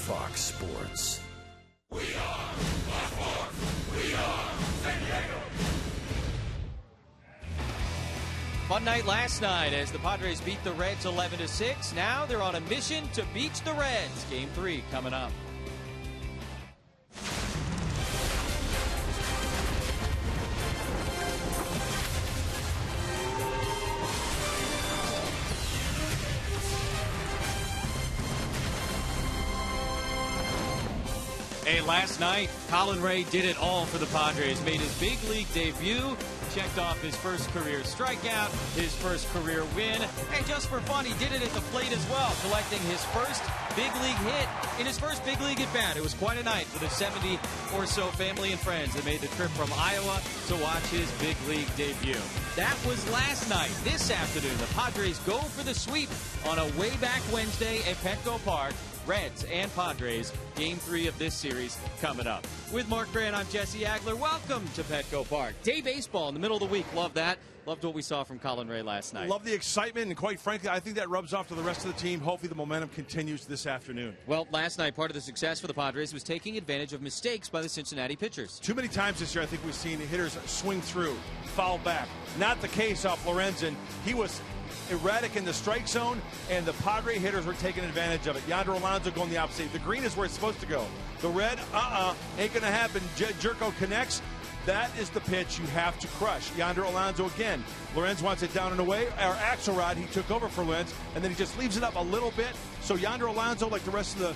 Fox Sports. We are Fox Sports. We are San Diego. Fun night last night as the Padres beat the Reds 11-6. Now they're on a mission to beat the Reds. Game 3 coming up. Hey, last night, Colin Ray did it all for the Padres. Made his big league debut, checked off his first career strikeout, his first career win, and just for fun, he did it at the plate as well, collecting his first big league hit in his first big league at bat. It was quite a night for the 70 or so family and friends that made the trip from Iowa to watch his big league debut. That was last night. This afternoon, the Padres go for the sweep on a way back Wednesday at Petco Park. Reds and Padres, Game 3 of this series coming up. With Mark Grant, I'm Jesse Agler. Welcome to Petco Park. Day baseball in the middle of the week. Love that. Loved what we saw from Colin Ray last night. Love the excitement, and quite frankly, I think that rubs off to the rest of the team. Hopefully the momentum continues this afternoon. Well, last night, part of the success for the Padres was taking advantage of mistakes by the Cincinnati pitchers. Too many times this year, I think we've seen hitters swing through, foul back. Not the case off Lorenzen. He was erratic in the strike zone, and the Padre hitters were taking advantage of it. Yonder Alonso going the opposite. The green is where it's supposed to go. The red, ain't going to happen. Jerko connects. That is the pitch you have to crush. Yonder Alonso again. Lorenz wants it down and away. Our Axelrod, he took over for Lorenz, and then he just leaves it up a little bit. So Yonder Alonso, like the rest of the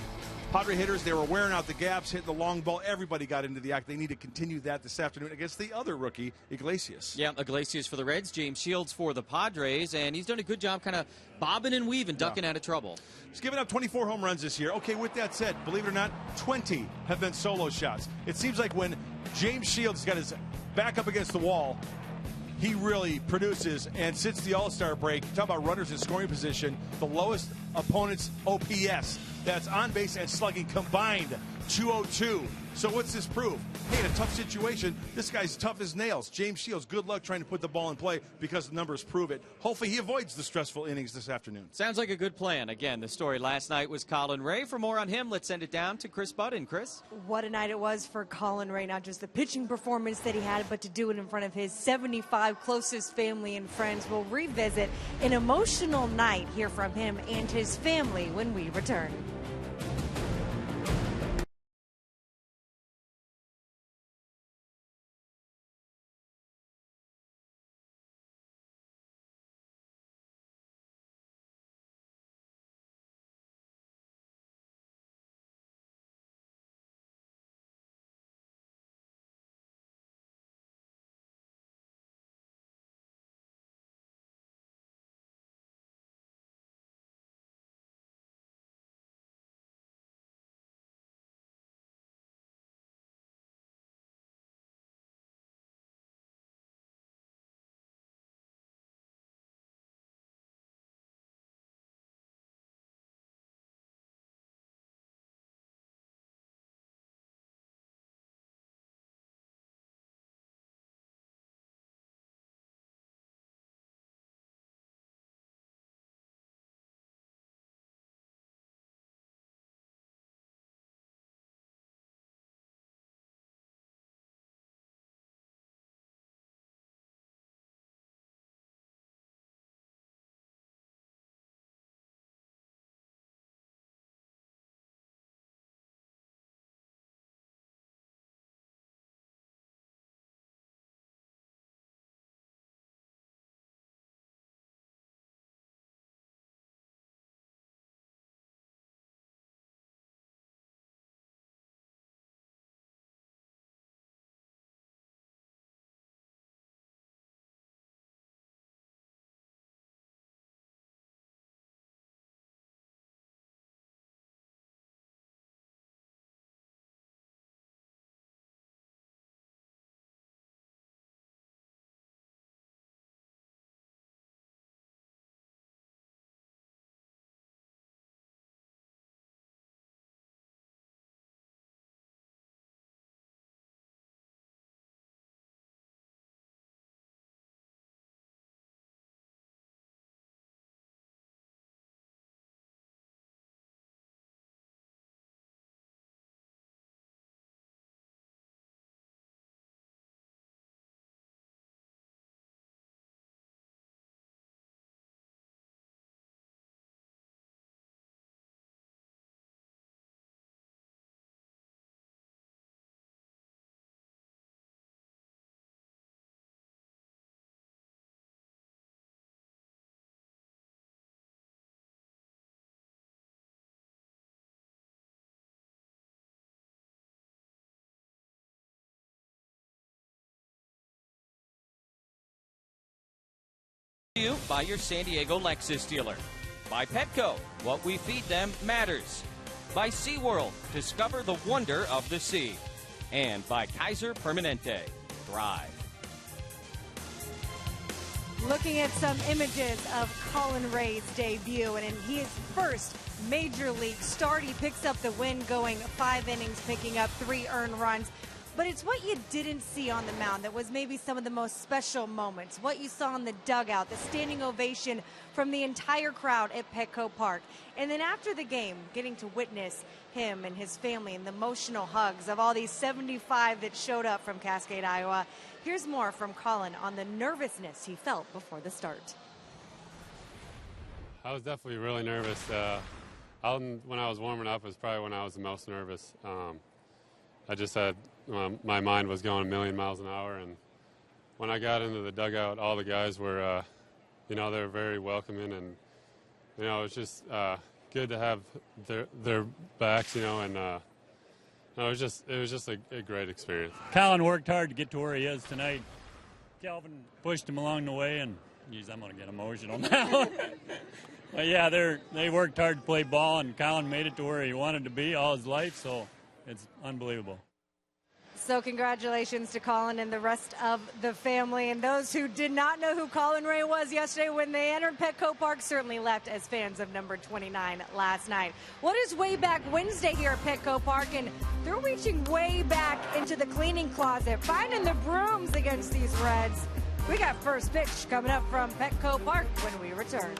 Padre hitters, they were wearing out the gaps, hitting the long ball. Everybody got into the act. They need to continue that this afternoon against the other rookie, Iglesias. Yeah, Iglesias for the Reds, James Shields for the Padres, and he's done a good job kind of bobbing and weaving, ducking out of trouble. He's given up 24 home runs this year. Okay, with that said, believe it or not, 20 have been solo shots. It seems like when James Shields got his back up against the wall, he really produces, and since the All-Star break, talk about runners in scoring position, the lowest opponent's OPS. That's on base and slugging combined, 202. So what's this prove? Hey, in a tough situation, this guy's tough as nails. James Shields, good luck trying to put the ball in play because the numbers prove it. Hopefully he avoids the stressful innings this afternoon. Sounds like a good plan. Again, the story last night was Colin Ray. For more on him, let's send it down to Chris Budden. Chris? What a night it was for Colin Ray. Not just the pitching performance that he had, but to do it in front of his 75 closest family and friends. We'll revisit an emotional night here from him and his family when we return. You by your San Diego Lexus dealer. By Petco, what we feed them matters. By SeaWorld, discover the wonder of the sea. And by Kaiser Permanente, thrive. Looking at some images of Colin Ray's debut, and in his first major league start, he picks up the win, going 5 innings, picking up 3 earned runs. But it's what you didn't see on the mound that was maybe some of the most special moments. What you saw in the dugout, the standing ovation from the entire crowd at Petco Park. And then after the game, getting to witness him and his family and the emotional hugs of all these 75 that showed up from Cascade, Iowa. Here's more from Colin on the nervousness he felt before the start. I was definitely really nervous. When I was warming up was probably when I was the most nervous. I just had, my mind was going a million miles an hour, and when I got into the dugout, all the guys were, they were very welcoming, and, it was just good to have their backs, and it was just a great experience. Colin worked hard to get to where he is tonight. Calvin pushed him along the way, and, geez, I'm going to get emotional now. But, yeah, they worked hard to play ball, and Colin made it to where he wanted to be all his life, so it's unbelievable. So congratulations to Colin and the rest of the family. And those who did not know who Colin Ray was yesterday when they entered Petco Park certainly left as fans of number 29 last night. What is Way Back Wednesday here at Petco Park? And they're reaching way back into the cleaning closet, finding the brooms against these Reds. We got first pitch coming up from Petco Park when we return.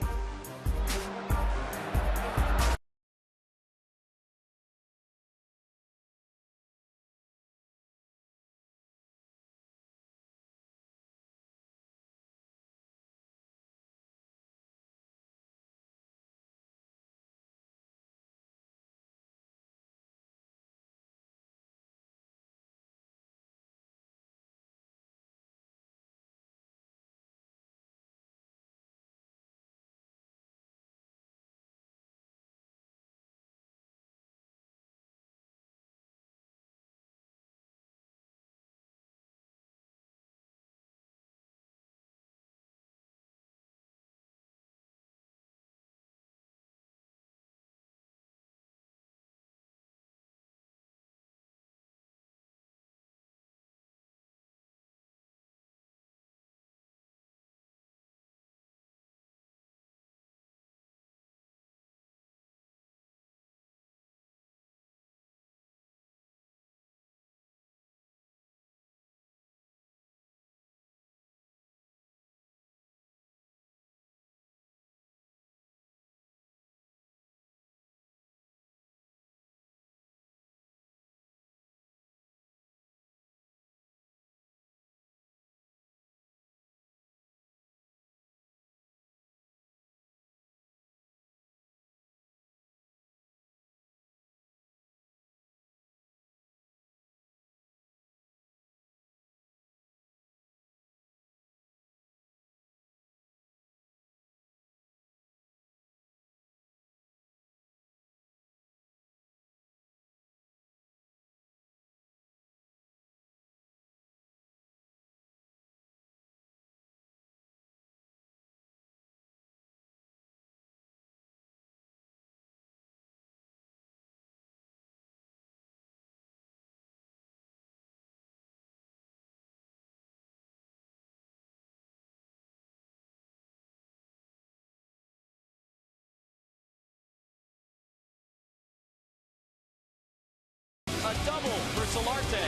A double for Solarte.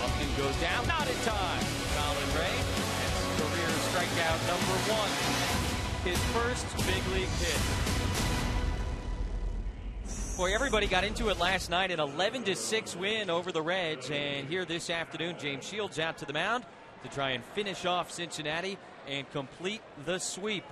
Up and goes down, not in time. Colin Ray, that's career strikeout number 1. His first big league hit. Boy, everybody got into it last night, an 11-6 win over the Reds. And here this afternoon, James Shields out to the mound to try and finish off Cincinnati and complete the sweep.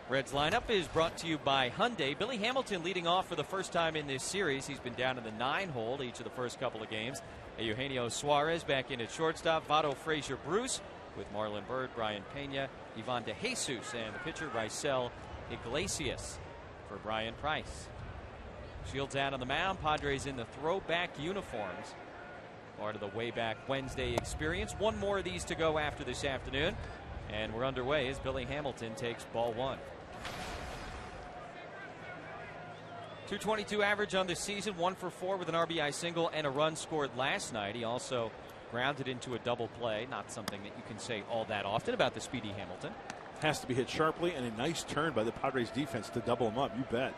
Reds lineup is brought to you by Hyundai. Billy Hamilton leading off for the first time in this series. He's been down in the 9-hole each of the first couple of games. Eugenio Suarez back in at shortstop. Votto, Frazier, Bruce with Marlon Byrd, Brian Pena, Ivan De Jesus, and the pitcher Raisel Iglesias for Brian Price. Shields out on the mound. Padres in the throwback uniforms. Part of the Way Back Wednesday experience. One more of these to go after this afternoon. And we're underway as Billy Hamilton takes ball 1. .222 average on the season, 1 for 4 with an RBI single and a run scored last night. He also grounded into a double play. Not something that you can say all that often about the speedy Hamilton. Has to be hit sharply, and a nice turn by the Padres defense to double him up. You bet.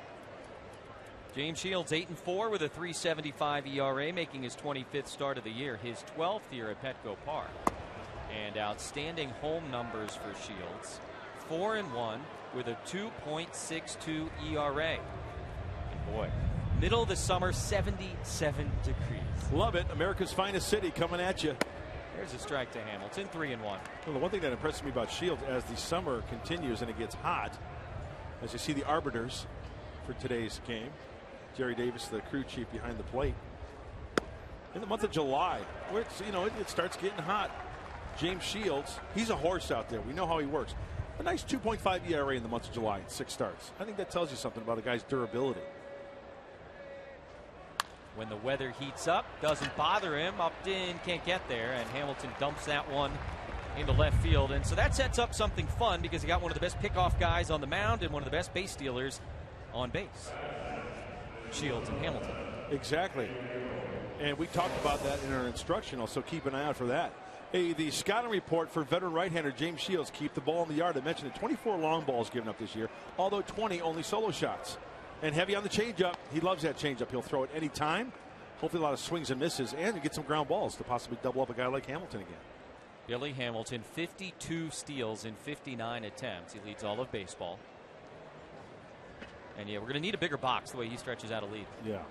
James Shields 8-4 with a 3.75 ERA, making his 25th start of the year, his 12th year at Petco Park. And outstanding home numbers for Shields. 4-1 with a 2.62 ERA. And boy, middle of the summer, 77 degrees. Love it. America's finest city coming at you. There's a strike to Hamilton, 3-1. Well, the one thing that impresses me about Shields as the summer continues and it gets hot, as you see the arbiters for today's game, Jerry Davis, the crew chief behind the plate. In the month of July, where it's, it starts getting hot. James Shields, he's a horse out there. We know how he works. A nice 2.5 ERA in the month of July, 6 starts. I think that tells you something about a guy's durability. When the weather heats up, doesn't bother him. Upped in, can't get there, and Hamilton dumps that one into left field. And so that sets up something fun because he got one of the best pickoff guys on the mound and one of the best base stealers on base. Shields and Hamilton. Exactly. And we talked about that in our instructional, so keep an eye out for that. Hey, the scouting report for veteran right-hander James Shields, keep the ball in the yard. I mentioned it, 24 long balls given up this year, although 20 only solo shots. And heavy on the changeup. He loves that changeup. He'll throw it any time. Hopefully a lot of swings and misses, and get some ground balls to possibly double up a guy like Hamilton again. Billy Hamilton, 52 steals in 59 attempts. He leads all of baseball. And yeah, we're going to need a bigger box the way he stretches out a lead. Yeah.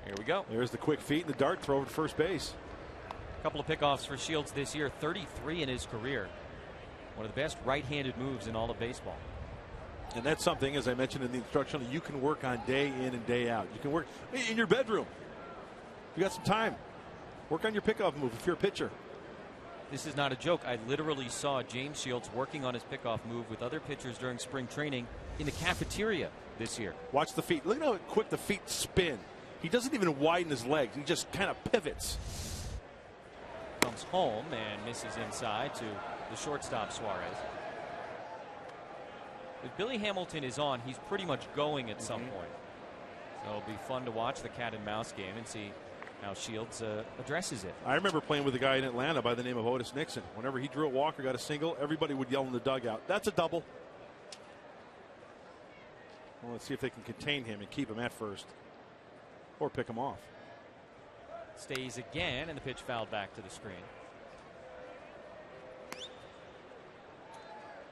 Here we go. There's the quick feet and the dart throw to first base. A couple of pickoffs for Shields this year, 33 in his career. One of the best right-handed moves in all of baseball. And that's something, as I mentioned in the instructional, you can work on day in and day out. You can work in your bedroom. You got some time. Work on your pickoff move if you're a pitcher. This is not a joke. I literally saw James Shields working on his pickoff move with other pitchers during spring training in the cafeteria this year. Watch the feet. Look at how quick the feet spin. He doesn't even widen his legs. He just kind of pivots. Comes home and misses inside to the shortstop Suarez. If Billy Hamilton is on, he's pretty much going at some point. So it'll be fun to watch the cat and mouse game and see how Shields addresses it. I remember playing with a guy in Atlanta by the name of Otis Nixon. Whenever he drew a walk or got a single, everybody would yell in the dugout, "That's a double." Well, let's see if they can contain him and keep him at first or pick him off. Stays again, and the pitch fouled back to the screen.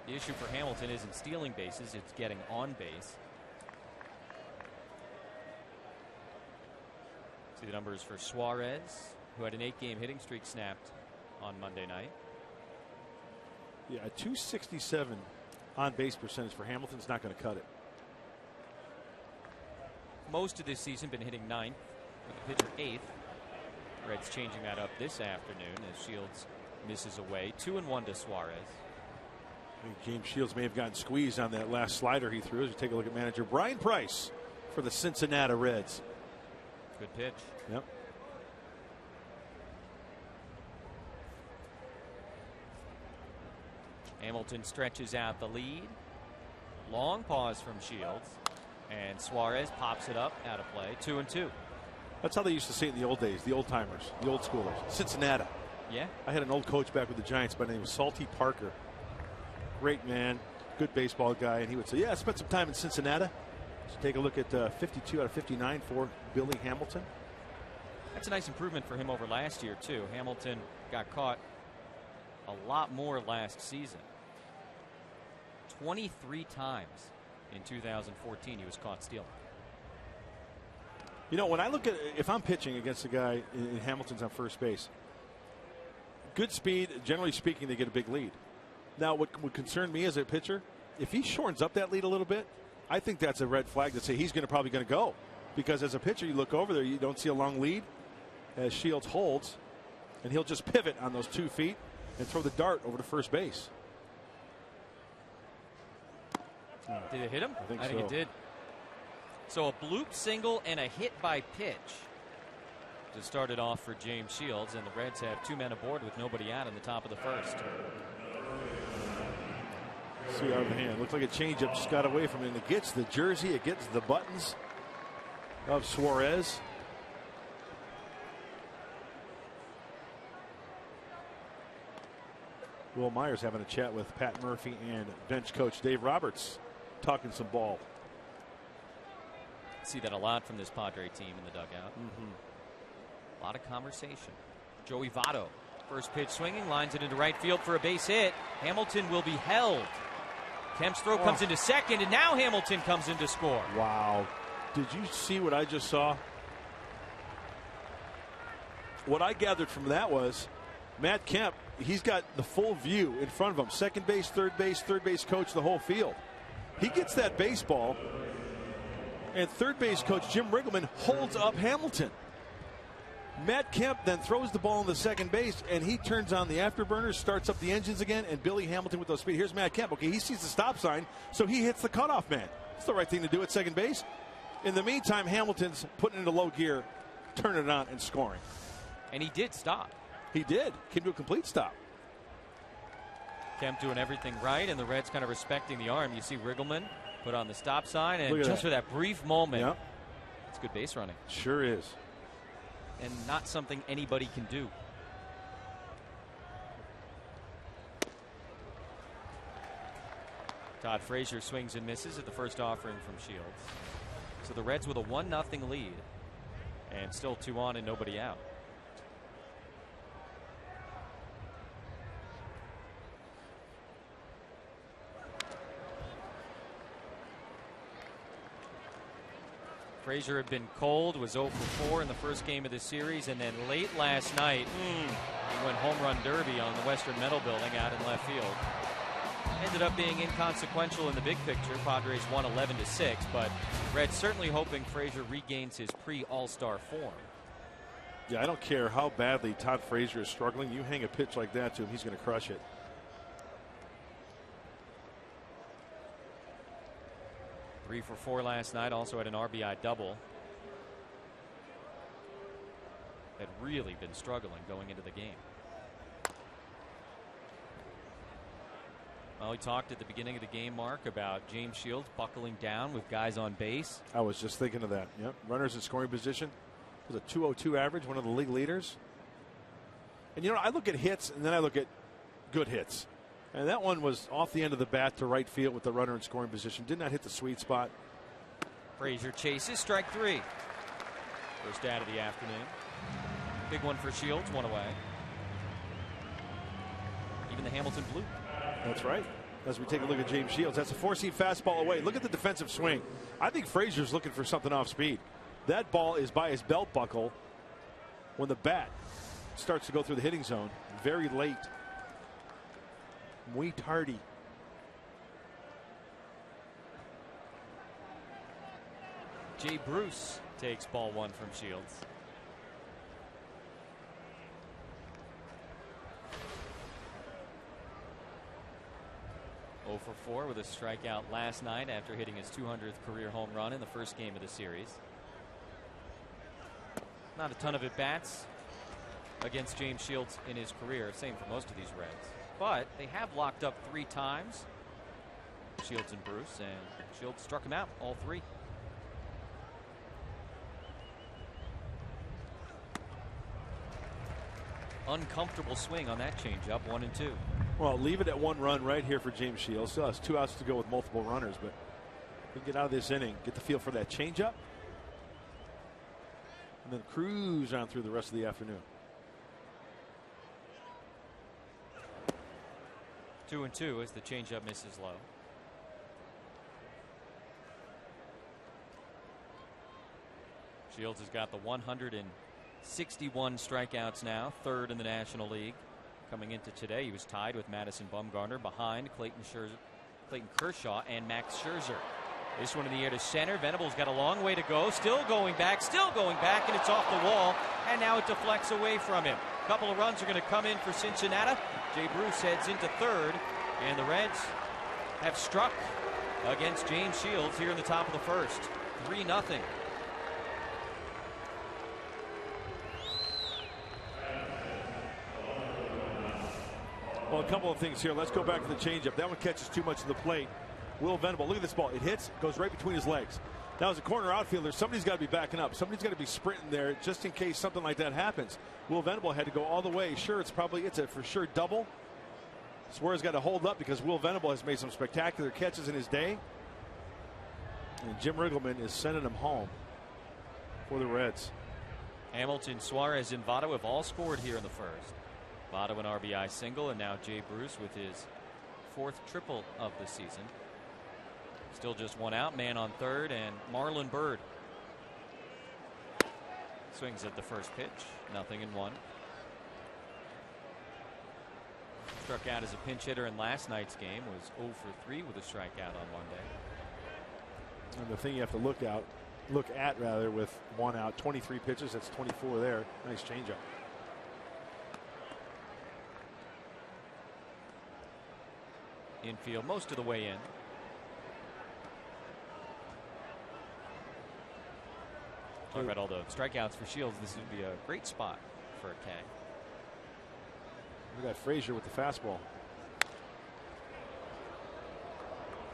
The issue for Hamilton isn't stealing bases, it's getting on base. See the numbers for Suarez, who had an 8-game hitting streak snapped on Monday night. Yeah, a 267 on base percentage for Hamilton's not going to cut it. Most of this season been hitting 9th, with the pitcher 8th. Reds changing that up this afternoon as Shields misses away. 2-1 to Suarez. I think James Shields may have gotten squeezed on that last slider he threw. As we take a look at manager Brian Price for the Cincinnati Reds. Good pitch. Yep. Hamilton stretches out the lead. Long pause from Shields. And Suarez pops it up out of play. 2-2. That's how they used to say it in the old days, the old timers, the old schoolers. Cincinnati. Yeah. I had an old coach back with the Giants by the name of Salty Parker. Great man, good baseball guy, and he would say, "Yeah, I spent some time in Cincinnati." So take a look at 52 out of 59 for Billy Hamilton. That's a nice improvement for him over last year, too. Hamilton got caught a lot more last season. 23 times in 2014 he was caught stealing. You know, when I look at, if I'm pitching against a guy in Hamilton's on first base, good speed, generally speaking, they get a big lead. Now, what would concern me as a pitcher, if he shortens up that lead a little bit, I think that's a red flag to say he's probably going to go. Because as a pitcher, you look over there, you don't see a long lead as Shields holds, and he'll just pivot on those 2 feet and throw the dart over to first base. Did it hit him? I think it did. So a bloop single and a hit by pitch. to start it off for James Shields, and the Reds have 2 men aboard with nobody out in the top of the first. See out of the hand. Looks like a changeup just got away from him. It gets the jersey. It gets the buttons of Suarez. Will Myers having a chat with Pat Murphy and bench coach Dave Roberts, talking some ball. See that a lot from this Padre team in the dugout. A lot of conversation. Joey Votto, first pitch swinging, lines it into right field for a base hit. Hamilton will be held. Kemp's throw comes into second, and now Hamilton comes in to score. Wow. Did you see what I just saw? What I gathered from that was Matt Kemp, he's got the full view in front of him. Second base third base coach, the whole field. He gets that baseball, and third base coach Jim Riggleman holds up Hamilton. Matt Kemp then throws the ball in the second base, and he turns on the afterburners, starts up the engines again, and Billy Hamilton with those speed. Here's Matt Kemp. Okay, he sees the stop sign, so he hits the cutoff man. It's the right thing to do at second base. In the meantime, Hamilton's putting it into low gear, turning it on, and scoring. And he did stop. He did. Came to a complete stop. Kemp doing everything right, and the Reds kind of respecting the arm. You see Riggleman put on the stop sign, and just for that brief moment, it's good base running. Sure is. And not something anybody can do. Todd Frazier swings and misses at the first offering from Shields. So the Reds with a 1-0 lead, and still 2 on and nobody out. Frazier had been cold, was 0 for 4 in the first game of the series, and then late last night he went home run derby on the Western Metal Building out in left field. Ended up being inconsequential in the big picture. Padres won 11-6, but Reds certainly hoping Frazier regains his pre-All-Star form. Yeah, I don't care how badly Todd Frazier is struggling. You hang a pitch like that to him, he's going to crush it. Three for 4 last night, also had an RBI double. Had really been struggling going into the game. Well, we talked at the beginning of the game, Mark, about James Shields buckling down with guys on base. I was just thinking of that. Yep. Runners in scoring position. It was a 202 average, one of the league leaders. And, you know, I look at hits and then I look at good hits. And that one was off the end of the bat to right field with the runner in scoring position. Did not hit the sweet spot. Frazier chases, strike 3. First out of the afternoon. Big one for Shields, 1 away. Even the Hamilton Blue. That's right. As we take a look at James Shields, that's a 4-seam fastball away. Look at the defensive swing. I think Frazier's looking for something off speed. That ball is by his belt buckle when the bat starts to go through the hitting zone. Very late. Muy tardy. Jay Bruce takes ball 1 from Shields. Oh for 4 with a strikeout last night after hitting his 200th career home run in the first game of the series. Not a ton of at-bats against James Shields in his career. Same for most of these Reds. But they have locked up 3 times, Shields and Bruce, and Shields struck him out all 3. Uncomfortable swing on that changeup, 1 and 2. Well, leave it at 1 run right here for James Shields. Still has 2 outs to go with multiple runners, but we can get out of this inning, get the feel for that changeup, and then cruise on through the rest of the afternoon. 2 and 2 as the changeup misses low. Shields has got the 161 strikeouts now, 3rd in the National League. Coming into today, he was tied with Madison Bumgarner behind Clayton Kershaw and Max Scherzer. This one in the air to center. Venable's got a long way to go. Still going back, and it's off the wall. And now it deflects away from him. A couple of runs are going to come in for Cincinnati. Jay Bruce heads into 3rd, and the Reds have struck against James Shields here in the top of the first. 3-0. Well, a couple of things here. Let's go back to the changeup. That one catches too much of the plate. Will Venable, look at this ball. It hits, goes right between his legs. Now, as a corner outfielder, somebody's got to be backing up. Somebody's got to be sprinting there just in case something like that happens. Will Venable had to go all the way. Sure, it's a for sure double. Suarez got to hold up because Will Venable has made some spectacular catches in his day. And Jim Riggleman is sending him home for the Reds. Hamilton, Suarez, and Votto have all scored here in the first. Votto an RBI single, and now Jay Bruce with his 4th triple of the season. Still just one out, man on third, and Marlon Byrd swings at the first pitch, 0-1. Struck out as a pinch hitter in last night's game, was 0 for 3 with a strikeout on Monday. And the thing you have to look at with one out, 23 pitches, that's 24 there. Nice changeup. Infield most of the way in. Talk about all the strikeouts for Shields. This would be a great spot for a K. We got Frazier with the fastball.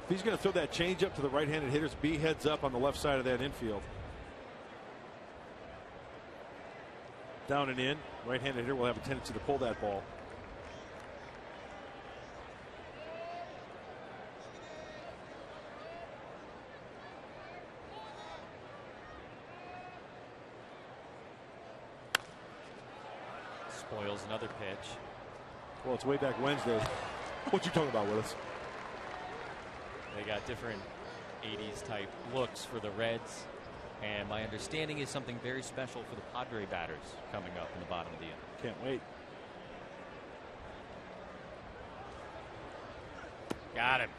If he's going to throw that changeup to the right-handed hitters, be heads up on the left side of that infield. Down and in. Right-handed hitter will have a tendency to pull that ball. Spoils another pitch. Well, it's way back Wednesday. What you talking about, Willis? They got different 80s type looks for the Reds, and my understanding is something very special for the Padre batters coming up in the bottom of the inning. Can't wait. Got him.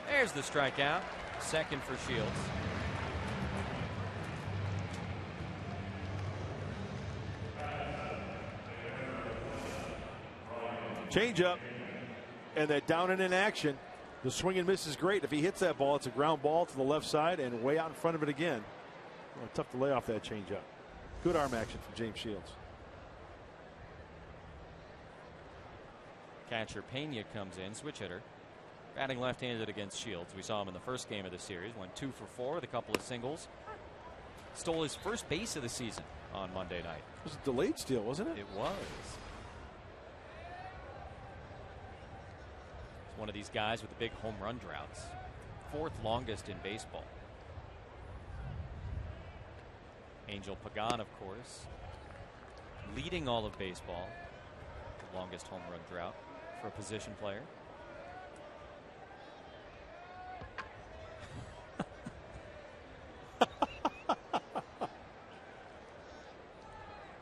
There's the strikeout. Second for Shields. Change-up, and that down and in action. The swing and miss is great. If he hits that ball, it's a ground ball to the left side and way out in front of it again. Well, tough to lay off that change-up. Good arm action from James Shields. Catcher Pena comes in, switch hitter. Batting left-handed against Shields. We saw him in the first game of the series. Went 2 for 4 with a couple of singles. Stole his first base of the season on Monday night. It was a delayed steal, wasn't it? It was. One of these guys with the big home run droughts. 4th longest in baseball. Angel Pagan, of course, leading all of baseball. The longest home run drought for a position player. I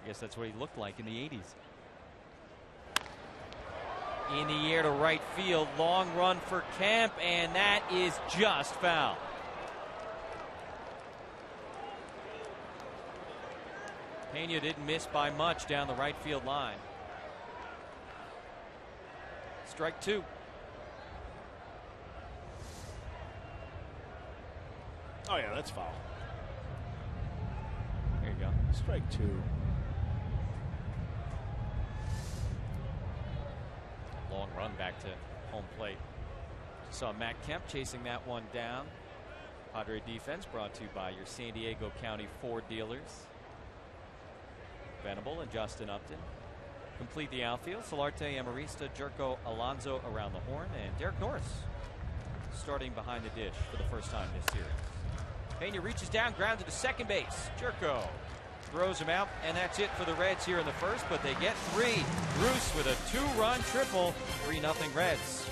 guess that's what he looked like in the 80s. In the air to right field. Long run for Kemp, and that is just foul. Pena didn't miss by much down the right field line. Strike 2. Oh, yeah, that's foul. There you go. Strike 2. Long run back to home plate. Saw Matt Kemp chasing that one down. Padre defense brought to you by your San Diego County Ford dealers. Venable and Justin Upton complete the outfield. Solarte, Amarista, Jerko, Alonso around the horn, and Derek Norris starting behind the dish for the first time this series. Pena reaches down, grounded to second base. Jerko throws him out, and that's it for the Reds here in the first, but they get 3. Bruce with a 2-run triple, 3-0 Reds.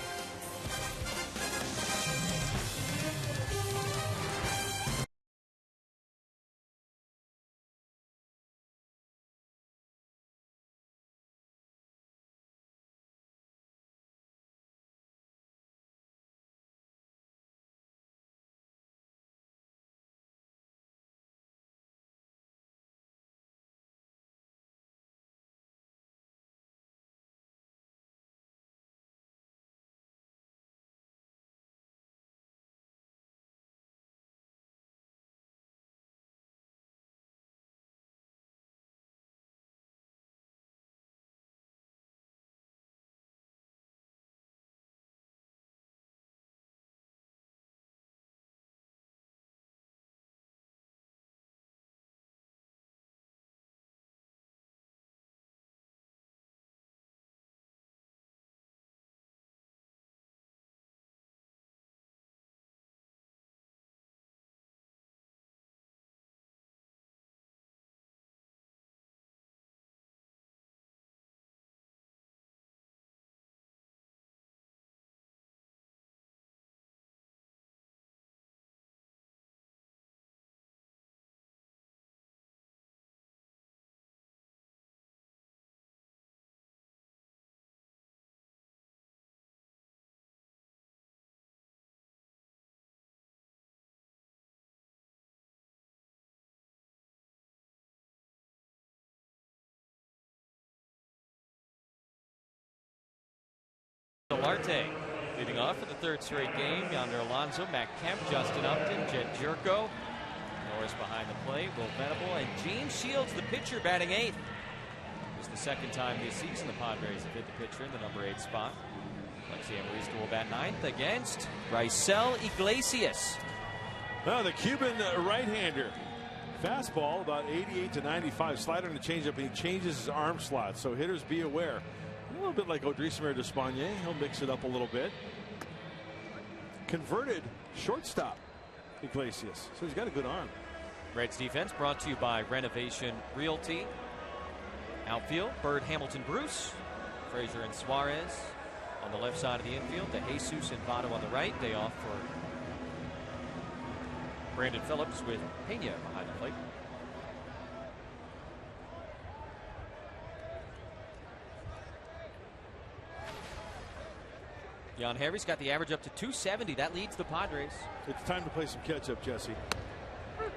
Solarte leading off for the third straight game. Yonder Alonso, Matt Kemp, Justin Upton, Jed Jerko. Norris behind the plate, Will Venable, and James Shields, the pitcher, batting 8th. It was the second time this season the Padres have hit the pitcher in the number 8 spot. Alexi Amarista will bat 9th against Raisel Iglesias. Well, the Cuban right-hander. Fastball about 88 to 95. Slider and a changeup, and he changes his arm slot. So hitters be aware. A little bit like Odrisamer Despaigne. He'll mix it up a little bit. Converted shortstop Iglesias. So he's got a good arm. Reds defense brought to you by Renovation Realty. Outfield, Bird, Hamilton, Bruce, Frazier and Suarez on the left side of the infield. De Jesus and Votto on the right. Day off for Brandon Phillips with Pena behind the plate. Jan Harry's got the average up to 270. That leads the Padres. It's time to play some catch up, Jesse.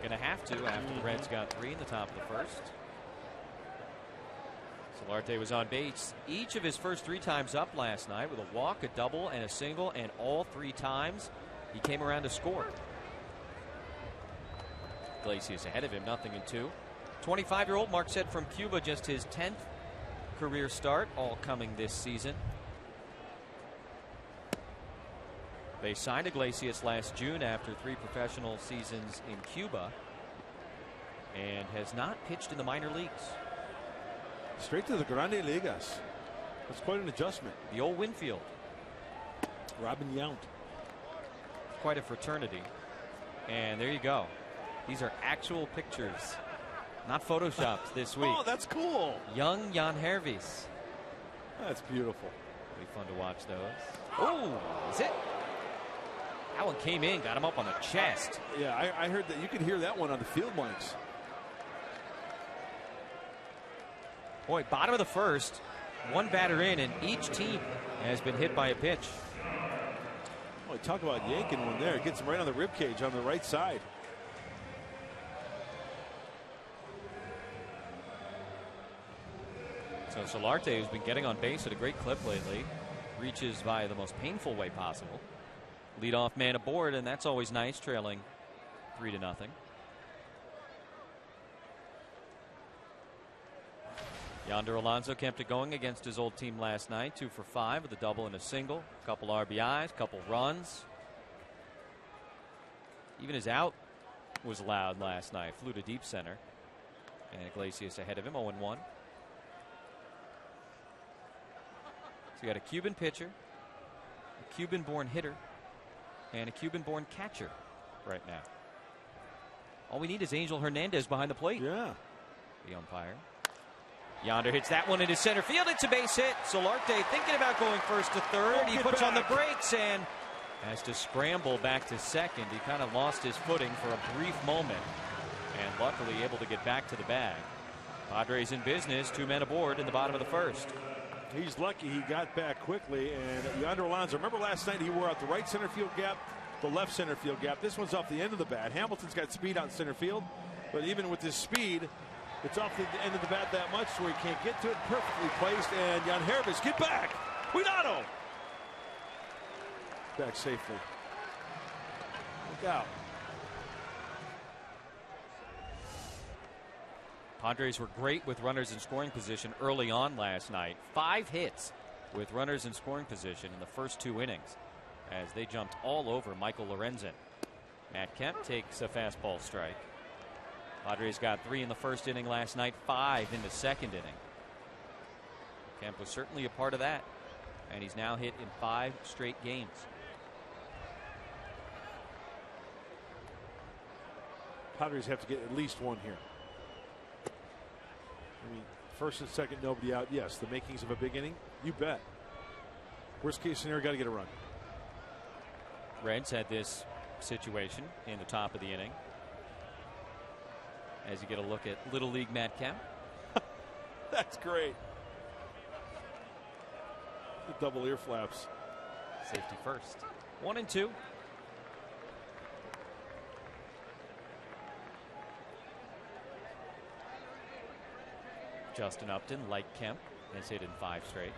Gonna have to after the Reds got 3 in the top of the first. Solarte was on base each of his first 3 times up last night with a walk, a double, and a single, and all 3 times he came around to score. Iglesias ahead of him, 0-2. 25-year-old Marquette from Cuba, just his 10th career start, all coming this season. They signed Iglesias last June after 3 professional seasons in Cuba and has not pitched in the minor leagues. Straight to the Grande Ligas. That's quite an adjustment. The old Winfield. Robin Yount. Quite a fraternity. And there you go. These are actual pictures, not photoshopped this week. Oh, that's cool. Young Jan Hervis. That's beautiful. It'll be fun to watch those. Oh, is it? That one came in, got him up on the chest. Yeah, I heard that. You could hear that one on the field mics. Boy, bottom of the first, 1 batter in, and each team has been hit by a pitch. Boy, talk about yanking one there. It gets him right on the ribcage on the right side. So Solarte, who's been getting on base at a great clip lately, reaches via the most painful way possible. Leadoff man aboard, and that's always nice, trailing 3-0. Yonder Alonso kept it going against his old team last night, 2 for 5 with a double and a single, a couple RBIs, couple runs. Even his out was loud last night, flew to deep center, and Iglesias ahead of him, 0-1. So you got a Cuban pitcher, a Cuban-born hitter, and a Cuban-born catcher right now. All we need is Angel Hernandez behind the plate. Yeah. The umpire. Yonder hits that one into center field. It's a base hit. Solarte thinking about going first to third. He puts on the brakes and has to scramble back to second. He kind of lost his footing for a brief moment and luckily able to get back to the bag. Padres in business, 2 men aboard in the bottom of the first. He's lucky he got back quickly. And Yonder Alonso, remember last night he wore out the right center field gap, the left center field gap. This one's off the end of the bat. Hamilton's got speed out in center field, but even with his speed, it's off the end of the bat that much where he can't get to it. Perfectly placed, and Jan Hervis, get back! Cuidado! Back safely. Look out. Padres were great with runners in scoring position early on last night. 5 hits with runners in scoring position in the first 2 innings as they jumped all over Michael Lorenzen. Matt Kemp takes a fastball strike. Padres got 3 in the first inning last night, 5 in the second inning. Kemp was certainly a part of that, and he's now hit in 5 straight games. Padres have to get at least 1 here. I mean, first and second, nobody out. Yes, the makings of a big inning. You bet. Worst case scenario, got to get a run. Reds had this situation in the top of the inning. As you get a look at Little League Matt Kemp. That's great. The double ear flaps. Safety first. 1-2. Justin Upton, like Kemp, has hit in 5 straight.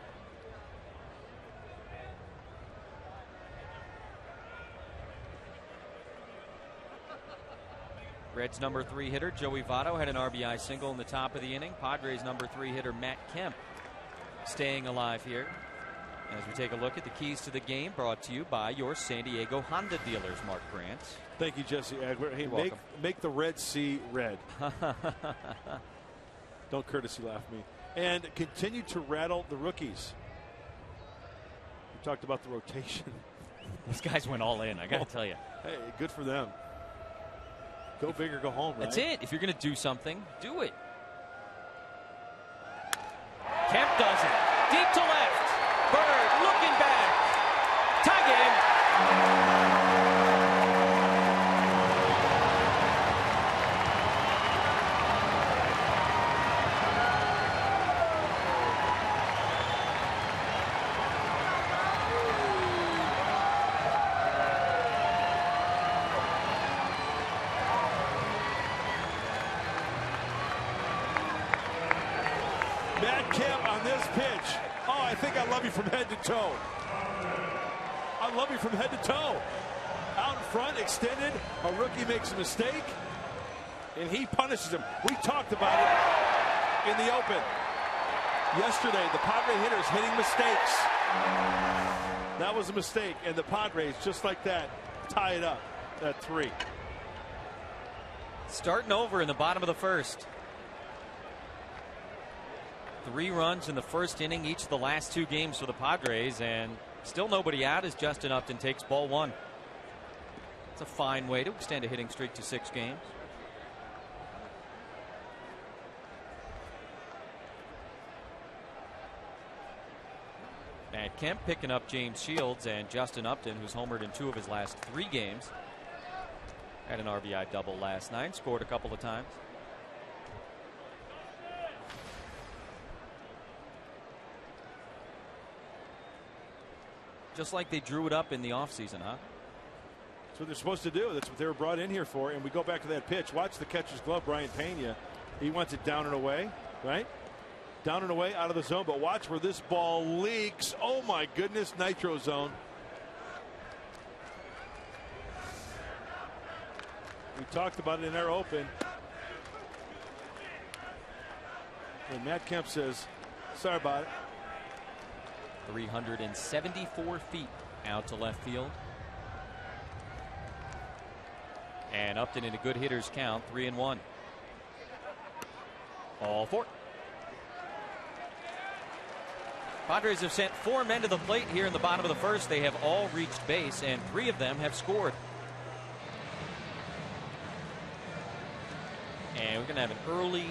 Reds number 3 hitter Joey Votto had an RBI single in the top of the inning. Padres number 3 hitter Matt Kemp staying alive here. As we take a look at the keys to the game, brought to you by your San Diego Honda dealers, Mark Grant. Thank you, Jesse Agler. Hey, make the Reds see red. Don't courtesy laugh me. And continue to rattle the rookies. We talked about the rotation. These guys went all in, I got to tell you. Hey, good for them. Go big or go home, right? That's it. If you're going to do something, do it. Kemp does it. Deep to left. Bird looking back. Tie game. Matt Kemp on this pitch. Oh, I think I love you from head to toe. I love you from head to toe. Out in front, extended. A rookie makes a mistake, and he punishes him. We talked about it in the open. Yesterday, the Padres hitters hitting mistakes. That was a mistake, and the Padres, just like that, tie it up at 3. Starting over in the bottom of the first. 3 runs in the first inning, each of the last 2 games for the Padres, and still nobody out as Justin Upton takes ball 1. It's a fine way to extend a hitting streak to 6 games. Matt Kemp picking up James Shields, and Justin Upton, who's homered in 2 of his last 3 games. Had an RBI double last night, scored a couple of times. Just like they drew it up in the offseason, huh? That's what they're supposed to do. That's what they were brought in here for. And we go back to that pitch. Watch the catcher's glove, Brian Pena. He wants it down and away, right? Down and away, out of the zone. But watch where this ball leaks. Oh, my goodness, nitro zone. We talked about it in our open. And Matt Kemp says, sorry about it. 374 feet out to left field. And Upton in a good hitter's count, 3-1. All 4. Padres have sent 4 men to the plate here in the bottom of the first. They have all reached base, and 3 of them have scored. And we're going to have an early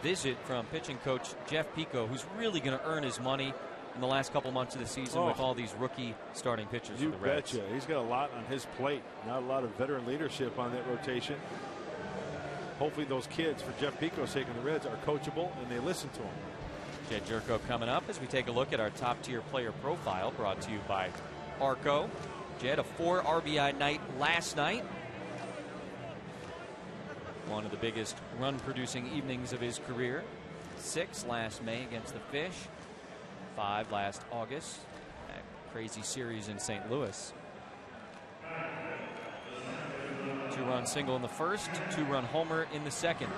visit from pitching coach Jeff Pico, who's really going to earn his money in the last couple months of the season with all these rookie starting pitchers for the Reds. You betcha. He's got a lot on his plate. Not a lot of veteran leadership on that rotation. Hopefully those kids, for Jeff Pico's sake, and the Reds are coachable and they listen to him. Jed Jerko coming up as we take a look at our top tier player profile, brought to you by Arco. Jed, a 4 RBI night last night. One of the biggest run producing evenings of his career. 6 last May against the Fish. 5 last August. That crazy series in St. Louis. 2-run single in the first, 2-run homer in the second.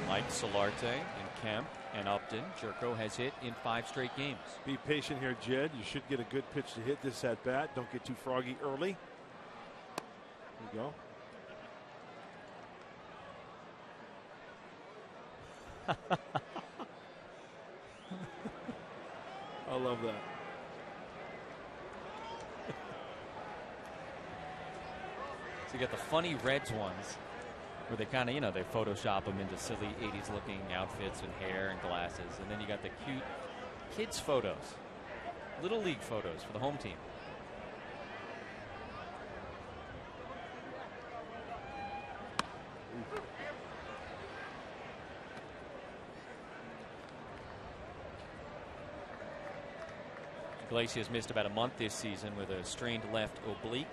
Like Solarte and Kemp and Upton, Jerko has hit in 5 straight games. Be patient here, Jed. You should get a good pitch to hit this at bat. Don't get too froggy early. There you go. I love that. So you got the funny Reds ones where they kind of, you know, they Photoshop them into silly 80s looking outfits and hair and glasses. And then you got the cute kids photos, little league photos for the home team. Iglesias missed about a month this season with a strained left oblique.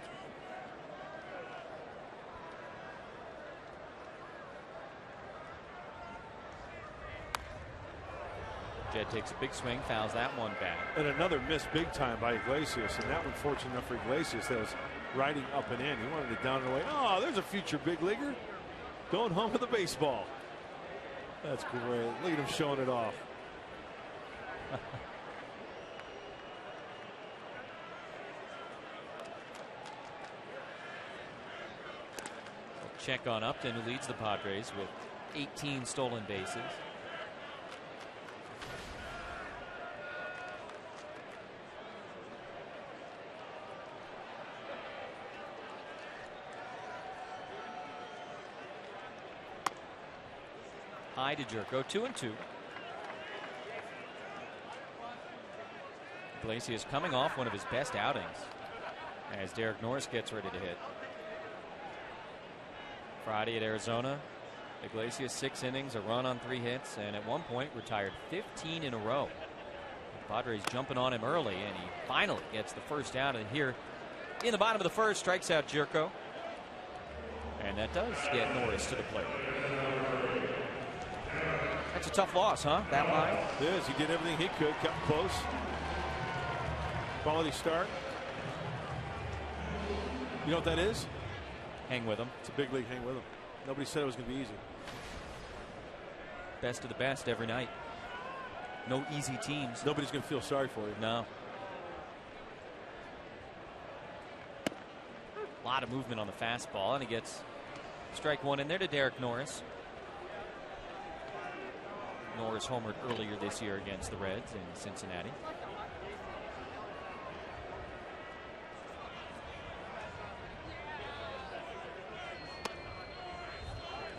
Jed takes a big swing, fouls that one back. And another miss big time by Iglesias, and that one fortunate enough for Iglesias that was riding up and in. He wanted it down and away. Oh, there's a future big leaguer going home with a baseball. That's great. Look at him showing it off. Check on Upton, who leads the Padres with 18 stolen bases. High to Jerko, 2-2. Iglesias coming off one of his best outings as Derek Norris gets ready to hit. Friday at Arizona, Iglesias 6 innings, a run on 3 hits, and at one point retired 15 in a row. The Padres jumping on him early, and he finally gets the first out. And here in the bottom of the first, strikes out Jerko. And that does get Norris to the plate. That's a tough loss, huh? That line? It is. He did everything he could, kept close. Quality start. You know what that is? Hang with him. It's a big league hang with him. Nobody said it was going to be easy. Best of the best every night. No easy teams. Nobody's going to feel sorry for you. No. A lot of movement on the fastball, and he gets strike one in there to Derek Norris. Norris homered earlier this year against the Reds in Cincinnati.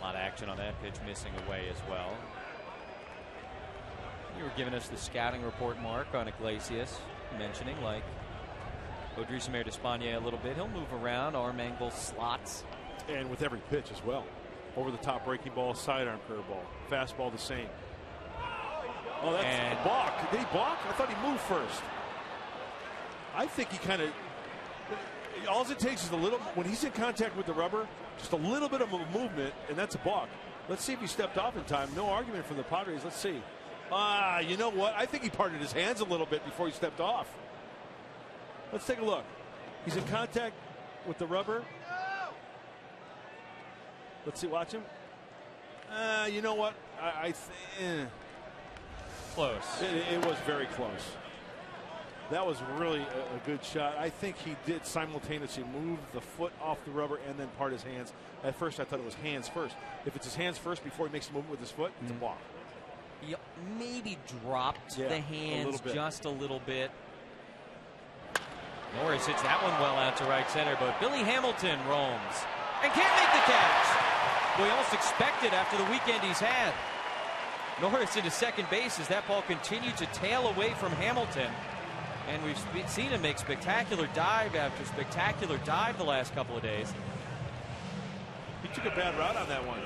A lot of action on that pitch, missing away as well. You were giving us the scouting report, Mark, on Iglesias, mentioning like Odrisamer Despaigne a little bit. He'll move around, arm angle, slots. And with every pitch as well. Over the top breaking ball, sidearm curveball, fastball the same. Oh, that's a balk. Did he balk? I thought he moved first. I think he kind of. All it takes is a little. When he's in contact with the rubber, just a little bit of a movement, and that's a balk. Let's see if he stepped off in time. No argument from the Padres. Let's see. You know what? I think he parted his hands a little bit before he stepped off. Let's take a look. He's in contact with the rubber. Let's see. Watch him. You know what? Close. It was very close. That was really a good shot. I think he did simultaneously move the foot off the rubber and then part his hands. At first, I thought it was hands first. If it's his hands first before he makes a movement with his foot, it's a block. He maybe dropped the hands just a little bit. Norris hits that one well out to right center, but Billy Hamilton roams and can't make the catch. We almost expected after the weekend he's had. Norris into second base as that ball continued to tail away from Hamilton. And we've seen him make spectacular dive after spectacular dive the last couple of days. He took a bad route on that one.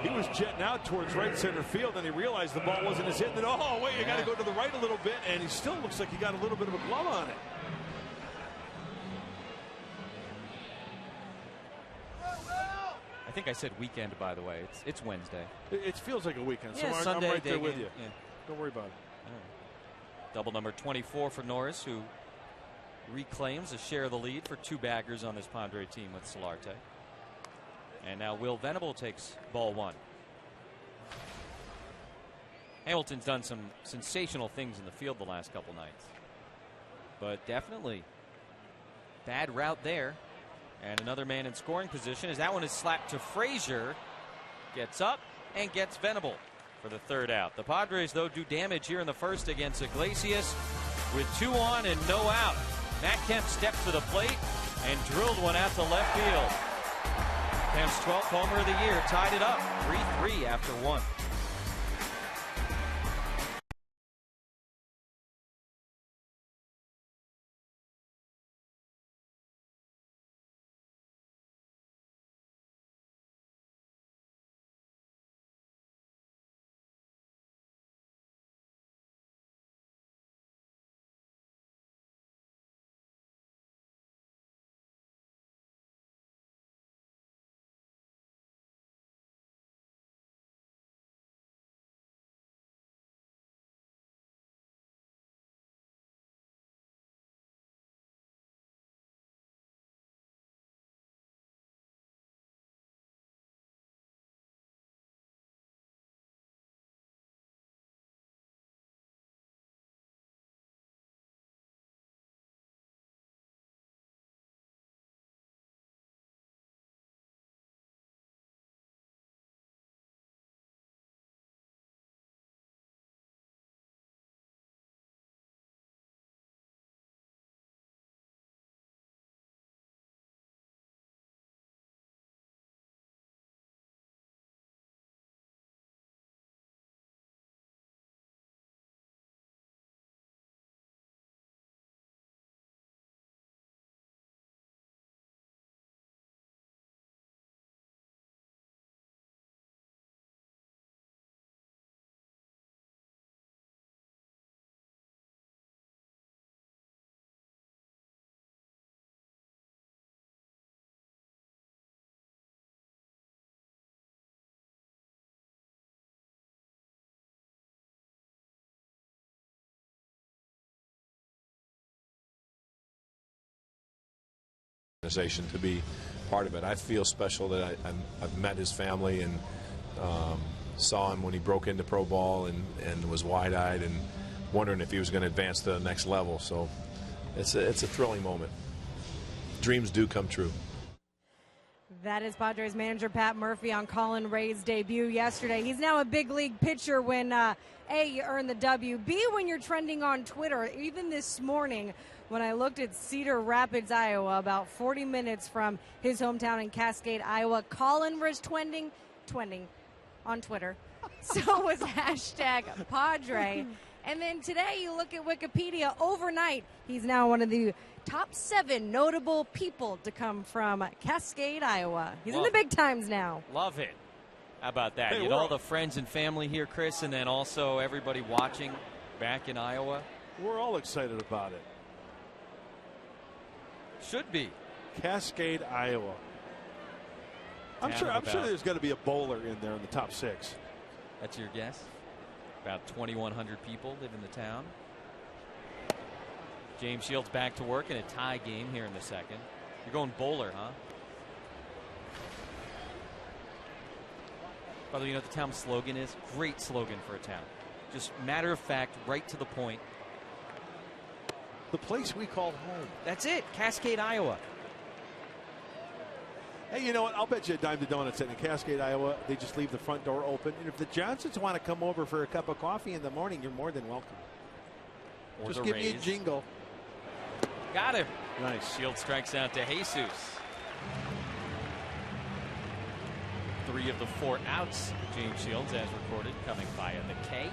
He was jetting out towards right center field, and he realized the ball wasn't as hitting it. Oh, wait, you got to go to the right a little bit, and he still looks like he got a little bit of a glove on it. I think I said weekend, by the way. It's Wednesday. It feels like a weekend, so Sunday, I'm right there with game. you. Yeah. Don't worry about it. Double number 24 for Norris, who reclaims a share of the lead for 2 baggers on this Padre team with Solarte. And now Will Venable takes ball 1. Hamilton's done some sensational things in the field the last couple nights. But definitely bad route there. And another man in scoring position as that one is slapped to Frazier. Gets up and gets Venable for the 3rd out. The Padres, though, do damage here in the first against Iglesias with 2 on and no out. Matt Kemp stepped to the plate and drilled one out to left field. Kemp's 12th homer of the year tied it up 3-3 after 1. organization to be part of it. I feel special that I've met his family and saw him when he broke into pro ball and was wide-eyed and wondering if he was going to advance to the next level. So it's a thrilling moment. Dreams do come true. That is Padres manager Pat Murphy on Colin Ray's debut yesterday. He's now a big league pitcher when, A, you earn the W, B, when you're trending on Twitter. Even this morning when I looked at Cedar Rapids, Iowa, about 40 minutes from his hometown in Cascade, Iowa, Colin was trending on Twitter. So was hashtag Padre. And then today you look at Wikipedia, overnight, he's now one of the top 7 notable people to come from Cascade, Iowa. He's in the big times now. Love it. How about that? Hey, You had all the friends and family here, Chris, and then also everybody watching back in Iowa. We're all excited about it. Should be. Cascade, Iowa. I'm sure there's going to be a bowler in there in the top 6. That's your guess? About 2,100 people live in the town. James Shields back to work in a tie game here in the second. You're going bowler, huh? By the way, you know what the town slogan is? Great slogan for a town. Just matter of fact, right to the point. The place we call home. That's it. Cascade, Iowa. Hey, you know what? I'll bet you a dime to donuts in Cascade, Iowa. They just leave the front door open. And if the Johnsons want to come over for a cup of coffee in the morning, you're more than welcome. Or just give me a jingle. Got him. Nice. Shields strikes out to Jesus. 3 of the 4 outs. James Shields, as recorded, coming via the K.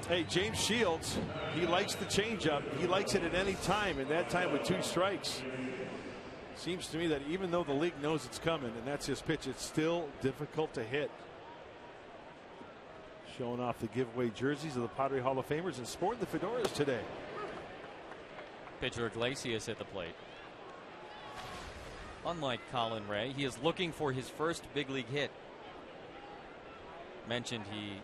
Hey, James Shields, he likes the changeup. He likes it at any time, and that time with 2 strikes. Seems to me that even though the league knows it's coming and that's his pitch, it's still difficult to hit. Showing off the giveaway jerseys of the Padre Hall of Famers and sporting the fedoras today. Pitcher Iglesias at the plate. Unlike Colin Ray, he is looking for his first big league hit. Mentioned he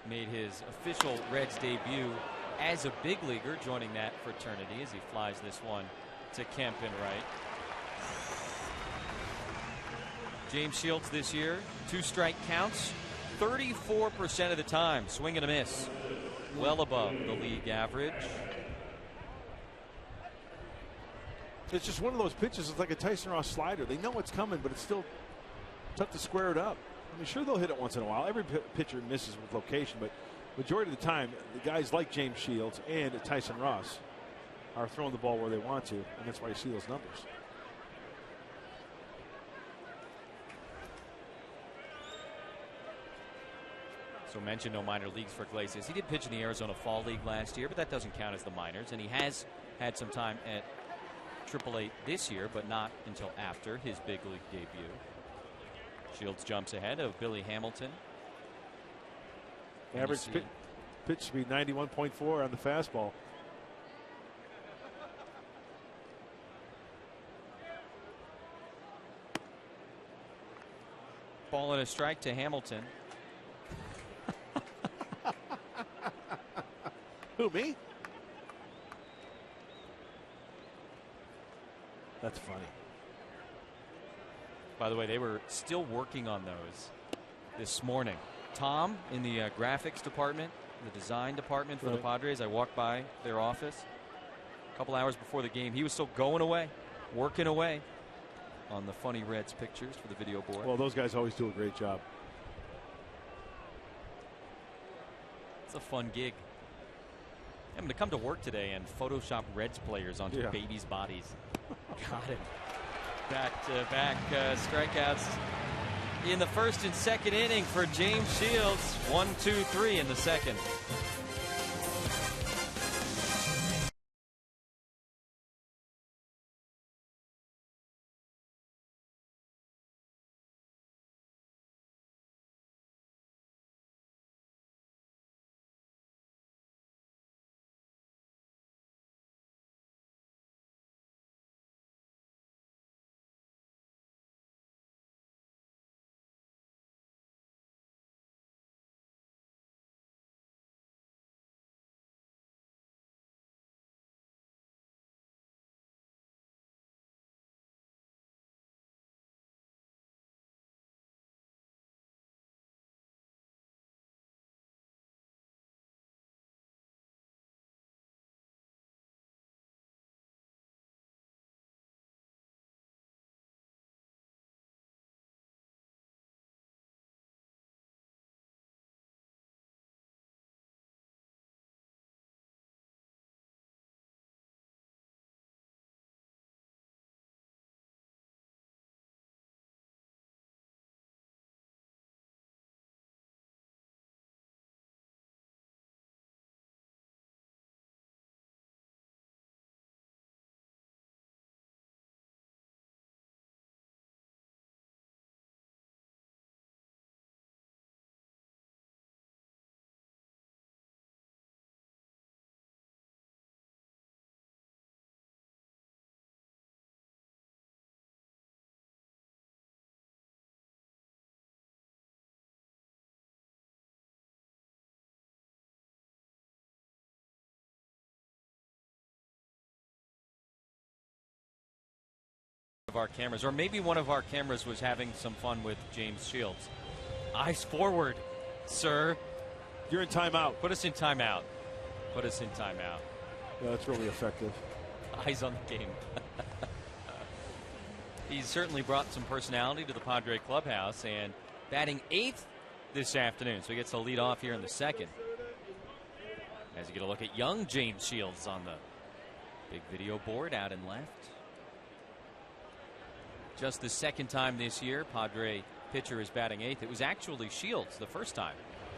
made his official Reds debut as a big leaguer, joining that fraternity as he flies this one to Kemp and right. James Shields this year, 2 strike counts, 34% of the time, swing and a miss. Well above the league average. It's just one of those pitches. It's like a Tyson Ross slider. They know it's coming, but it's still tough to square it up. I mean, sure, they'll hit it once in a while. Every pitcher misses with location, but majority of the time, the guys like James Shields and Tyson Ross are throwing the ball where they want to, and that's why you see those numbers. So mentioned no minor leagues for Iglesias. He did pitch in the Arizona Fall League last year, but that doesn't count as the minors. And he has had some time at AAA this year, but not until after his big league debut. Shields jumps ahead of Billy Hamilton. Average pitch speed 91.4 on the fastball. Ball and a strike to Hamilton. Who, me? That's funny. By the way, they were still working on those this morning. Tom in the graphics department, the design department for the Padres. I walked by their office a couple hours before the game. He was still going away, working away on the funny Reds pictures for the video board. Well, those guys always do a great job. It's a fun gig. I'm going to come to work today and Photoshop Reds players onto babies' bodies. Got it. Back-to-back strikeouts in the first and second inning for James Shields. 1, 2, 3 in the second. our cameras, or maybe one of our cameras was having some fun with James Shields. Eyes forward, sir. You're in timeout. Put us in timeout. Put us in timeout. Yeah, that's really effective. Eyes on the game. He's certainly brought some personality to the Padre clubhouse, and batting 8th this afternoon. So he gets to lead off here in the second. As you get a look at young James Shields on the big video board out and left. Just the second time this year Padre pitcher is batting 8th. It was actually Shields the first time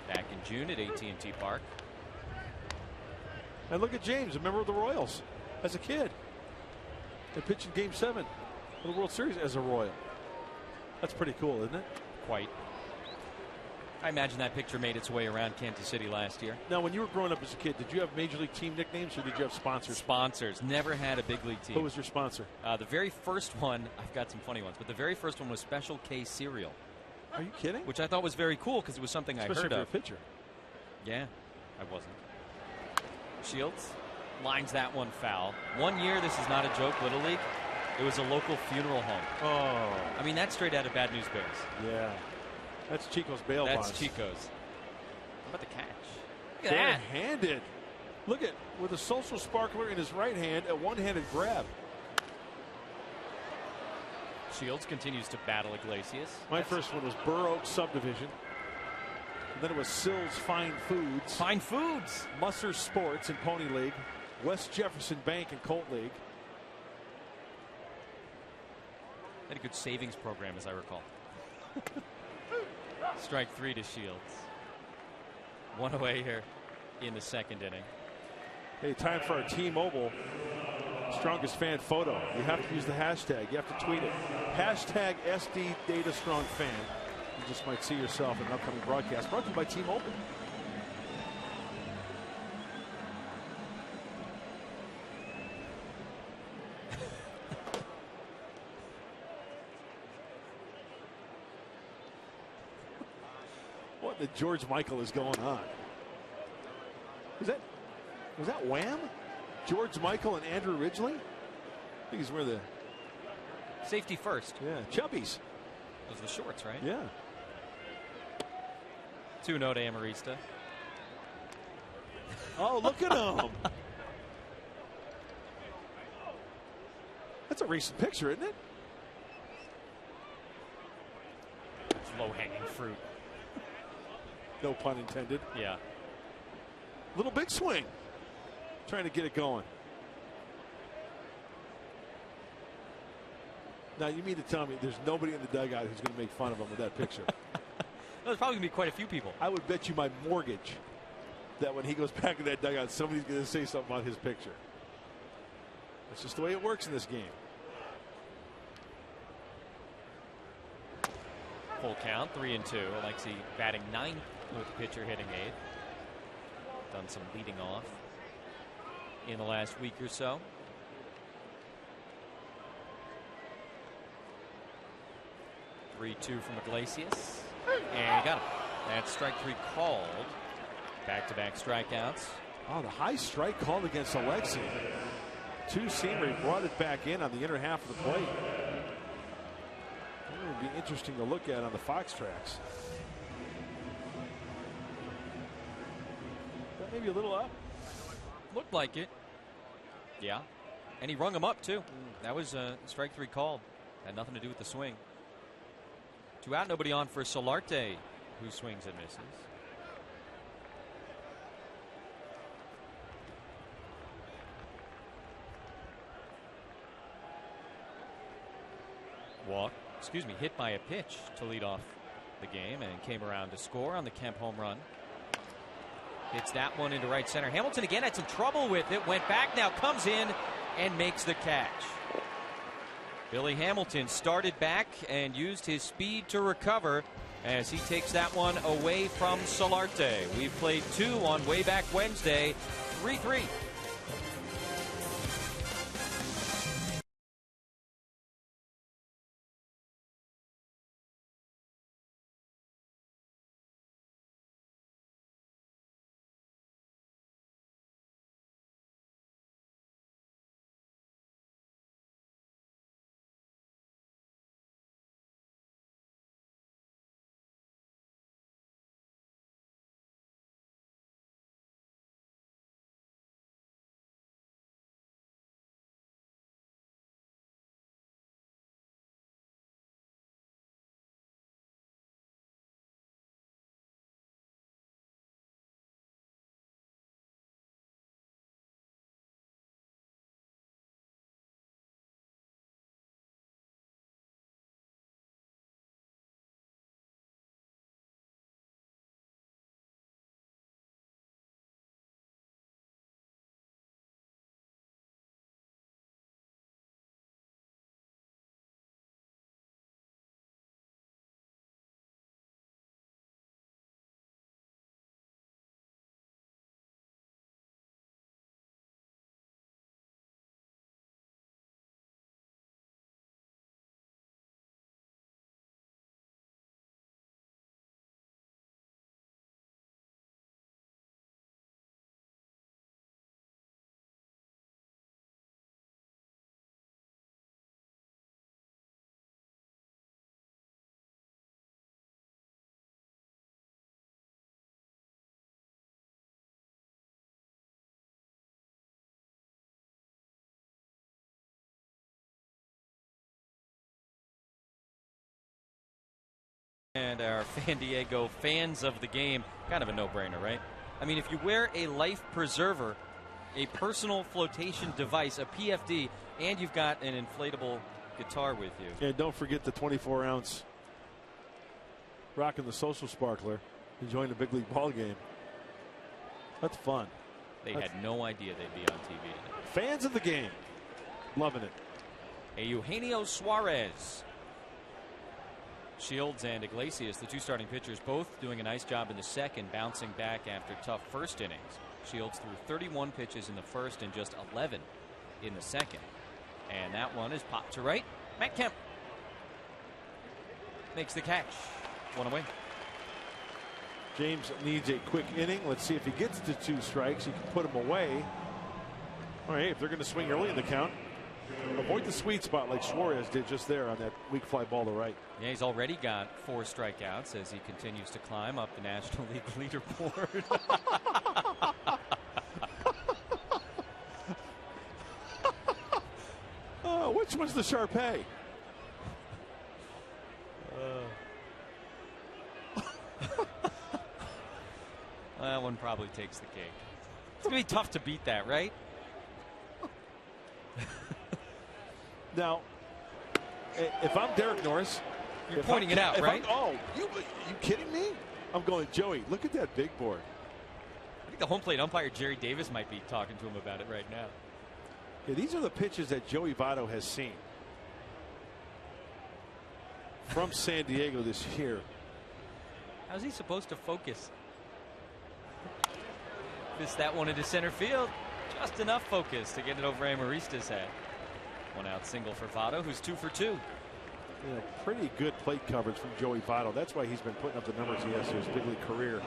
back in June at AT&T Park. And look at James, a member of the Royals as a kid. They pitched in Game 7 of the World Series as a Royal. That's pretty cool, isn't it? Quite. I imagine that picture made its way around Kansas City last year. Now, when you were growing up as a kid, did you have Major League team nicknames or did you have sponsors? Sponsors. Never had a big league team. Who was your sponsor? The very first one, I've got some funny ones, but the very first one was Special K Cereal. Are you kidding? Which I thought was very cool because it was something Especially I heard for of. a pitcher. Yeah, I wasn't. Shields lines that one foul. 1 year, this is not a joke, Little League. It was a local funeral home. Oh. I mean, that's straight out of Bad News Bears. Yeah. That's Chico's bail bonds. That's Chico's. How about the catch? Look at that. Handed. Look at, with a social sparkler in his right hand, a one-handed grab. Shields continues to battle Iglesias. My first one was Burr Oak Subdivision. And then it was Sills Fine Foods. Fine Foods. Musser Sports in Pony League. West Jefferson Bank in Colt League. Had a good savings program, as I recall. Strike 3 to Shields. One away here in the second inning. Hey, time for our T-Mobile strongest fan photo. You have to use the hashtag. You have to tweet it. Hashtag SD Data Strong Fan. You just might see yourself in an upcoming broadcast. Brought to you by T-Mobile. What the George Michael is going on? Was that Wham? George Michael and Andrew Ridgely? I think he's where the safety first. Yeah, Chubbies. Those are the shorts, right? Yeah. 2-0 to Amarista. Oh, look at him. That's a recent picture, isn't it? It's low-hanging fruit. No pun intended. Yeah. Little big swing. Trying to get it going. Now, you mean to tell me there's nobody in the dugout who's going to make fun of him with that picture? There's probably going to be quite a few people. I would bet you my mortgage that when he goes back in that dugout, somebody's going to say something about his picture. That's just the way it works in this game. Full count, 3-2. Alexi batting 9th with the pitcher hitting 8th. Done some leading off in the last week or so. Three-2 from Iglesias. And he got him. That's strike 3 called. Back-to-back strikeouts. Oh, the high strike called against Alexi. Two-seamer, he brought it back in on the inner half of the plate. It would be interesting to look at on the Fox tracks. That maybe a little up. Looked like it. Yeah. And he rung him up, too. That was strike 3 called. Had nothing to do with the swing. 2 out, nobody on for Solarte, who swings and misses. Hit by a pitch to lead off the game and came around to score on the Kemp home run. Hits that one into right center. Hamilton again had some trouble with it. Went back, now comes in and makes the catch. Billy Hamilton started back and used his speed to recover as he takes that one away from Solarte. We've played 2 on Way Back Wednesday, 3-3. And our Fan Diego fans of the game, kind of a no-brainer, right? I mean, if you wear a life preserver, a personal flotation device, a PFD, and you've got an inflatable guitar with you. And don't forget the 24-ounce rocking the social sparkler, enjoying the big league ball game. That's fun. They had no idea they'd be on TV today. Fans of the game, loving it. A Eugenio Suarez. Shields and Iglesias, the two starting pitchers, both doing a nice job in the second, bouncing back after tough first innings. Shields threw 31 pitches in the first and just 11 in the second. And that one is popped to right. Matt Kemp makes the catch. One away. James needs a quick inning. Let's see if he gets to 2 strikes. He can put him away. All right, if they're going to swing early in the count, avoid the sweet spot like Suarez did just there on that weak fly ball to right. Yeah, he's already got 4 strikeouts as he continues to climb up the National League leaderboard. Which one's the Sharpay? That one probably takes the cake. It's going to be tough to beat that, right? Now, if I'm Derek Norris, you're pointing it out, right? Oh, you kidding me? I'm going, Joey, look at that big board. I think the home plate umpire, Jerry Davis, might be talking to him about it right now. Yeah, these are the pitches that Joey Votto has seen from San Diego this year. How's he supposed to focus? Missed that one into center field. Just enough focus to get it over Amarista's head. 1 out single for Votto, who's 2 for 2. Yeah, pretty good plate coverage from Joey Votto. That's why he's been putting up the numbers he has in his big league career.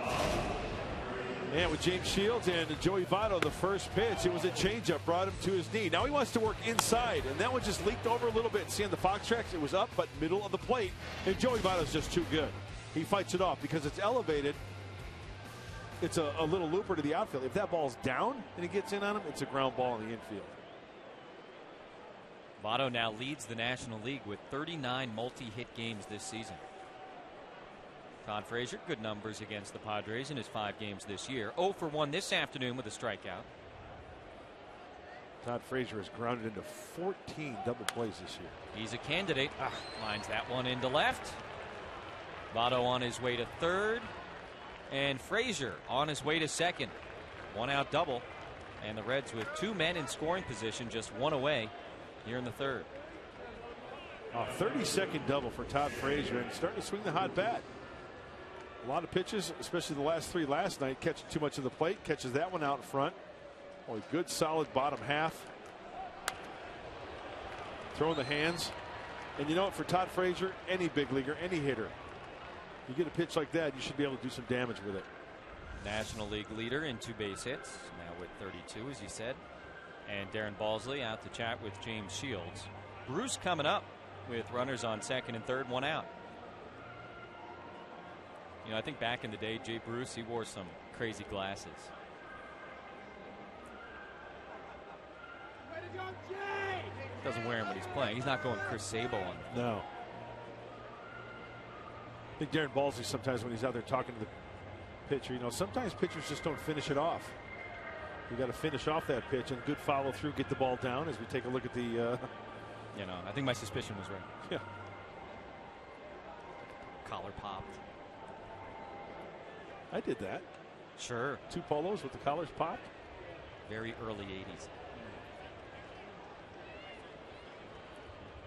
And with James Shields and Joey Votto, the first pitch, it was a changeup, brought him to his knee. Now he wants to work inside, and that one just leaked over a little bit. See on the Fox tracks, it was up, but middle of the plate. And Joey Votto's just too good. He fights it off because it's elevated. It's a little looper to the outfield. If that ball's down and he gets in on him, it's a ground ball in the infield. Votto now leads the National League with 39 multi-hit games this season. Todd Frazier, good numbers against the Padres in his 5 games this year. 0 for 1 this afternoon with a strikeout. Todd Frazier has grounded into 14 double plays this year. He's a candidate. Lines that one into left. Votto on his way to third. And Frazier on his way to second. 1 out double. And the Reds with 2 men in scoring position, just 1 away here in the third. A 30-second double for Todd Frazier, and starting to swing the hot bat. A lot of pitches, especially the last 3 last night, catching too much of the plate. Catches that one out in front. Boy, good solid bottom half. Throwing the hands. And you know what, for Todd Frazier, any big leaguer, any hitter, you get a pitch like that, you should be able to do some damage with it. National League leader in 2 base hits, now with 32, as you said. And Darren Balsley out to chat with James Shields. Bruce coming up with runners on second and third, 1 out. You know, I think back in the day, Jay Bruce, he wore some crazy glasses. Doesn't wear them when he's playing. He's not going Chris Sable on them. No. I think Darren Balsley sometimes when he's out there talking to the pitcher, you know, sometimes pitchers just don't finish it off. You got to finish off that pitch and good follow through, get the ball down as we take a look at the. You know, I think my suspicion was right. Yeah. Collar popped. I did that. Sure. 2 polos with the collars popped. Very early 80s.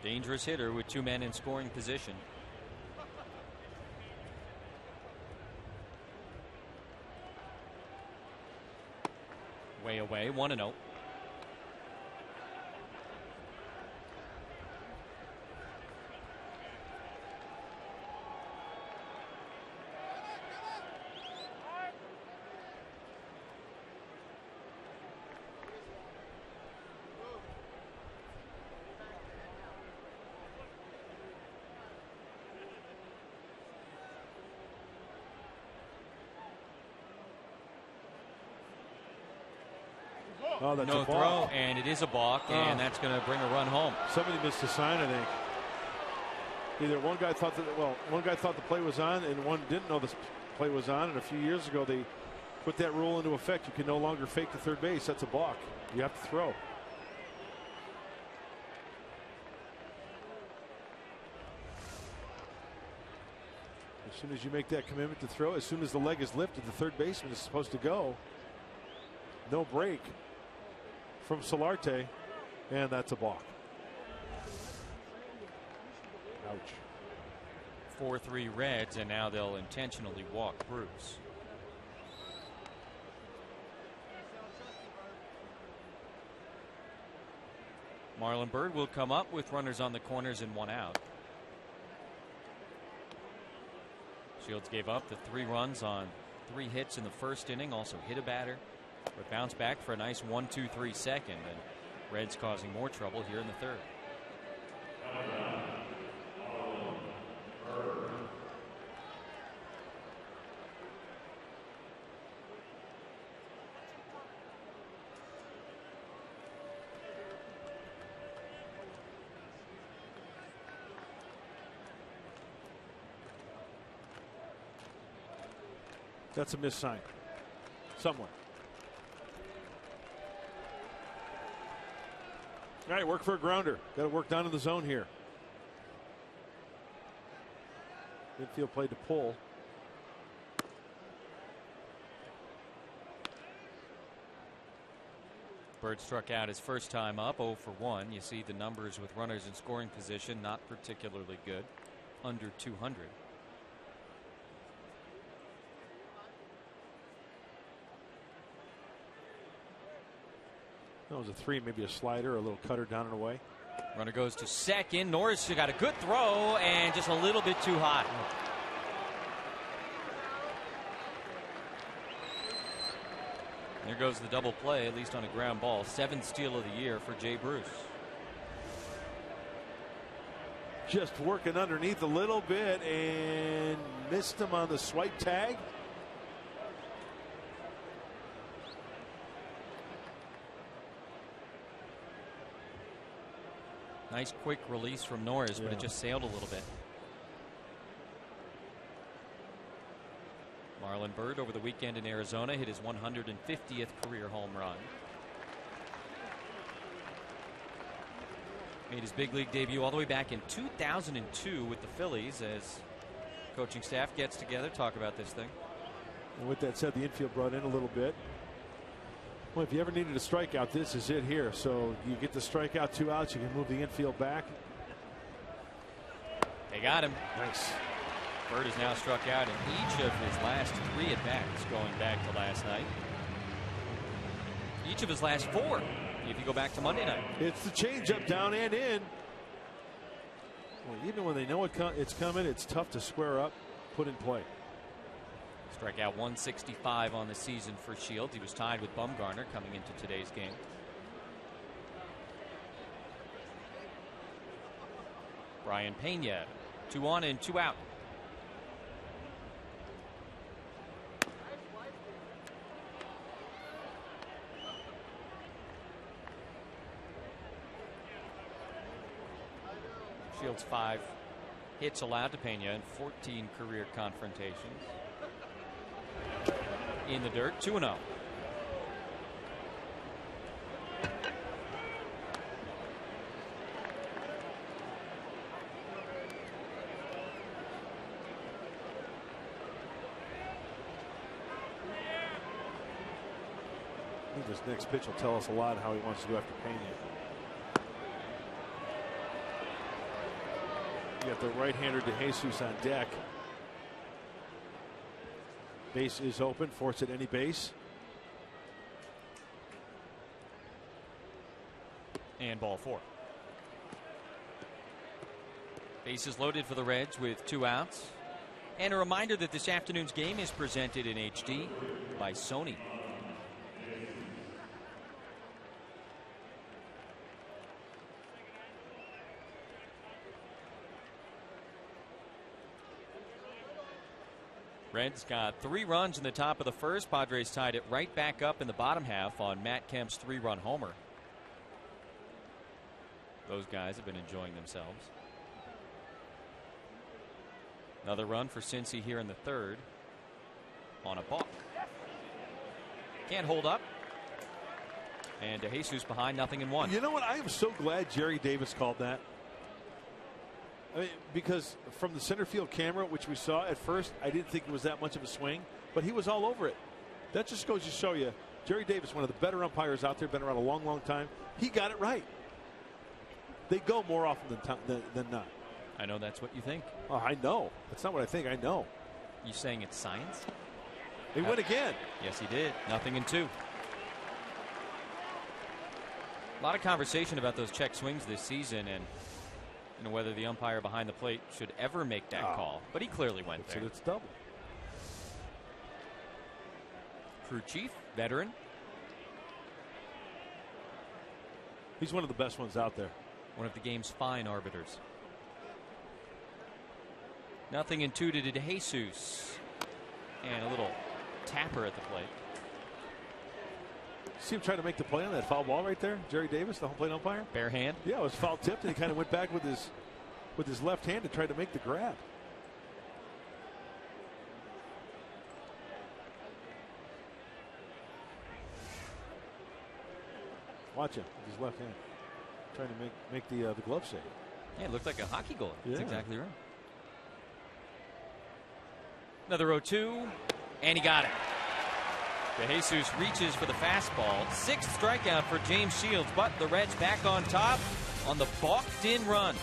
Dangerous hitter with 2 men in scoring position. Way away, 1-0. Oh, that's no a throw, ball. and it is a balk, and that's going to bring a run home. Somebody missed a sign, I think. Either one guy thought the play was on, and one didn't know the play was on. And a few years ago, they put that rule into effect. You can no longer fake to third base. That's a balk. You have to throw. As soon as you make that commitment to throw, as soon as the leg is lifted, the third baseman is supposed to go. No break from Solarte, and that's a balk. Ouch. 4-3 Reds, and now they'll intentionally walk Bruce. Marlon Byrd will come up with runners on the corners and 1 out. Shields gave up the 3 runs on 3 hits in the first inning, also hit a batter, but bounced back for a nice 1-2-3 second, and Reds causing more trouble here in the third. That's a missed sign. Somewhere. All right, work for a grounder. Got to work down in the zone here. Infield play to pull. Byrd struck out his first time up, 0 for 1. You see the numbers with runners in scoring position, not particularly good. Under 200. That was a 3, maybe a slider, a little cutter down and away. Runner goes to second. Norris got a good throw and just a little bit too hot. There goes the double play, at least on a ground ball. 7th steal of the year for Jay Bruce. Just working underneath a little bit and missed him on the swipe tag. Nice quick release from Norris, but it just sailed a little bit. Marlon Byrd over the weekend in Arizona hit his 150th career home run. Made his big league debut all the way back in 2002 with the Phillies, as coaching staff gets together, talk about this thing. And with that said, the infield brought in a little bit. Well, if you ever needed a strikeout, this is it here. So you get the strikeout, 2 outs, you can move the infield back. They got him. Nice. Byrd has now struck out in each of his last 3 at-bats going back to last night. Each of his last 4, if you go back to Monday night. It's the changeup down and in. Well, even when they know it's coming, it's tough to square up, put in play. Strikeout 165 on the season for Shields. He was tied with Bumgarner coming into today's game. Brian Pena, 2 on and 2 out. Shields 5 hits allowed to Pena in 14 career confrontations. In the dirt, 2-0. I think this next pitch will tell us a lot how he wants to go after Pena. You got the right-hander DeJesus on deck. Base is open. Force at any base. And ball 4. Bases loaded for the Reds with 2 outs. And a reminder that this afternoon's game is presented in HD by Sony. Reds got 3 runs in the top of the first. Padres tied it right back up in the bottom half on Matt Kemp's 3-run homer. Those guys have been enjoying themselves. Another run for Cincy here in the third on a balk. Can't hold up. And Jesus behind, 0-1. You know what? I am so glad Jerry Davis called that. I mean, because from the center field camera, which we saw at first, I didn't think it was that much of a swing, but he was all over it. That just goes to show you, Jerry Davis, one of the better umpires out there, been around a long, long time. He got it right. They go more often than not. I know that's what you think. Oh, I know. That's not what I think. I know. You saying it's science? He went again. Yes, he did. 0-2. A lot of conversation about those check swings this season, and whether the umpire behind the plate should ever make that call. But he clearly went there. It's double. Crew chief, veteran. He's one of the best ones out there. One of the game's fine arbiters. 0-2 to Jesus. And a little tapper at the plate. See him trying to make the play on that foul ball right there? Jerry Davis, the home plate umpire? Bare hand? Yeah, it was foul tipped, and he kind of went back with his left hand to try to make the grab. Watch him with his left hand. Trying to make the glove save. Yeah, it looked like a hockey goal. Yeah. That's exactly right. Another 0-2, and he got it. Jesus reaches for the fastball. 6th strikeout for James Shields, but the Reds back on top on the balked-in run.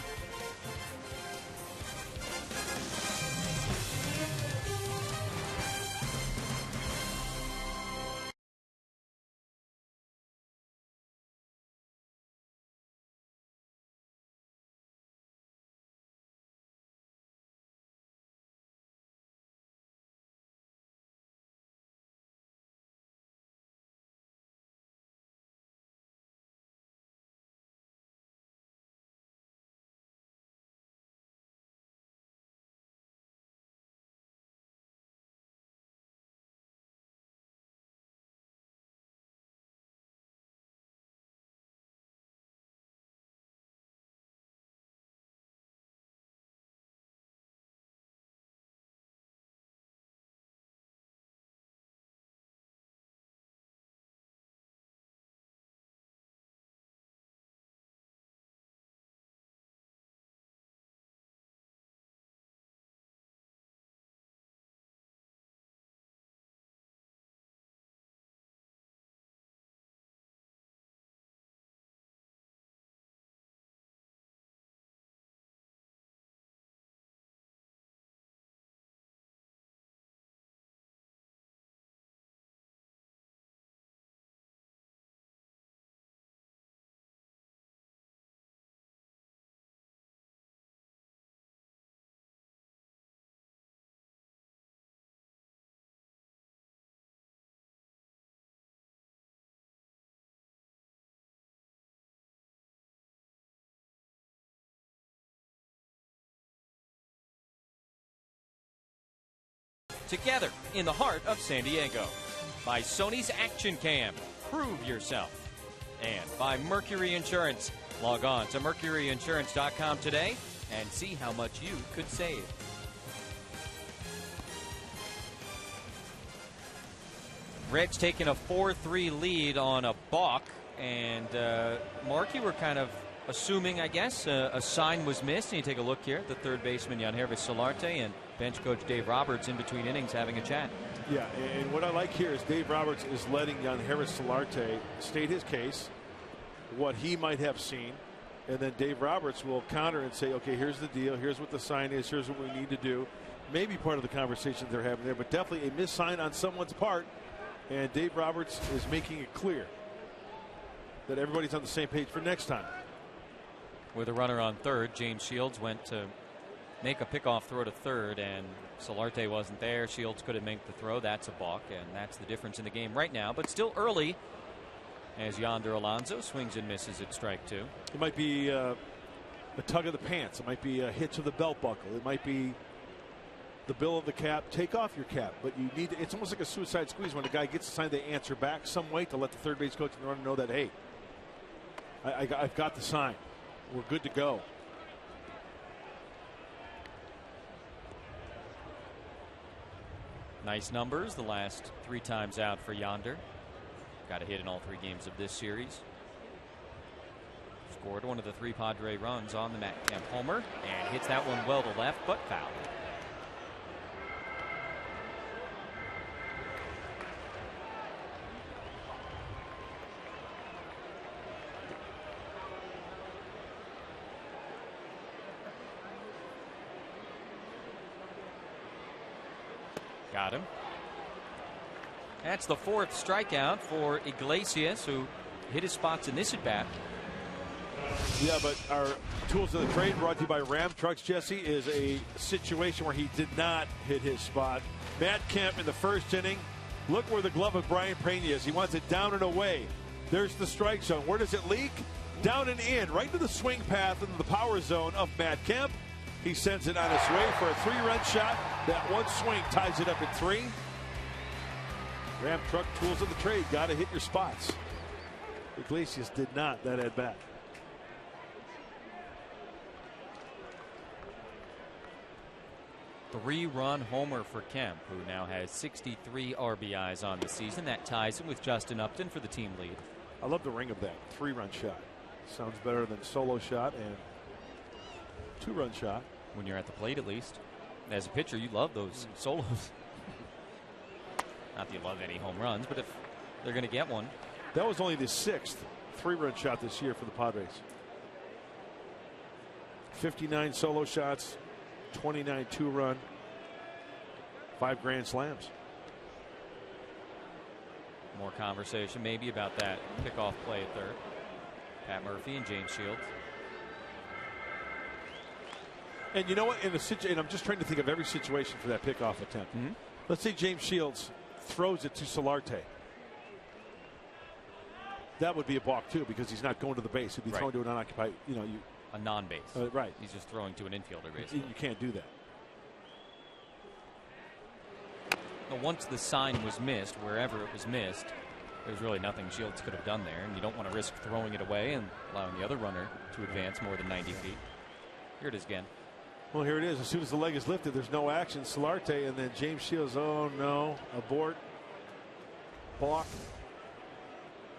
Together in the heart of San Diego. By Sony's Action Cam, prove yourself. And by Mercury Insurance. Log on to mercuryinsurance.com today and see how much you could save. Reds taking a 4-3 lead on a balk. And Mark, you were kind of assuming, I guess, a sign was missed. And you take a look here at the third baseman, Yangervis Solarte, and bench coach Dave Roberts in between innings having a chat. Yeah, and what I like here is Dave Roberts is letting Yangervis Solarte state his case, what he might have seen, and then Dave Roberts will counter and say, okay, here's the deal, here's what the sign is, here's what we need to do. Maybe part of the conversation they're having there, but definitely a missed sign on someone's part, and Dave Roberts is making it clear that everybody's on the same page for next time. With a runner on third, James Shields went to make a pickoff throw to third, and Solarte wasn't there. Shields couldn't make the throw. That's a balk, and that's the difference in the game right now. But still early, as Yonder Alonso swings and misses at strike two. It might be a tug of the pants. It might be a hitch of the belt buckle. It might be the bill of the cap. Take off your cap, but you need to, it's almost like a suicide squeeze when a guy gets a sign. They answer back some way to let the third base coach and the runner know that, hey, I've got the sign. We're good to go. Nice numbers the last 3 times out for Yonder. Got a hit in all 3 games of this series. Scored one of the 3 Padre runs on the Matt Kemp homer and hits that one well to left, but foul. Got him. That's the 4th strikeout for Iglesias, who hit his spots in this at bat. Yeah, but our tools of the trade brought to you by Ram Trucks, Jesse, is a situation where he did not hit his spot. Matt Kemp in the 1st inning. Look where the glove of Brian Pena is. He wants it down and away. There's the strike zone. Where does it leak? Down and in, right to the swing path into the power zone of Matt Kemp. He sends it on its way for a 3-run shot. That one swing ties it up at 3. Ram Truck tools of the trade. Got to hit your spots. Iglesias did not that at bat. Three-run homer for Kemp, who now has 63 RBIs on the season. That ties him with Justin Upton for the team lead. I love the ring of that 3-run shot. Sounds better than solo shot and 2-run shot. When you're at the plate, at least. As a pitcher, you love those solos. Not that you love any home runs, but if they're going to get one. That was only the 6th 3-run shot this year for the Padres. 59 solo shots, 29 2-run, 5 grand slams. More conversation maybe about that pickoff play at 3rd. Pat Murphy and James Shields. And you know what? And I'm just trying to think of every situation for that pickoff attempt. Let's say James Shields throws it to Solarte. That would be a balk too, because he's not going to the base. He'd be thrown to an unoccupied, a non-base. Right. He's just throwing to an infielder, basically. You can't do that. Well, once the sign was missed, wherever it was missed, there's really nothing Shields could have done there, and you don't want to risk throwing it away and allowing the other runner to advance more than 90 feet. Here it is again. Well, here it is. As soon as the leg is lifted, there's no action. Solarte, and then James Shields. Oh no! Abort. Balk.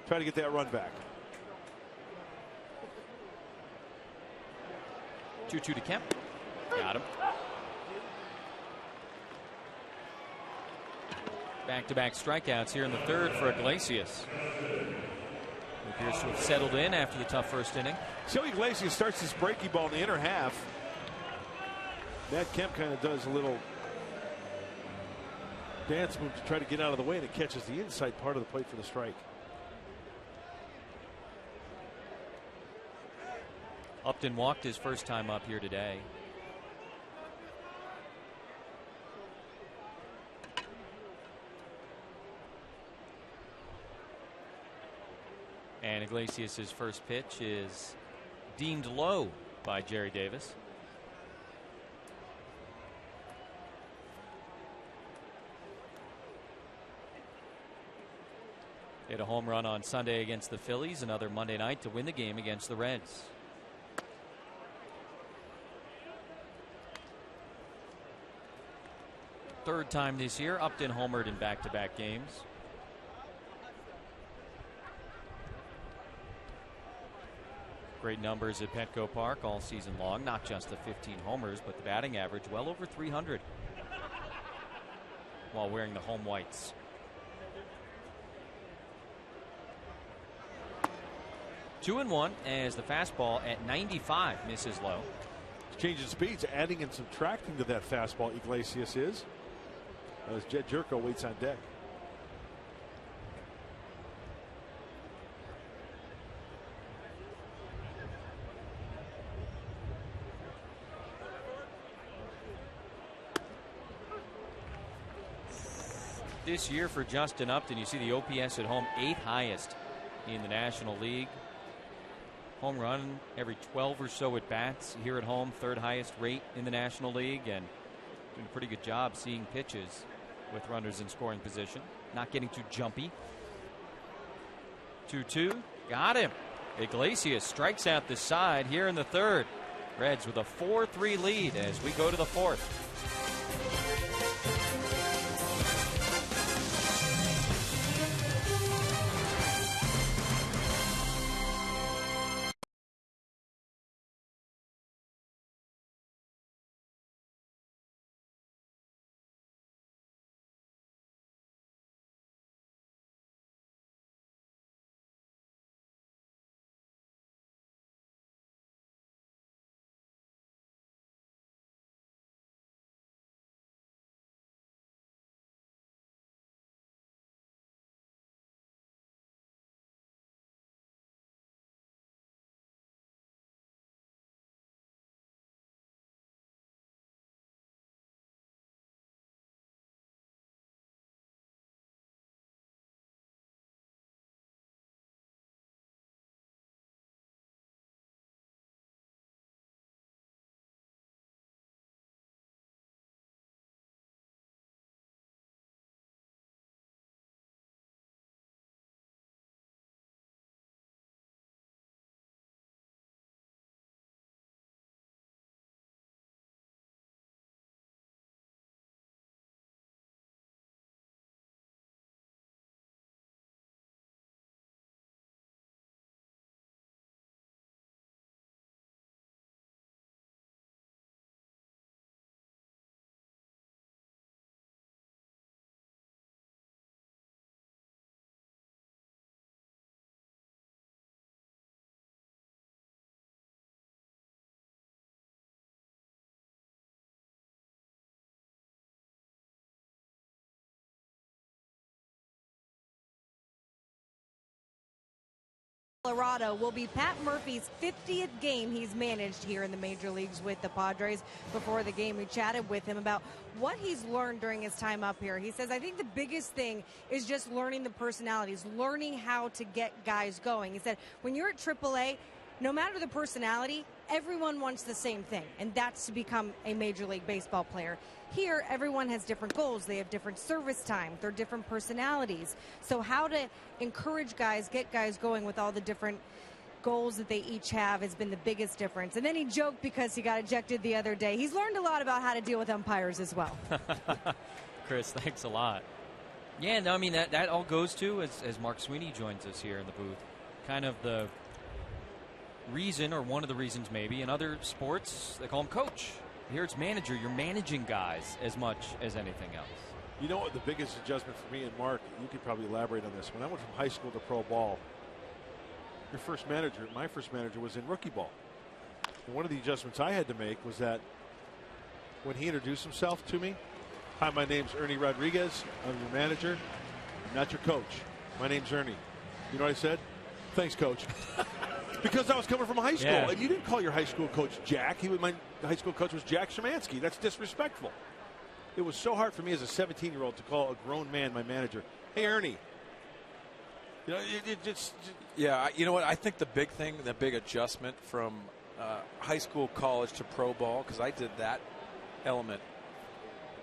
Try to get that run back. 2-2 to Kemp. Got him. Back-to-back strikeouts here in the 3rd for Iglesias. He appears to have settled in after the tough 1st inning. See how Iglesias starts this breaking ball in the inner half. Matt Kemp kind of does a little dance move to try to get out of the way, and it catches the inside part of the plate for the strike. Upton walked his first time up here today. And Iglesias' first pitch is deemed low by Jerry Davis. Hit a home run on Sunday against the Phillies, another Monday night to win the game against the Reds. Third time this year, Upton homered in back-to-back games. Great numbers at Petco Park all season long, not just the 15 homers, but the batting average well over 300 while wearing the home whites. Two and one as the fastball at 95 misses low. Changing speeds, adding and subtracting to that fastball. Iglesias is as Jed Jerko waits on deck. This year for Justin Upton, you see the OPS at home 8th highest in the National League. Home run every 12 or so at bats. Here at home, 3rd highest rate in the National League, and doing a pretty good job seeing pitches with runners in scoring position. Not getting too jumpy. 2-2. Got him. Iglesias strikes out the side here in the 3rd. Reds with a 4-3 lead as we go to the 4th. Colorado will be Pat Murphy's 50th game he's managed here in the major leagues with the Padres. Before the game, we chatted with him about what he's learned during his time up here. He says, I think the biggest thing is just learning the personalities, learning how to get guys going. He said, when you're at AAA, no matter the personality, everyone wants the same thing, and that's to become a Major League Baseball player. Here, everyone has different goals. They have different service time. They're different personalities. So how to encourage guys, get guys going with all the different goals that they each have has been the biggest difference. And then he joked because he got ejected the other day. He's learned a lot about how to deal with umpires as well. Chris, thanks a lot. Yeah, no, I mean, that all goes to, as Mark Sweeney joins us here in the booth, kind of the reason, or one of the reasons maybe, in other sports, they call him coach. Here it's manager. You're managing guys as much as anything else. You know what the biggest adjustment for me and Mark, you could probably elaborate on this. When I went from high school to pro ball, my first manager was in rookie ball. And one of the adjustments I had to make was that when he introduced himself to me, hi, my name's Ernie Rodriguez. I'm your manager, not your coach. My name's Ernie. You know what I said? Thanks, coach. Because I was coming from high school, and you didn't call your high school coach Jack. My high school coach was Jack Szymanski. That's disrespectful. It was so hard for me as a 17-year-old to call a grown man my manager. Hey, Ernie. You know, yeah, you know what? I think the big thing, the big adjustment from high school, college to pro ball, because I did that element.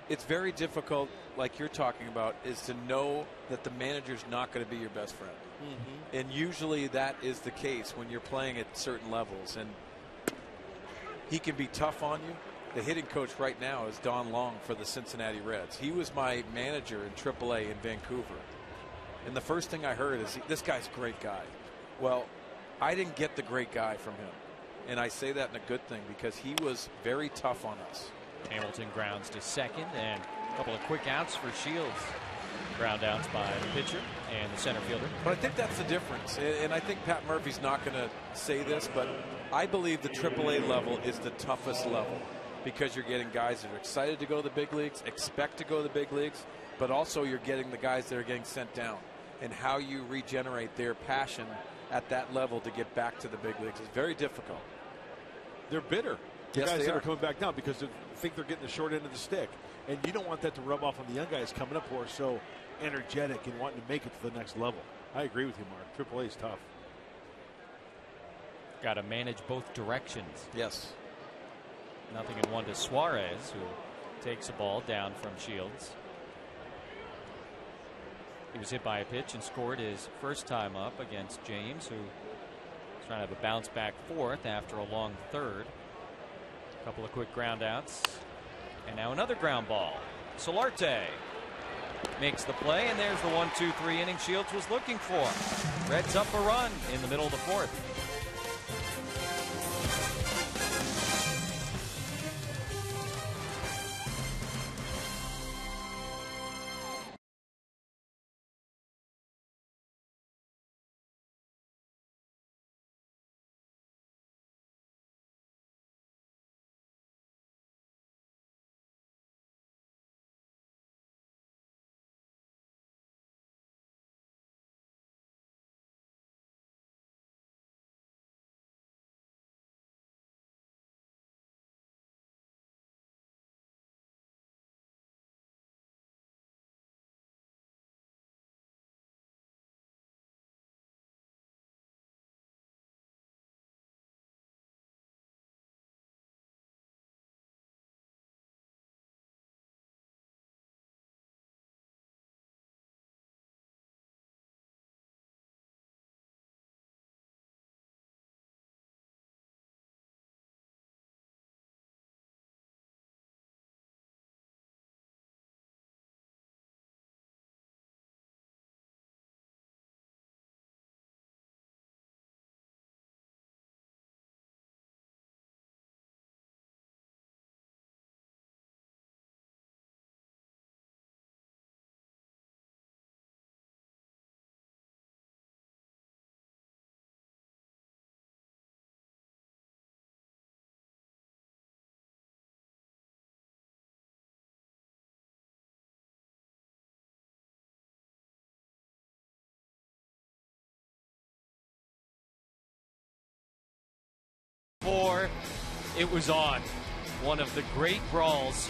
It's very difficult, like you're talking about, is to know that the manager's not going to be your best friend. Mm-hmm. And usually that is the case when you're playing at certain levels. And he can be tough on you. The hitting coach right now is Don Long for the Cincinnati Reds. He was my manager in AAA in Vancouver. And the first thing I heard is, this guy's a great guy. Well, I didn't get the great guy from him. And I say that in a good thing because he was very tough on us. Hamilton grounds to second, and a couple of quick outs for Shields. Ground outs by the pitcher and the center fielder. But I think that's the difference. And I think Pat Murphy's not going to say this, but I believe the AAA level is the toughest level because you're getting guys that are excited to go to the big leagues, expect to go to the big leagues, but also you're getting the guys that are getting sent down. And how you regenerate their passion at that level to get back to the big leagues is very difficult. They're bitter. The yes, guys that are coming back down because they think they're getting the short end of the stick. And you don't want that to rub off on the young guys coming up who are so energetic and wanting to make it to the next level. I agree with you, Mark. AAA is tough. Got to manage both directions. Yes. Nothing in one to Suarez, who takes a ball down from Shields. He was hit by a pitch and scored his first time up against James, who is trying to have a bounce back fourth after a long third. A couple of quick ground outs. And now another ground ball. Solarte makes the play, and there's the 1-2-3 inning Shields was looking for. Reds up a run in the middle of the fourth. it was on. One of the great brawls,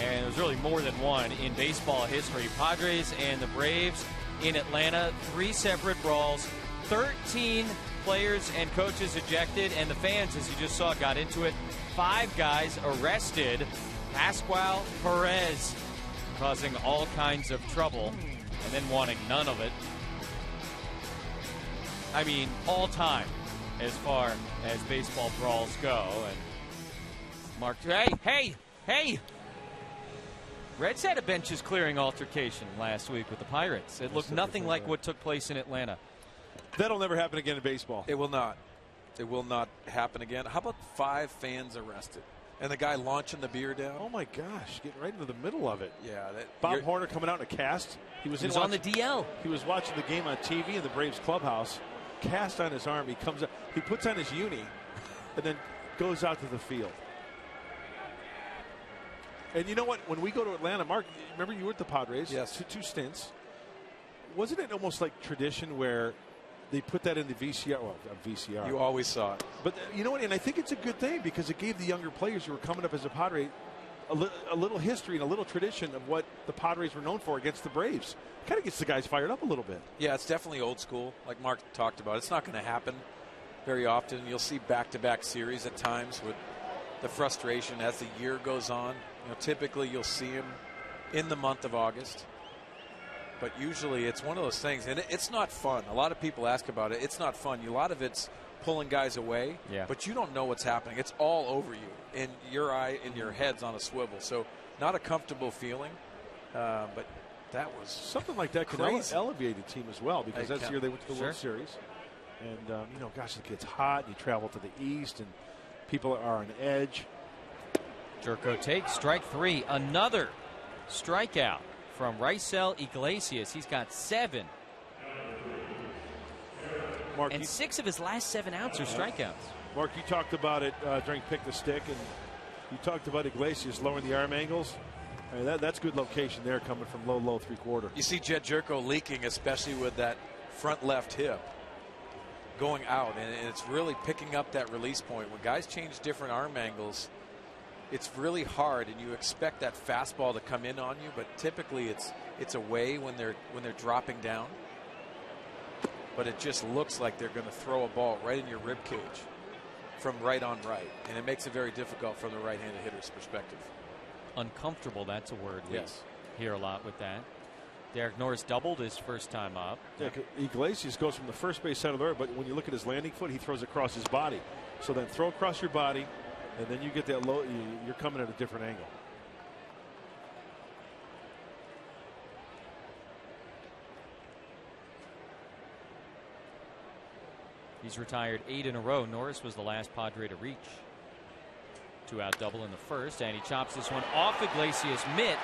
and it was really more than one in baseball history. Padres and the Braves in Atlanta, 3 separate brawls, 13 players and coaches ejected, and the fans, as you just saw, got into it. 5 guys arrested. Pascual Perez causing all kinds of trouble and then wanting none of it. I mean, all time as far as baseball brawls go. And Mark, hey! Reds had a benches clearing altercation last week with the Pirates. It looked nothing like what took place in Atlanta. That'll never happen again in baseball. It will not. It will not happen again. How about 5 fans arrested? And the guy launching the beer down? Oh, my gosh. Getting right into the middle of it. Yeah. Bob Horner coming out in a cast. He was on the DL. He was watching the game on TV in the Braves clubhouse. Cast on his arm. He comes up. He puts on his uni and then goes out to the field. And you know what? When we go to Atlanta, Mark, remember you were at the Padres? Yes. Two stints. Wasn't it almost like tradition where they put that in the VCR? Well, VCR. You always saw it. But you know what? And I think it's a good thing because it gave the younger players who were coming up as a Padre a little history and a little tradition of what the Padres were known for against the Braves. Kind of gets the guys fired up a little bit. Yeah, it's definitely old school, like Mark talked about. It's not going to happen very often. You'll see back-to-back series at times with the frustration as the year goes on. You know, typically you'll see him in the month of August. But usually it's one of those things, and it's not fun. A lot of people ask about it. It's not fun. A lot of it's pulling guys away, but you don't know what's happening. It's all over you, and your eye and your head's on a swivel. So not a comfortable feeling, but that was something like that can elevate a team as well, because that's the year they went to the World Series. And, you know, gosh, it gets hot, and you travel to the east, and people are on edge. Jerko takes strike 3. Another strikeout from Raisel Iglesias. He's got 7. Mark, and 6 of his last 7 outs are strikeouts. Mark, you talked about it during Pick the Stick, and you talked about Iglesias lowering the arm angles. I mean, that's good location there coming from low 3/4. You see Jed Jerko leaking, especially with that front left hip going out, and it's really picking up that release point. When guys change different arm angles, it's really hard, and you expect that fastball to come in on you, but typically it's away when they're dropping down. But it just looks like they're going to throw a ball right in your rib cage from right on right, and it makes it very difficult from the right-handed hitter's perspective. Uncomfortable, that's a word we hear a lot with that. Derek Norris doubled his first time up. Yeah, Iglesias goes from the first base side of the earth, but when you look at his landing foot, he throws across his body. So then throw across your body, and then you get that low, you're coming at a different angle. He's retired 8 in a row. Norris was the last Padre to reach. 2-out double in the first, and he chops this one off Iglesias' mitt.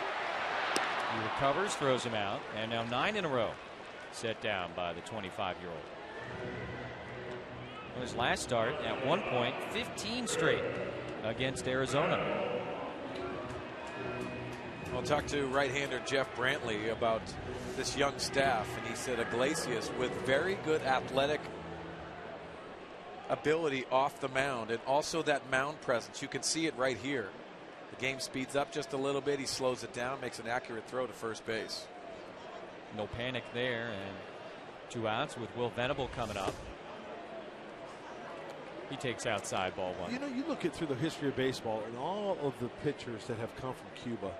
He recovers, throws him out, and now 9 in a row set down by the 25-year-old. His last start, at one point, 15 straight against Arizona. I'll talk to right-hander Jeff Brantley about this young staff, and he said Iglesias with very good athletic ability off the mound, and also that mound presence. You can see it right here. The game speeds up just a little bit. He slows it down, makes an accurate throw to first base. No panic there, and 2 outs with Will Venable coming up. He takes outside, ball 1. You know, you look at through the history of baseball, and all of the pitchers that have come from Cuba,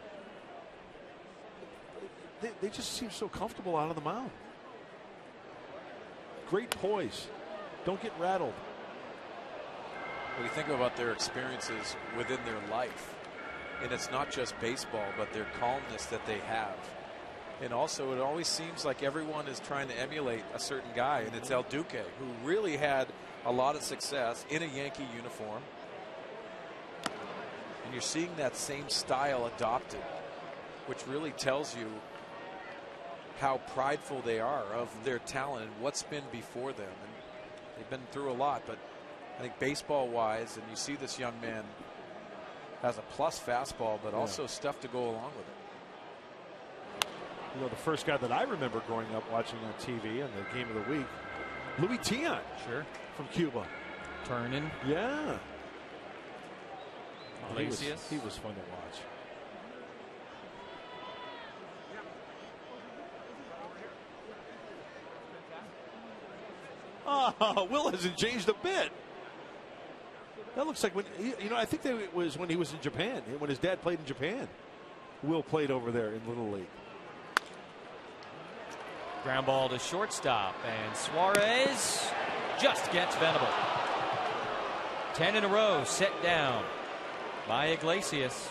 they just seem so comfortable out of the mound. Great poise. Don't get rattled. When you think about their experiences within their life, and it's not just baseball, but their calmness that they have. And also, it always seems like everyone is trying to emulate a certain guy, and it's El Duque, who really had a lot of success in a Yankee uniform. And you're seeing that same style adopted, which really tells you how prideful they are of their talent and what's been before them. And they've been through a lot, but I think baseball-wise, and you see this young man has a plus fastball, but also stuff to go along with it. You know, the first guy that I remember growing up watching on TV and the game of the week, Louis Tiant. Sure. From Cuba. Turning. Yeah. Iglesias. He was fun to watch. Oh, Will hasn't changed a bit. That looks like when I think that it was when he was in Japan, when his dad played in Japan. Will played over there in Little League. Ground ball to shortstop, and Suarez just gets Venable. 10 in a row set down by Iglesias.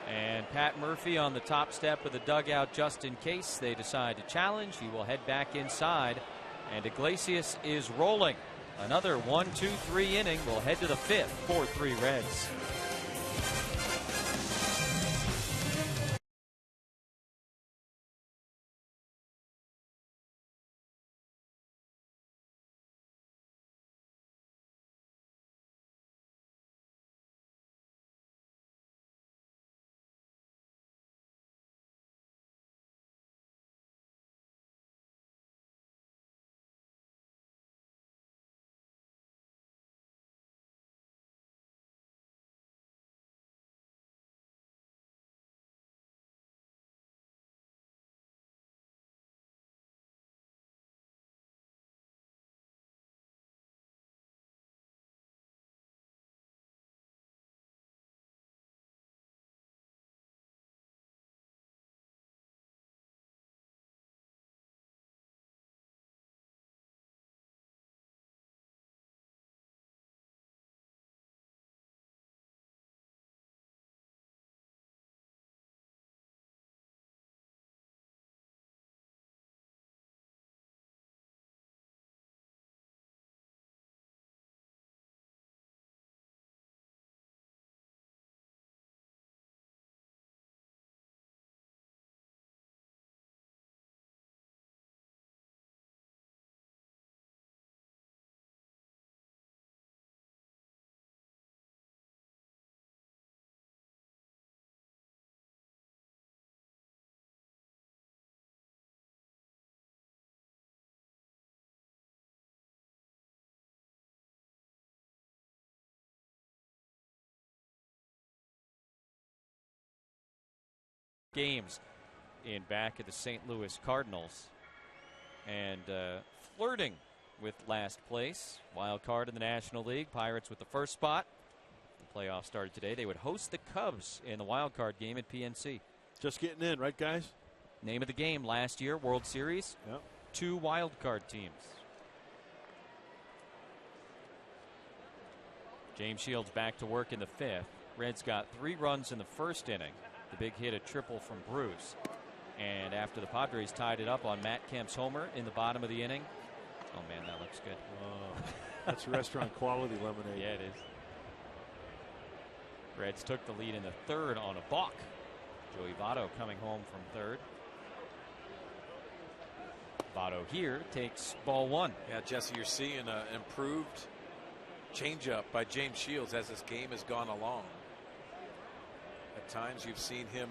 And Pat Murphy on the top step of the dugout just in case they decide to challenge. He will head back inside, and Iglesias is rolling. Another 1-2-3 inning. We'll head to the 5th. 4-3 Reds. Games in back of the St. Louis Cardinals, and flirting with last place, wild card in the National League. Pirates with the first spot. The playoffs started today. They would host the Cubs in the wild card game at PNC. Just getting in, right, guys? Name of the game last year, World Series. Yep. 2 wild card teams. James Shields back to work in the 5th. Reds got 3 runs in the first inning. The big hit, a triple from Bruce. And after the Padres tied it up on Matt Kemp's homer in the bottom of the inning. Oh, man, that looks good. That's restaurant quality lemonade. Yeah, it is. Reds took the lead in the 3rd on a balk. Joey Votto coming home from 3rd. Votto here takes ball 1. Yeah, Jesse, you're seeing an improved changeup by James Shields as this game has gone along. At times you've seen him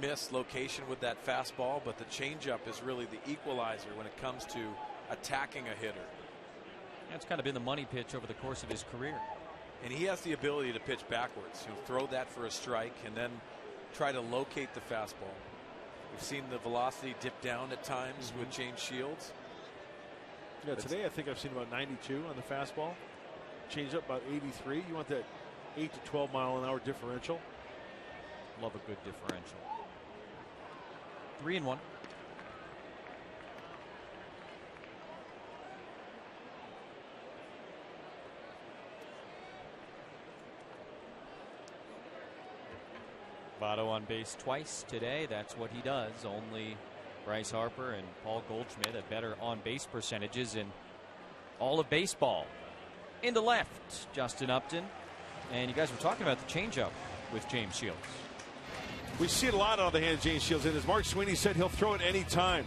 miss location with that fastball, but the changeup is really the equalizer when it comes to attacking a hitter. That's kind of been the money pitch over the course of his career. And he has the ability to pitch backwards. He'll throw that for a strike and then try to locate the fastball. We've seen the velocity dip down at times with James Shields. Yeah, today I think I've seen about 92 on the fastball. Changed up about 83. You want that 8 to 12 mile an hour differential. Love a good differential. 3-1. Votto on base twice today. That's what he does. Only Bryce Harper and Paul Goldschmidt have better on base percentages in all of baseball. In the left, Justin Upton. And you guys were talking about the changeup with James Shields. We see it a lot on the hand of James Shields, and as Mark Sweeney said, he'll throw it any time.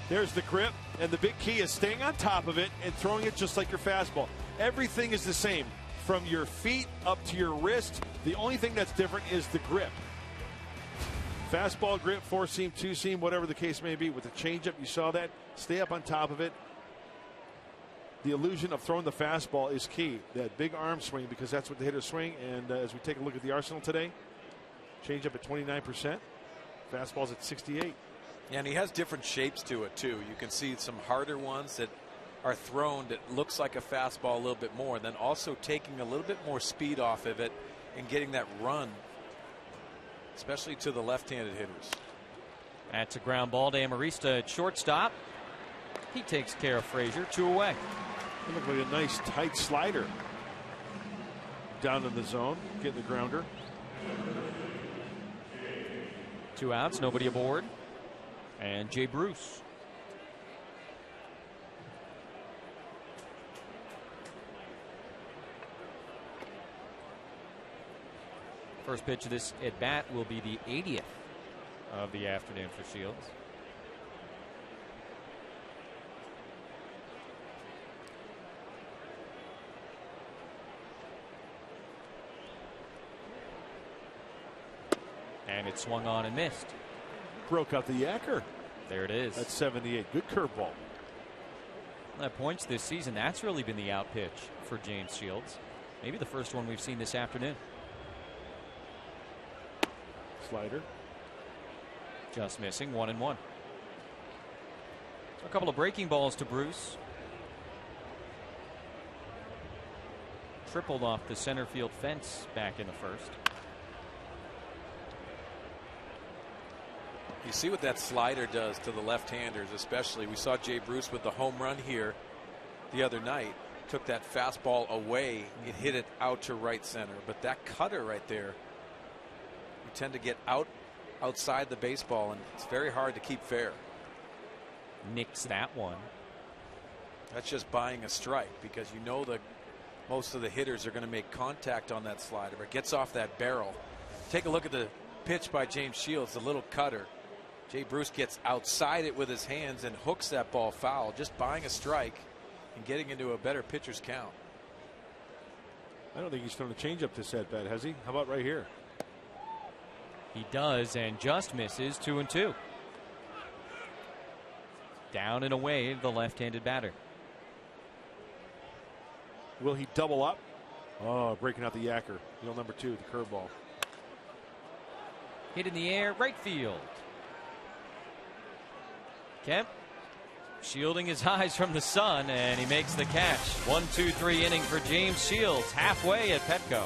There's the grip, and the big key is staying on top of it and throwing it just like your fastball. Everything is the same, from your feet up to your wrist. The only thing that's different is the grip. Fastball grip, 4-seam, 2-seam, whatever the case may be. With the changeup, you saw that. Stay up on top of it. the illusion of throwing the fastball is key. That big arm swing, because that's what the hitters swing. And as we take a look at the arsenal today, change up at 29%, fastballs at 68. Yeah, and he has different shapes to it too. You can see some harder ones that are thrown that looks like a fastball a little bit more, and then also taking a little bit more speed off of it and getting that run, especially to the left-handed hitters. That's a ground ball to Amarista at shortstop. He takes care of Frazier. 2 away. It looked like a nice tight slider down in the zone, getting the grounder. 2 outs, nobody aboard. And Jay Bruce. First pitch of this at bat will be the 80th of the afternoon for Shields. And it swung on and missed. Broke out the yacker. There it is. That's 78. Good curveball. At points this season, that's really been the out pitch for James Shields. Maybe the first one we've seen this afternoon. Slider. Just missing. 1-1. A couple of breaking balls to Bruce. Tripled off the center field fence back in the first. You see what that slider does to the left-handers, especially. We saw Jay Bruce with the home run here the other night. Took that fastball away. It hit it out to right center. But that cutter right there, you tend to get outside the baseball, and it's very hard to keep fair. Nicks that one. That's just buying a strike, because you know that most of the hitters are going to make contact on that slider. But it gets off that barrel. Take a look at the pitch by James Shields, the little cutter. Jay Bruce gets outside it with his hands and hooks that ball foul, just buying a strike and getting into a better pitcher's count. I don't think he's thrown a changeup this at bat, has he? How about right here? He does, and just misses. 2-2. Down and away, the left-handed batter. Will he double up? Oh, breaking out the yacker. Wheel number 2, the curveball. Hit in the air, right field. Kemp shielding his eyes from the sun, and he makes the catch. 1-2-3 inning for James Shields, halfway at Petco.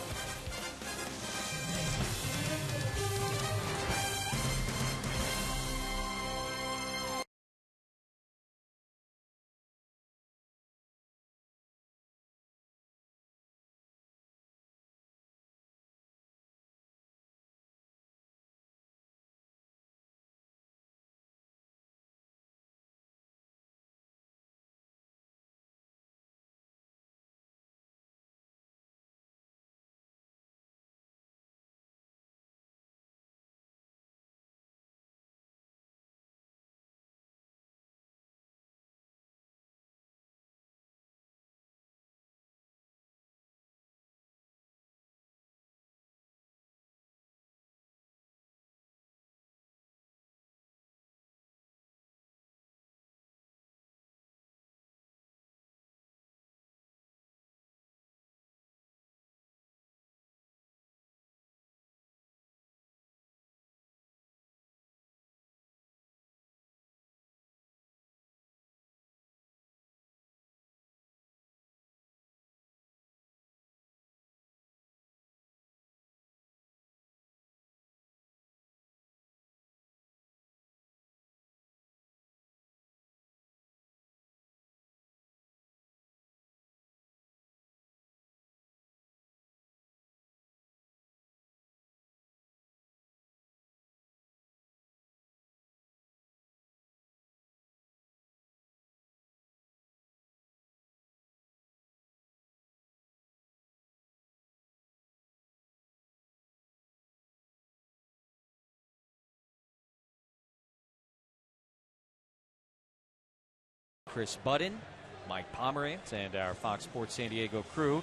Chris Budden, Mike Pomerantz, and our Fox Sports San Diego crew.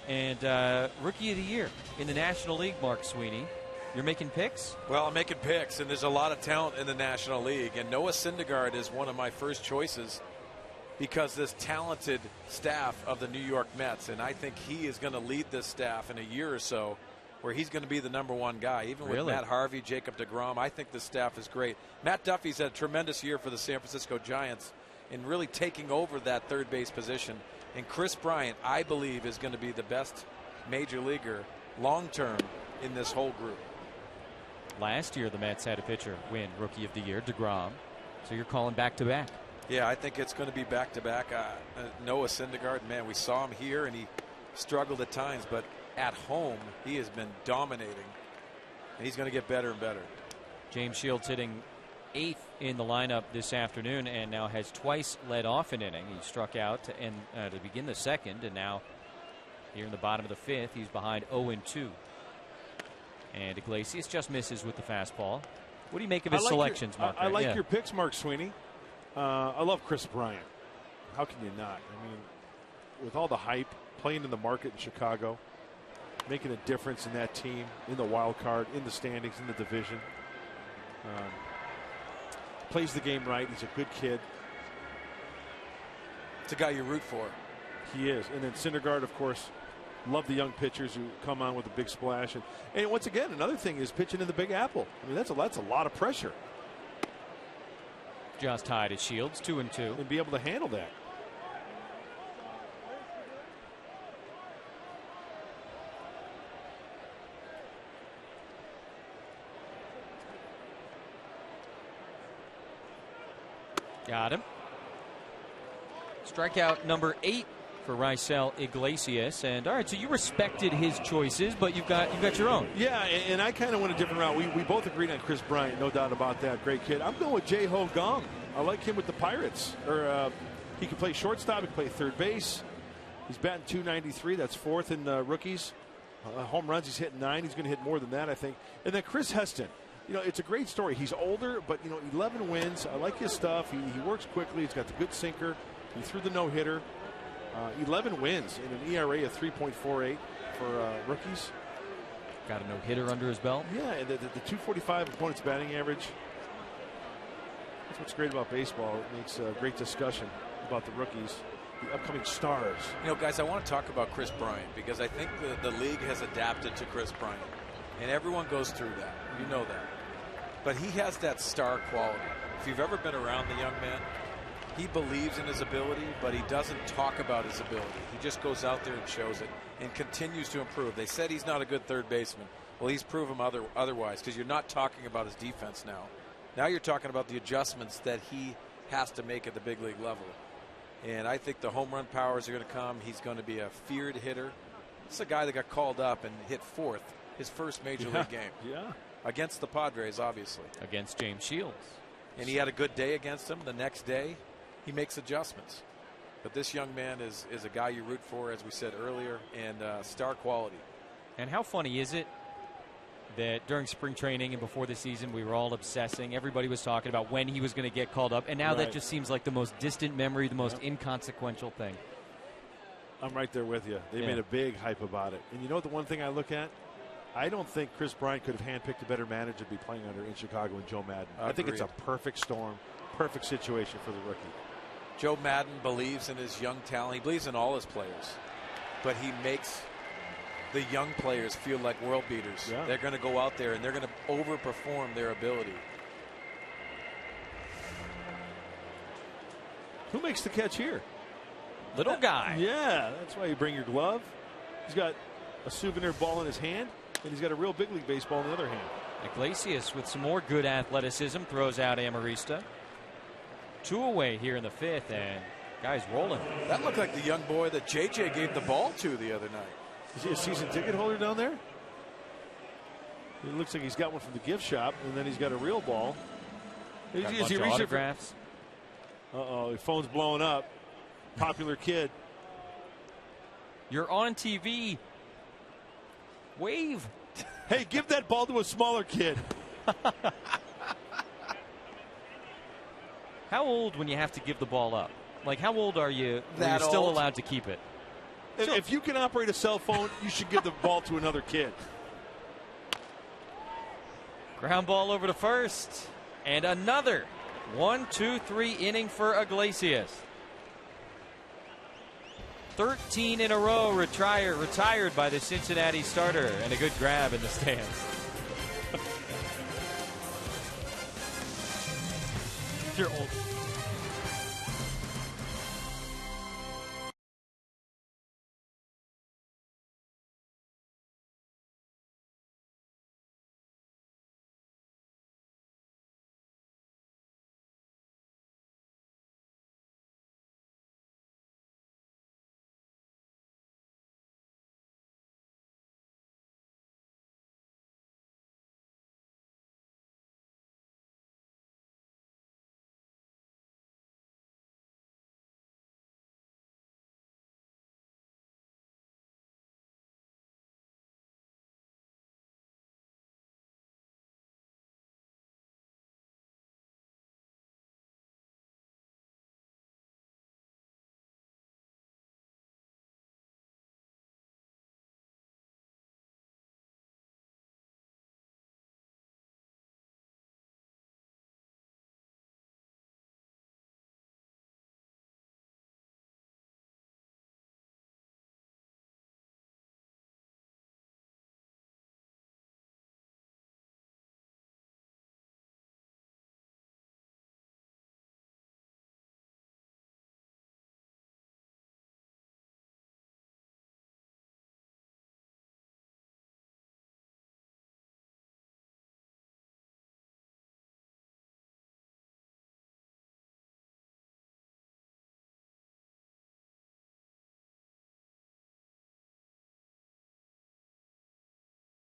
And Rookie of the Year in the National League, Mark Sweeney. You're making picks? Well, I'm making picks, and there's a lot of talent in the National League. And Noah Syndergaard is one of my first choices because this talented staff of the New York Mets, and I think he is going to lead this staff in a year or so where he's going to be the #1 guy. Even with Matt Harvey, Jacob deGrom, I think this staff is great. Matt Duffy's had a tremendous year for the San Francisco Giants in really taking over that third base position. And Chris Bryant, I believe, is going to be the best major leaguer long-term in this whole group. Last year, the Mets had a pitcher win Rookie of the Year, deGrom. So you're calling back-to-back. Yeah, I think it's going to be back-to-back. Noah Syndergaard, man, we saw him here, and he struggled at times. But at home, he has been dominating. And he's going to get better and better. James Shields hitting 8th in the lineup this afternoon and now has twice led off an inning. He struck out to begin the second, and now here in the bottom of the 5th, he's behind 0-2. And Iglesias just misses with the fastball. What do you make of his selections, Mark? I like your picks, Mark Sweeney. I love Chris Bryant. How can you not? I mean, with all the hype, playing in the market in Chicago, making a difference in that team, in the wild card, in the standings, in the division. Plays the game right. He's a good kid. It's a guy you root for. He is. And then Syndergaard, of course, love the young pitchers who come on with a big splash. And once again, another thing is pitching in the Big Apple. I mean, that's a lot of pressure. Just tied at Shields, 2-2. And be able to handle that. Got him. Strikeout number 8 for Raisel Iglesias. And all right, so you respected his choices, but you've got your own. Yeah, and I kind of went a different route. We both agreed on Chris Bryant, no doubt about that. Great kid. I'm going with Jae-Ho Gong. I like him with the Pirates. He can play shortstop. He can play third base. He's batting .293. That's 4th in rookies. Home runs, he's hitting 9. He's going to hit more than that, I think. And then Chris Heston. You know, it's a great story. He's older, but, 11 wins. I like his stuff. He works quickly. He's got the good sinker. He threw the no-hitter. 11 wins in an ERA of 3.48 for rookies. Got a no-hitter under his belt. Yeah, and the 245 opponent's batting average. That's what's great about baseball. It makes a great discussion about the rookies, the upcoming stars. Guys, I want to talk about Chris Bryant because I think the league has adapted to Chris Bryant. And everyone goes through that. You know that. But he has that star quality. If you've ever been around the young man, he believes in his ability, but he doesn't talk about his ability. He just goes out there and shows it and continues to improve. They said he's not a good third baseman. Well, he's proven otherwise because you're not talking about his defense now. Now you're talking about the adjustments that he has to make at the big league level. And I think the home run powers are going to come. He's going to be a feared hitter. This is a guy that got called up and hit 4th, his first major league game. Yeah. Against the Padres, obviously. Against James Shields. And he had a good day against him. The next day, he makes adjustments. But this young man is a guy you root for, as we said earlier, and star quality. And how funny is it that during spring training and before the season, we were all obsessing. Everybody was talking about when he was going to get called up. And now that just seems like the most distant memory, the most inconsequential thing. I'm right there with you. They made a big hype about it. And you know what the one thing I look at? I don't think Chris Bryant could have handpicked a better manager to be playing under in Chicago than Joe Madden. I think it's a perfect storm, perfect situation for the rookie. Joe Madden believes in his young talent. He believes in all his players. But he makes the young players feel like world beaters. Yeah. They're going to go out there and they're going to overperform their ability. Who makes the catch here? Little guy. Yeah, that's why you bring your glove. He's got a souvenir ball in his hand, and he's got a real big league baseball in the other hand. Iglesias with some more good athleticism throws out Amarista. 2 away here in the 5th, and guys rolling. That looked like the young boy that JJ gave the ball to the other night. Is he a season ticket holder down there? It looks like he's got one from the gift shop, and then he's got a real ball. Is he reaching autographs? Uh-oh, his phone's blowing up. Popular kid. You're on TV. Wave. Hey, give that ball to a smaller kid. How old when you have to give the ball up? Like, how old are you when you're still allowed to keep it? If you can operate a cell phone, you should give the ball to another kid. Ground ball over to first. And another 1-2-3 inning for Iglesias. 13 in a row retired by the Cincinnati starter, and a good grab in the stands. You're old.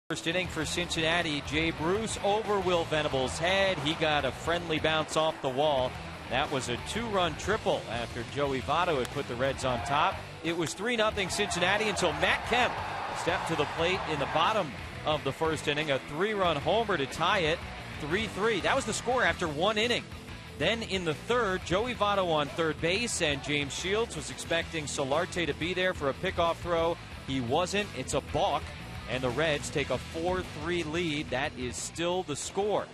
First inning for Cincinnati. Jay Bruce over Will Venable's head. He got a friendly bounce off the wall. That was a 2-run triple after Joey Votto had put the Reds on top. It was 3-0 Cincinnati until Matt Kemp stepped to the plate in the bottom of the first inning. A 3-run homer to tie it, 3-3. That was the score after 1 inning. Then in the third, Joey Votto on third base, and James Shields was expecting Solarte to be there for a pickoff throw. He wasn't. It's a balk. And the Reds take a 4-3 lead. That is still the score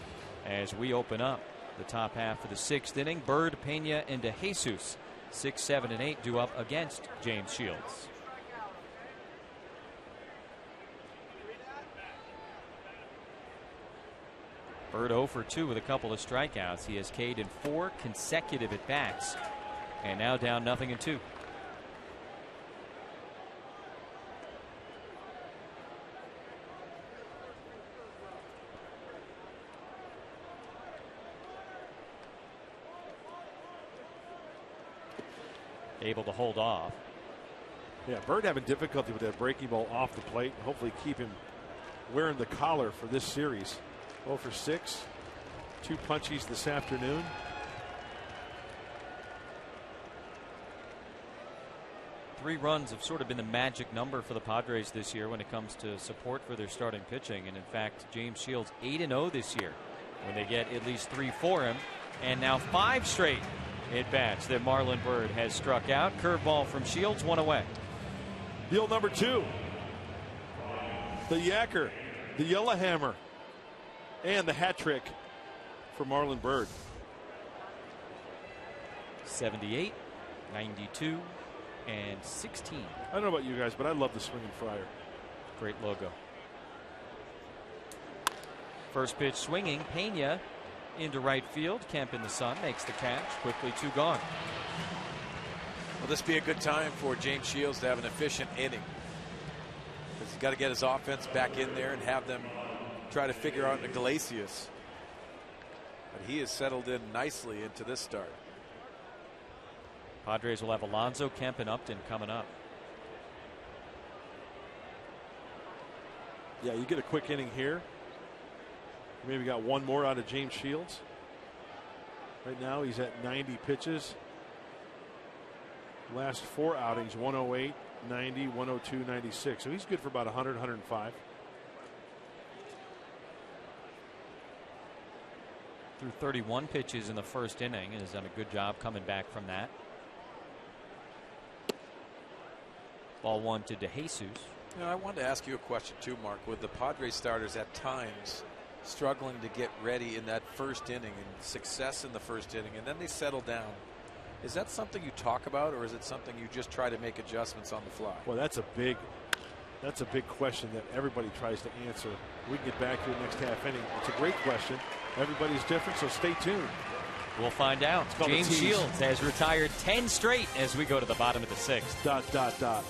as we open up the top half of the 6th inning. Bird, Pena, and DeJesus, 6, 7, and 8 due up against James Shields. Bird 0 for 2 with a couple of strikeouts. He has K'd in 4 consecutive at-bats. And now down 0-2. Able to hold off. Yeah, Bird having difficulty with that breaking ball off the plate. Hopefully keep him wearing the collar for this series. 0 for 6. 2 punchies this afternoon. Three runs have sort of been the magic number for the Padres this year when it comes to support for their starting pitching. And in fact, James Shields 8-0 this year when they get at least 3 for him. And now 5 straight at-bats that Marlon Bird has struck out. Curveball from Shields, 1 away. Deal number 2. The Yacker, the Yellowhammer, and the hat trick for Marlon Bird. 78, 92, and 16. I don't know about you guys, but I love the swinging friar. Great logo. First pitch swinging. Pena into right field. Kemp in the sun makes the catch. Quickly 2 gone. Will this be a good time for James Shields to have an efficient inning? Because he's got to get his offense back in there and have them try to figure out Iglesias. But he has settled in nicely into this start. Padres will have Alonso, Kemp, and Upton coming up. Yeah, you get a quick inning here. Maybe got one more out of James Shields. Right now he's at 90 pitches. Last 4 outings, 108, 90, 102, 96. So he's good for about 100, 105. Threw 31 pitches in the first inning and has done a good job coming back from that. Ball 1 to DeJesus. You know, I wanted to ask you a question too, Mark. With the Padres starters at times struggling to get ready in that first inning and success in the first inning, and then they settle down. Is that something you talk about, or is it something you just try to make adjustments on the fly? Well, that's a big question that everybody tries to answer. We can get back to the next half inning. It's a great question. Everybody's different, so stay tuned. We'll find out. James Shields has retired 10 straight as we go to the bottom of the 6th. ...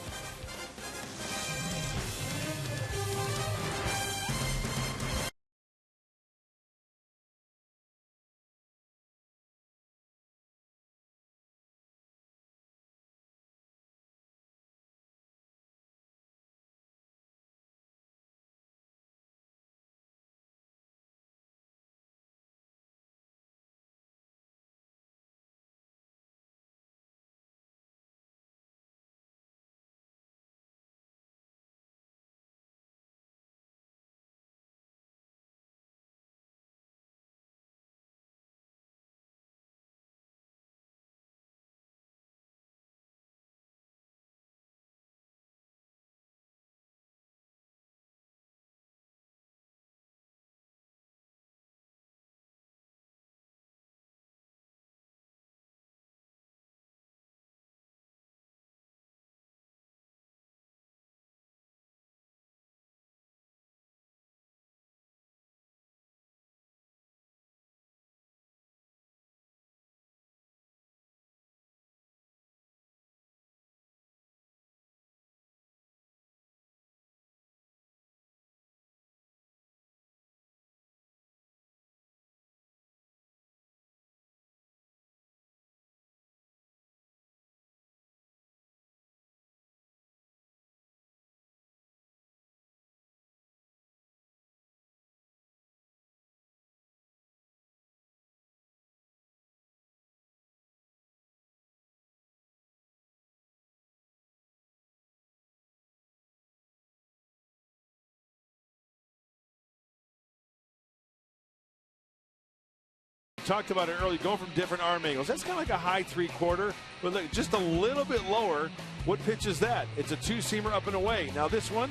Talked about it early, going from different arm angles. That's kind of like a high 3/4, but look, just a little bit lower. What pitch is that? It's a two-seamer up and away. Now this one,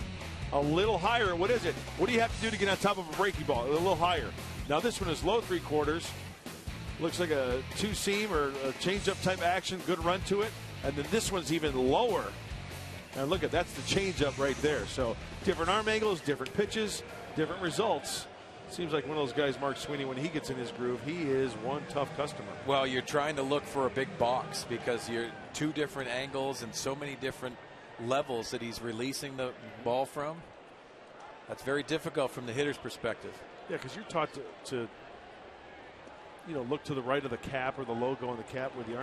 a little higher. What is it? What do you have to do to get on top of a breaking ball? A little higher. Now this one is low 3/4. Looks like a two-seam or a change-up type action. Good run to it. And then this one's even lower. And look at that's the change-up right there. So different arm angles, different pitches, different results. Seems like one of those guys, Mark Sweeney, when he gets in his groove, he is one tough customer. Well, you're trying to look for a big box because you're two different angles and so many different levels that he's releasing the ball from. That's very difficult from the hitter's perspective. Yeah, because you're taught to look to the right of the cap or the logo on the cap where the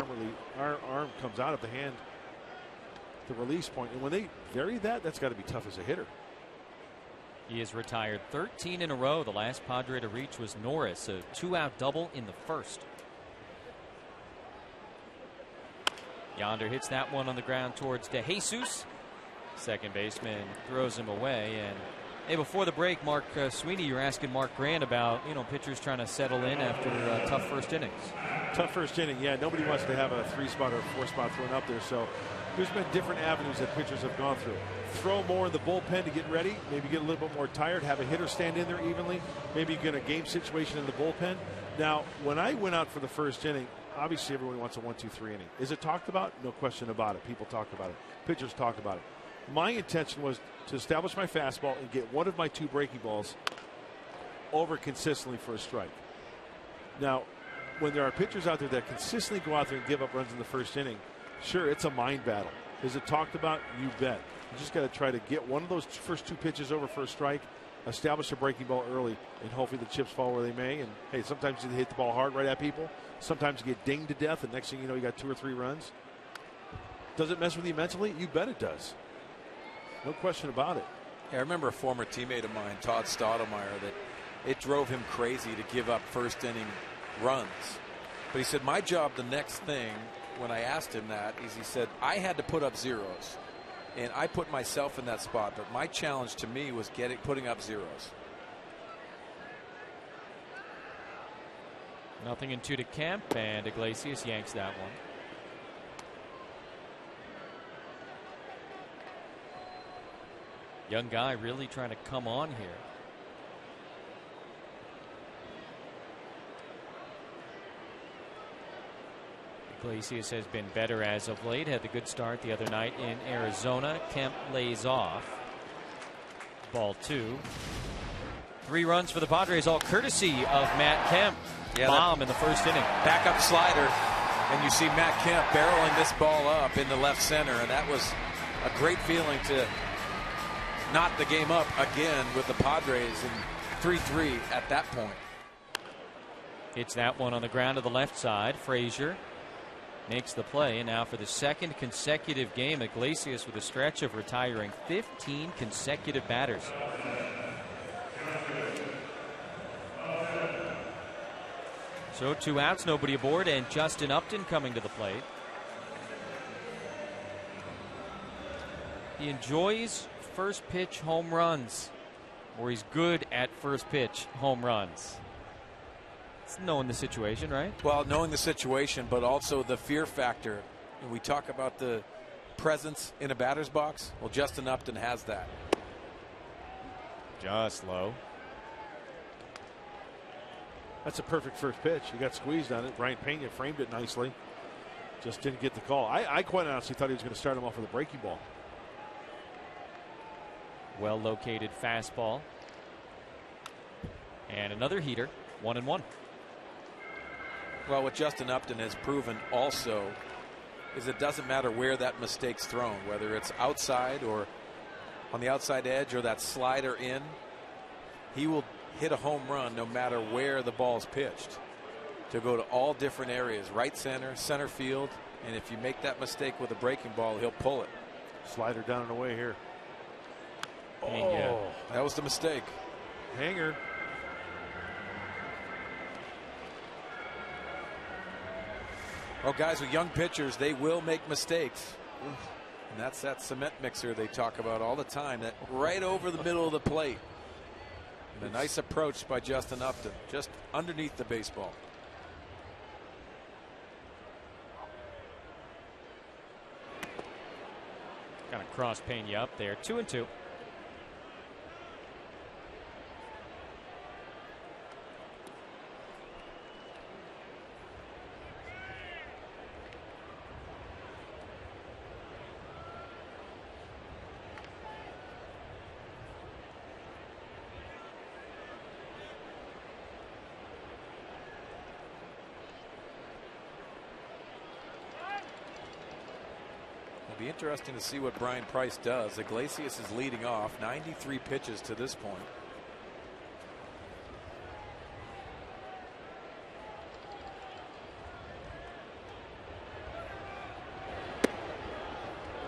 arm comes out of the hand, the release point. And when they vary that, that's got to be tough as a hitter. He has retired 13 in a row. The last Padre to reach was Norris, a 2-out double in the first. Yonder hits that one on the ground towards DeJesus. Second baseman throws him away. And hey, before the break, Mark Sweeney, you're asking Mark Grant about pitchers trying to settle in after tough first innings. Tough first inning, yeah. Nobody wants to have a 3-spot or a 4-spot thrown up there. So there's been different avenues that pitchers have gone through. Throw more in the bullpen to get ready. Maybe get a little bit more tired. Have a hitter stand in there evenly. Maybe get a game situation in the bullpen. Now, when I went out for the first inning, obviously everyone wants a 1-2-3 inning. Is it talked about? No question about it. People talk about it. Pitchers talk about it. My intention was to establish my fastball and get one of my two breaking balls over consistently for a strike. Now, when there are pitchers out there that consistently go out there and give up runs in the first inning, sure, it's a mind battle. Is it talked about? You bet. You just got to try to get one of those first two pitches over for a strike, establish a breaking ball early, and hopefully the chips fall where they may. And hey, sometimes you hit the ball hard right at people. Sometimes you get dinged to death, and next thing you know, you got 2 or 3 runs. Does it mess with you mentally? You bet it does. No question about it. Yeah, I remember a former teammate of mine, Todd Stottlemyre, that it drove him crazy to give up first inning runs. But he said, my job the next thing, when I asked him that, is he said, I had to put up zeros. And I put myself in that spot, but my challenge to me was putting up zeros. Nothing in 2 to Kemp, and Iglesias yanks that one. Young guy really trying to come on here. Iglesias has been better as of late. Had the good start the other night in Arizona. Kemp lays off. Ball 2. 3 runs for the Padres, all courtesy of Matt Kemp. Yeah, bomb in the first inning. Backup slider, and you see Matt Kemp barreling this ball up into left center, and that was a great feeling to knot the game up again with the Padres, and 3-3 at that point. Hits that one on the ground to the left side. Frazier makes the play, and now for the second consecutive game, Iglesias with a stretch of retiring 15 consecutive batters. So 2 outs, nobody aboard, and Justin Upton coming to the plate. He enjoys first pitch home runs, or he's good at first pitch home runs. It's knowing the situation, right? Well, knowing the situation, but also the fear factor. And we talk about the presence in a batter's box. Well, Justin Upton has that. Just low. That's a perfect first pitch. He got squeezed on it. Brian Pena framed it nicely. Just didn't get the call. I quite honestly thought he was going to start him off with a breaking ball. Well located fastball. And another heater. 1-1. Well, what Justin Upton has proven also is it doesn't matter where that mistake's thrown, whether it's outside or on the outside edge or that slider in. He will hit a home run no matter where the ball's pitched, to go to all different areas, right center, center field, and if you make that mistake with a breaking ball, he'll pull it. Slider down and away here. Oh, that was the mistake. Hanger. Well, guys, with young pitchers, they will make mistakes. And that's that cement mixer they talk about all the time, that right over the middle of the plate. And a nice approach by Justin Upton, just underneath the baseball. Kind of cross Pena up there. 2-2. Be interesting to see what Brian Price does. Iglesias is leading off, 93 pitches to this point.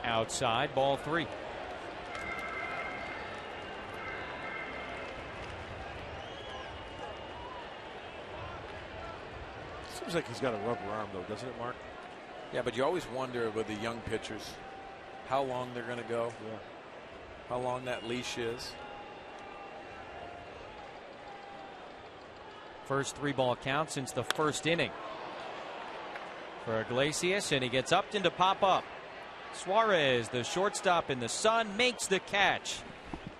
Outside, ball 3. Seems like he's got a rubber arm, though, doesn't it, Mark? Yeah, but you always wonder with the young pitchers how long they're going to go, how long that leash is. First 3-ball count since the first inning for Iglesias, and he gets Upton to pop up. Suarez, the shortstop in the sun, makes the catch,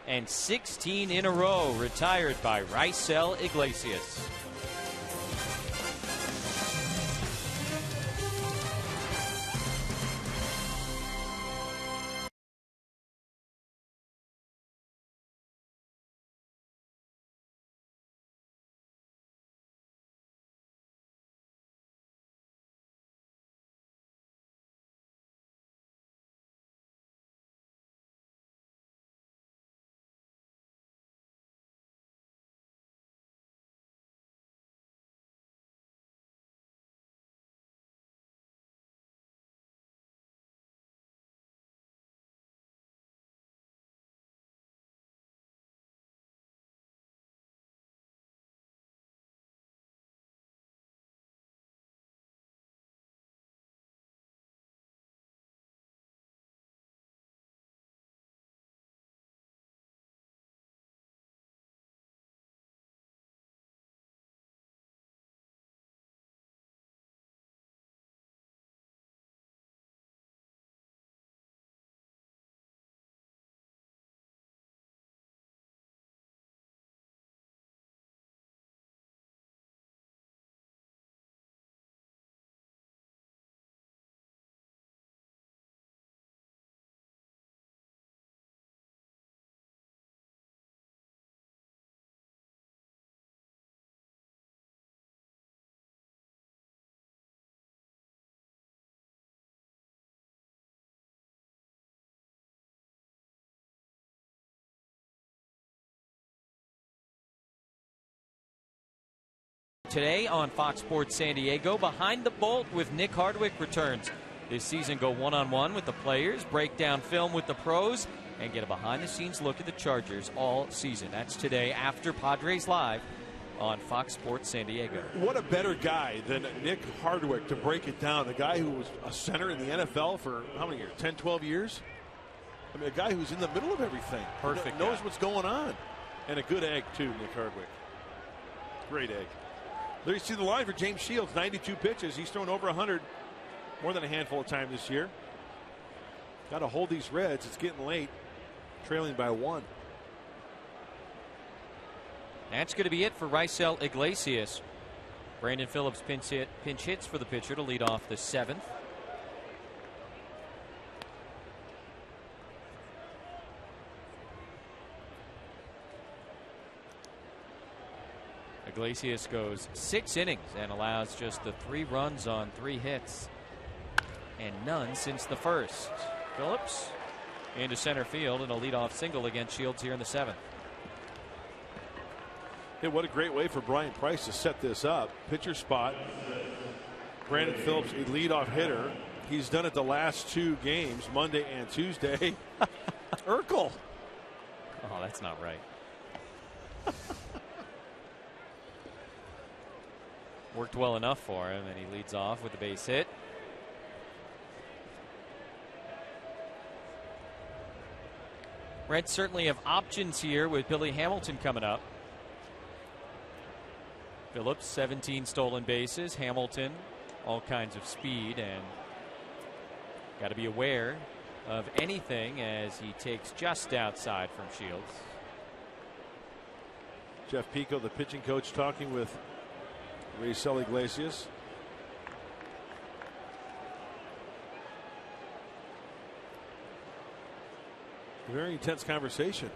and 16 in a row retired by Raisel Iglesias. today on Fox Sports San Diego. Behind the Bolt with Nick Hardwick returns this season. Go one-on-one with the players, break down film with the pros, and get a behind-the-scenes look at the Chargers all season. That's today after Padres Live on Fox Sports San Diego. What a better guy than Nick Hardwick to break it down. A guy who was a center in the NFL for how many years? 10, 12 years? I mean, a guy who's in the middle of everything. Perfect. Knows what's going on. And a good egg, too, Nick Hardwick. Great egg. There you see the line for James Shields, 92 pitches. He's thrown over 100 more than a handful of times this year. Got to hold these Reds. It's getting late. Trailing by 1. That's going to be it for Raisel Iglesias. Brandon Phillips pinch hits for the pitcher to lead off the 7th. Iglesias goes 6 innings and allows just the 3 runs on 3 hits. And none since the first. Phillips into center field and a leadoff single against Shields here in the 7th. Hey, what a great way for Brian Price to set this up. Pitcher spot. Brandon Phillips, a leadoff hitter. He's done it the last 2 games, Monday and Tuesday. Urkel. Oh, that's not right. Worked well enough for him, and he leads off with a base hit. Reds certainly have options here with Billy Hamilton coming up. Phillips, 17 stolen bases. Hamilton, all kinds of speed, and got to be aware of anything as he takes just outside from Shields. Jeff Pico, the pitching coach, talking with Raisel Iglesias. A very intense conversation.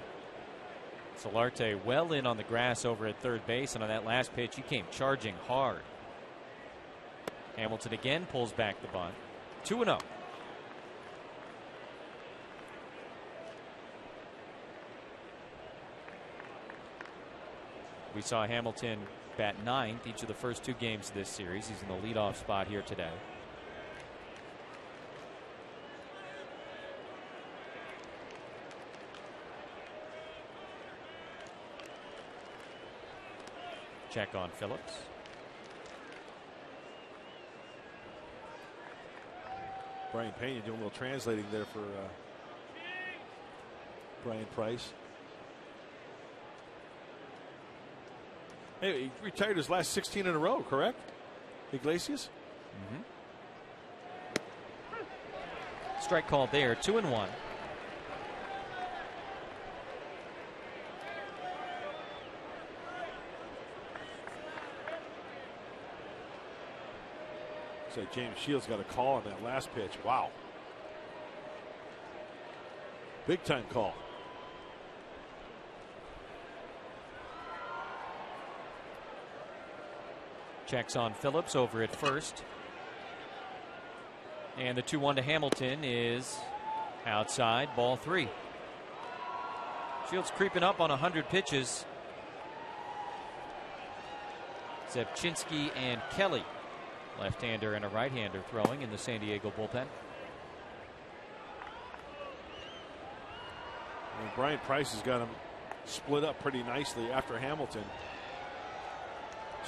Solarte well in on the grass over at third base, and on that last pitch he came charging hard. Hamilton again pulls back the bunt. 2-0. We saw Hamilton bat 9th each of the first 2 games of this series. He's in the leadoff spot here today. Check on Phillips. Brian Pena doing a little translating there for Brian Price. Hey, he retired his last 16 in a row, correct? Iglesias? Strike called there, 2-1. So James Shields got a call on that last pitch. Wow. Big time call. Checks on Phillips over at first. And the 2-1 to Hamilton is outside, ball 3. Shields creeping up on 100 pitches. Zepchinski and Kelly, left-hander and a right-hander, throwing in the San Diego bullpen. And Brian Price has got him split up pretty nicely after Hamilton.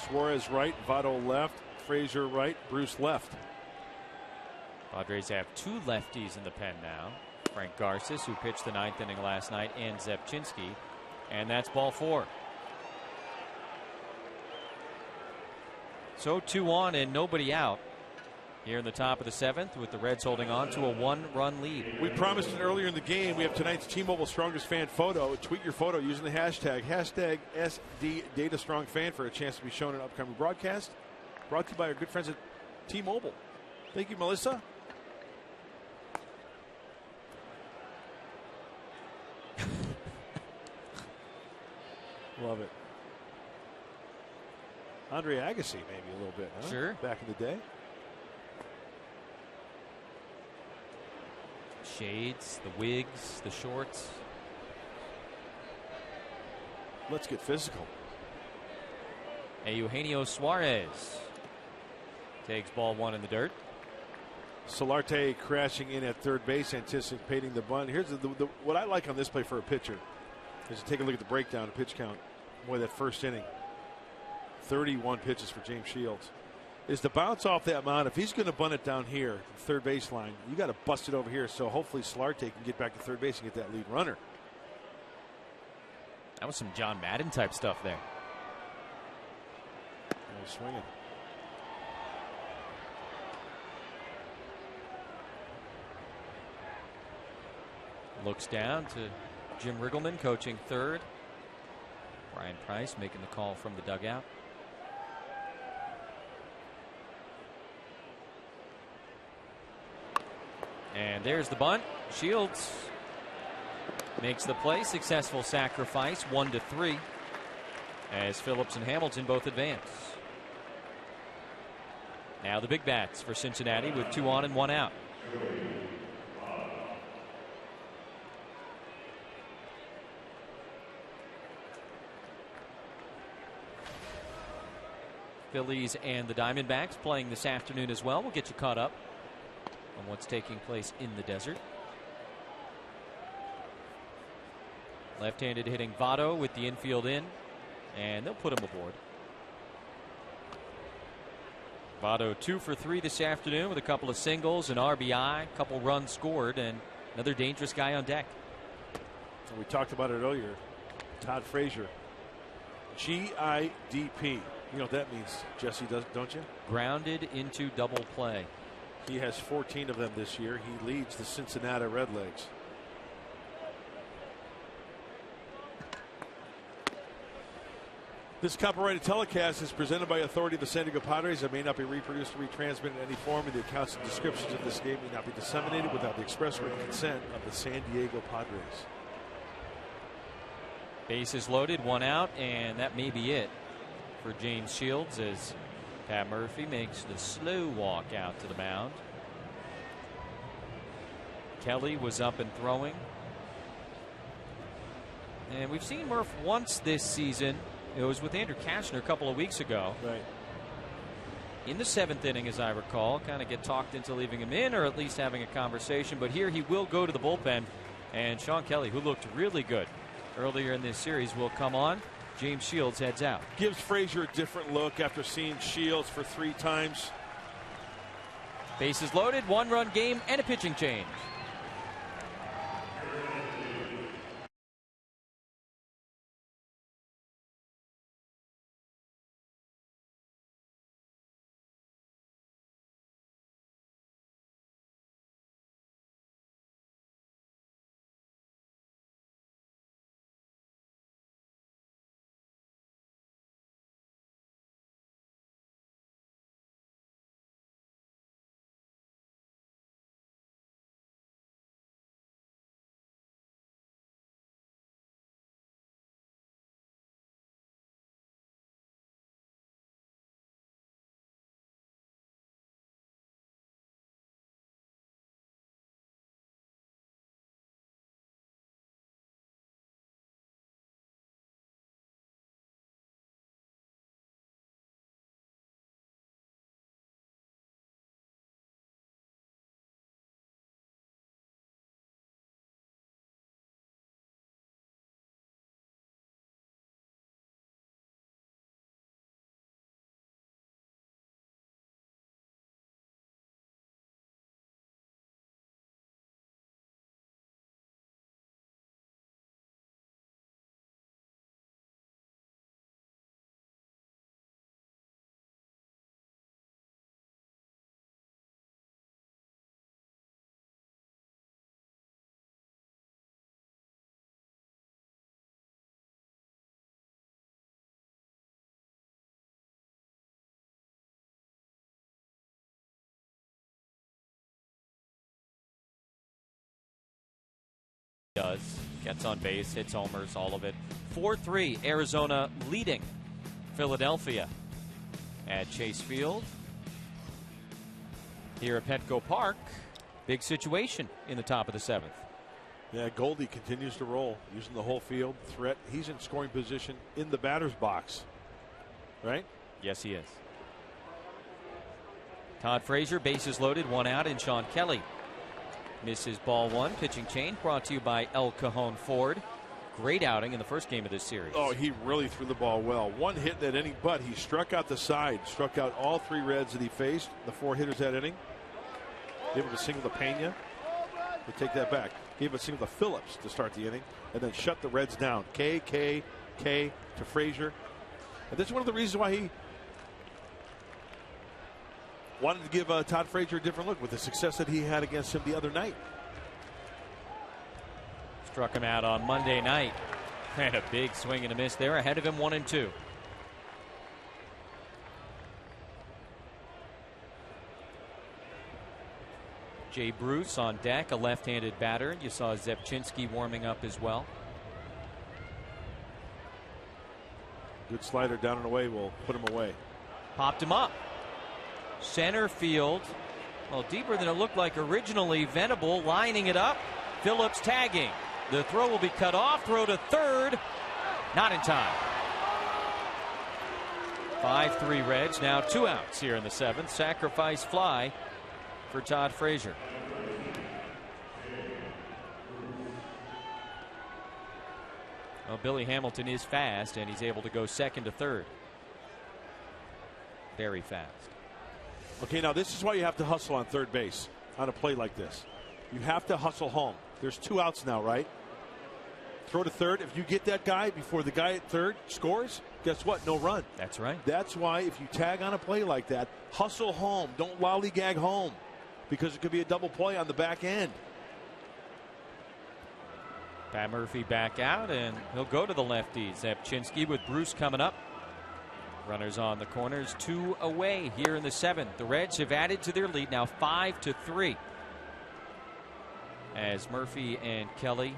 Suarez right, Votto left, Frazier right, Bruce left. Padres have 2 lefties in the pen now. Frank Garces, who pitched the 9th inning last night, and Zepchinski. And that's ball 4. So 2 on and nobody out here in the top of the 7th, with the Reds holding on to a 1-run lead. We promised it earlier in the game. We have tonight's T-Mobile Strongest Fan photo. Tweet your photo using the hashtag #SDDataStrongFan for a chance to be shown in an upcoming broadcast. Brought to you by our good friends at T-Mobile. Thank you, Melissa. Love it. Andre Agassi, maybe a little bit, huh? Sure. Back in the day. Shades, the wigs, the shorts. Let's get physical. Eugenio Suarez takes ball 1 in the dirt. Solarte crashing in at third base, anticipating the bunt. Here's what I like on this play for a pitcher is to take a look at the breakdown of pitch count. Boy, that first inning, 31 pitches for James Shields. Is to bounce off that mound. If he's going to bunt it down here, the third base line, you got to bust it over here. So hopefully Solarte can get back to third base and get that lead runner. That was some John Madden type stuff there. Swinging. Looks down to Jim Riggleman coaching third. Brian Price making the call from the dugout. And there's the bunt. Shields makes the play. Successful sacrifice, 1-3, as Phillips and Hamilton both advance. Now the big bats for Cincinnati with 2 on and 1 out. Phillies and the Diamondbacks playing this afternoon as well. We'll get you caught up on what's taking place in the desert. Left-handed hitting Votto with the infield in, and they'll put him aboard. Votto 2 for 3 this afternoon with a couple of singles, an RBI, a couple runs scored, and another dangerous guy on deck. We talked about it earlier. Todd Frazier, GIDP. You know what that means, Jesse, don't you? Grounded into double play. He has 14 of them this year. He leads the Cincinnati Redlegs. This copyrighted telecast is presented by authority of the San Diego Padres and may not be reproduced or retransmitted in any form, and the accounts and descriptions of this game may not be disseminated without the express written consent of the San Diego Padres. Bases loaded, 1 out, and that may be it for James Shields as Pat Murphy makes the slow walk out to the mound. Kelly was up and throwing. And we've seen Murph once this season. It was with Andrew Kashner a couple of weeks ago. Right. In the 7th inning, as I recall, kind of get talked into leaving him in or at least having a conversation. But here he will go to the bullpen. And Sean Kelly, who looked really good earlier in this series, will come on. James Shields heads out. Gives Frazier a different look after seeing Shields for 3 times. Bases loaded, 1-run game and a pitching change. Gets on base, hits homers, all of it. 4-3, Arizona leading Philadelphia at Chase Field. Here at Petco Park, big situation in the top of the 7th. Yeah, Goldie continues to roll, using the whole field threat. He's in scoring position in the batter's box, right? Yes, he is. Todd Frazier, bases loaded, 1 out, and Sean Kelly misses ball 1. Pitching change brought to you by El Cajon Ford. Great outing in the first game of this series. Oh, he really threw the ball well. 1 hit that inning, but he struck out the side, struck out all 3 Reds that he faced, the 4 hitters that inning. Gave him a single to Pena. We'll take that back. Gave a single to Phillips to start the inning, and then shut the Reds down. K to Frazier. And this is one of the reasons why he wanted to give Todd Frazier a different look with the success that he had against him the other night. Struck him out on Monday night. And a big swing and a miss there. Ahead of him, 1-2. Jay Bruce on deck, a left-handed batter. You saw Zepchinski warming up as well. Good slider down and away will put him away. Popped him up. Center field. Well, deeper than it looked like originally. Venable lining it up. Phillips tagging. The throw will be cut off. Throw to third. Not in time. 5-3 Reds. Now 2 outs here in the 7th. Sacrifice fly for Todd Frazier. Well, Billy Hamilton is fast, and he's able to go second to third. Very fast. Okay, now this is why you have to hustle on third base on a play like this. You have to hustle home. There's 2 outs now, right? Throw to third. If you get that guy before the guy at third scores, guess what? No run. That's right. That's why if you tag on a play like that, hustle home. Don't lollygag home, because it could be a double play on the back end. Pat Murphy back out, and he'll go to the lefty. Zepchinski with Bruce coming up. Runners on the corners, 2 away here in the 7th. The Reds have added to their lead now 5-3. As Murphy and Kelly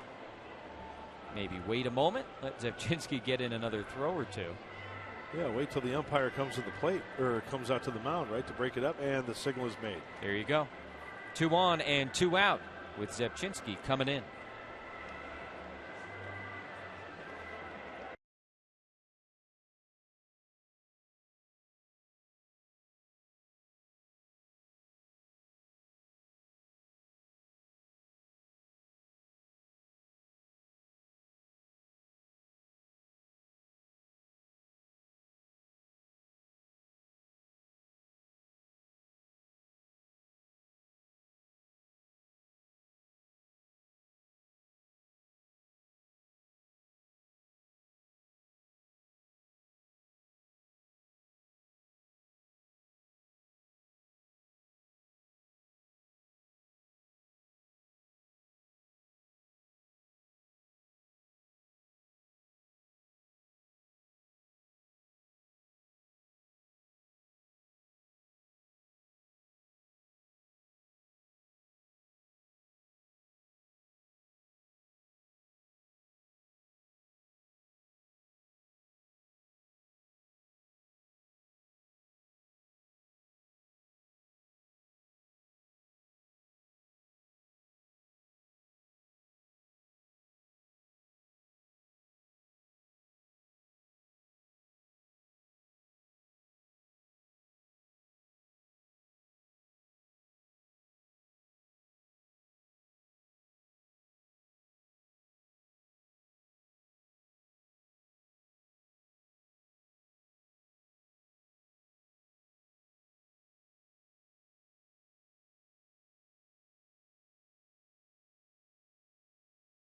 maybe wait a moment, let Zepchinski get in another throw or 2. Yeah, wait till the umpire comes to the plate, or comes out to the mound, right, to break it up, and the signal is made. There you go. 2 on and 2 out with Zepchinski coming in.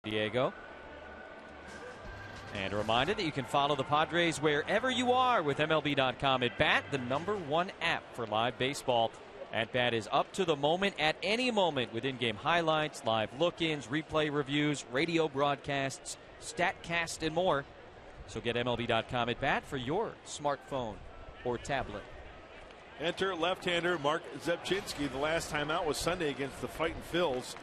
Diego. And a reminder that you can follow the Padres wherever you are with MLB.com at Bat, the #1 app for live baseball. At Bat is up to the moment at any moment with in-game highlights, live look-ins, replay reviews, radio broadcasts, StatCast, and more. So get MLB.com at Bat for your smartphone or tablet. Enter left-hander Mark Zepchinski. The last time out was Sunday against the Fightin' Phils.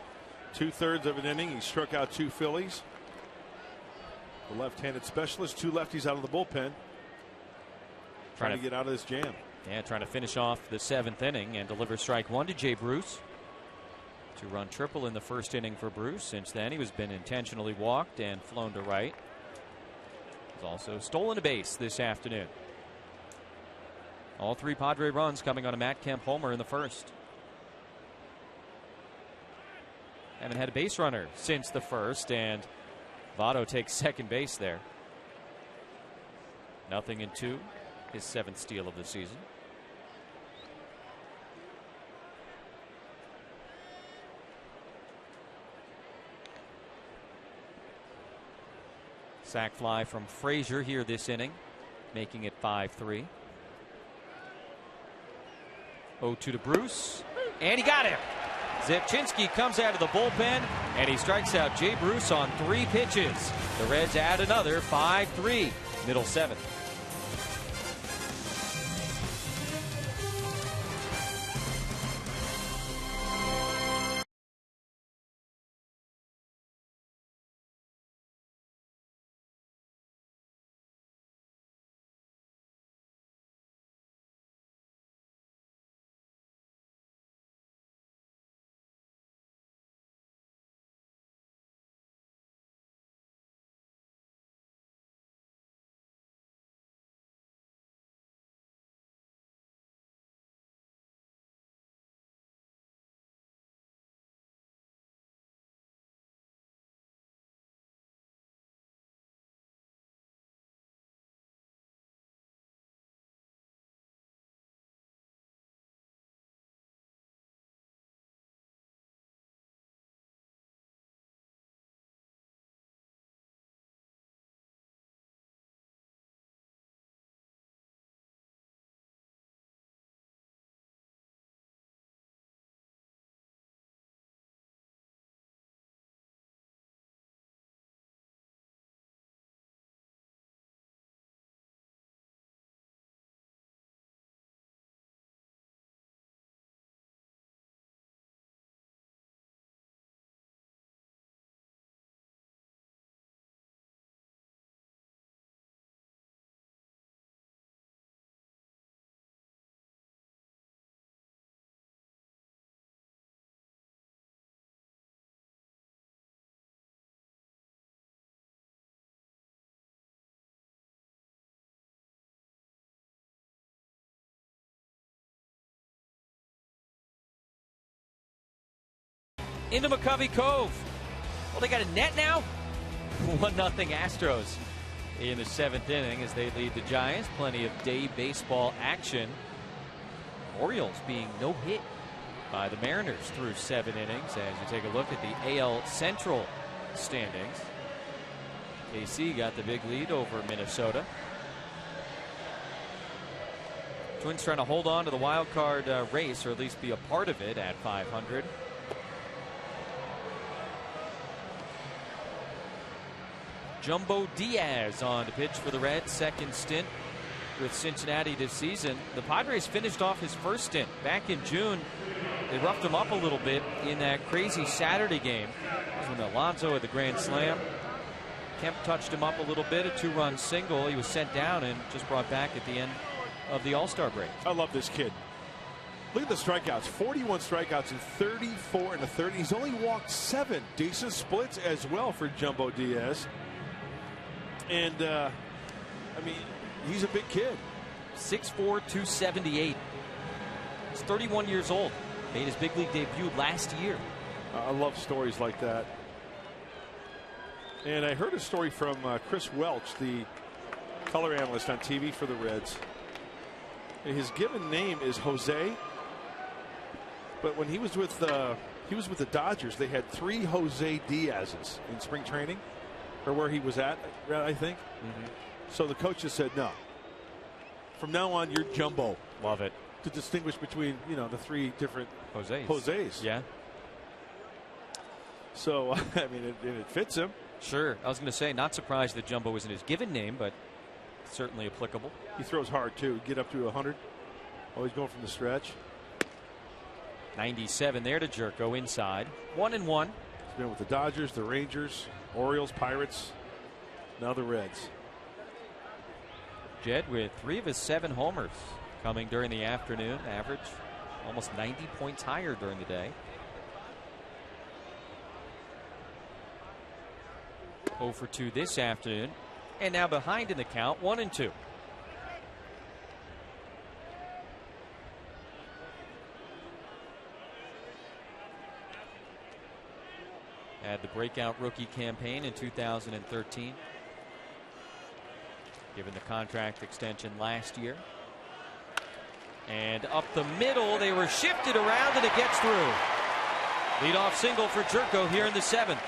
2/3 of an inning. He struck out 2 Phillies. The left-handed specialist, 2 lefties out of the bullpen. Trying to get out of this jam. Yeah, trying to finish off the 7th inning and deliver strike 1 to Jay Bruce. 2-run triple in the first inning for Bruce. Since then, he has been intentionally walked and flown to right. He's also stolen a base this afternoon. All 3 Padre runs coming on a Matt Kemp homer in the first. Haven't had a base runner since the first, and Votto takes second base there. 0-2, his 7th steal of the season. Sac fly from Frazier here this inning, making it 5-3. 0-2 to Bruce, and he got him. Zepchinski comes out of the bullpen, and he strikes out Jay Bruce on 3 pitches. The Reds add another 5-3, middle 7th. Into McCovey Cove. Well, they got a net now. 1-0 Astros in the 7th inning as they lead the Giants. Plenty of day baseball action. Orioles being no hit by the Mariners through 7 innings. As you take a look at the AL Central standings, KC got the big lead over Minnesota. Twins trying to hold on to the wild card race, or at least be a part of it at 500. Jumbo Diaz on to pitch for the Reds, 2nd stint with Cincinnati this season. The Padres finished off his first stint back in June. They roughed him up a little bit in that crazy Saturday game. That was when Alonso had the grand slam. Kemp touched him up a little bit, a 2-run single. He was sent down and just brought back at the end of the All-Star break. I love this kid. Look at the strikeouts. 41 strikeouts in 34 and a 30. He's only walked 7. Decent splits as well for Jumbo Diaz. And, I mean, he's a big kid. 6'4", 278. He's 31 years old. Made his big league debut last year. I love stories like that. And I heard a story from Chris Welch, the color analyst on TV for the Reds. His given name is Jose. But when he was with the Dodgers, they had 3 Jose Diazes in spring training. Or where he was at, I think. So the coach just said, no. From now on, you're Jumbo. Love it. To distinguish between, you know, the 3 different Jose's. Yeah. So, I mean, it fits him. Sure. I was going to say, not surprised that Jumbo isn't his given name, but certainly applicable. He throws hard, too. Get up to 100. Always going from the stretch. 97 there to Jerko inside. 1-1. He's been with the Dodgers, the Rangers, Orioles, Pirates, now the Reds. Jed with 3 of his 7 homers coming during the afternoon. Average almost 90 points higher during the day. 0 for 2 this afternoon. And now behind in the count, 1-2. Had the breakout rookie campaign in 2013. Given the contract extension last year. And up the middle, they were shifted around, and it gets through. Leadoff single for Jerko here in the 7th.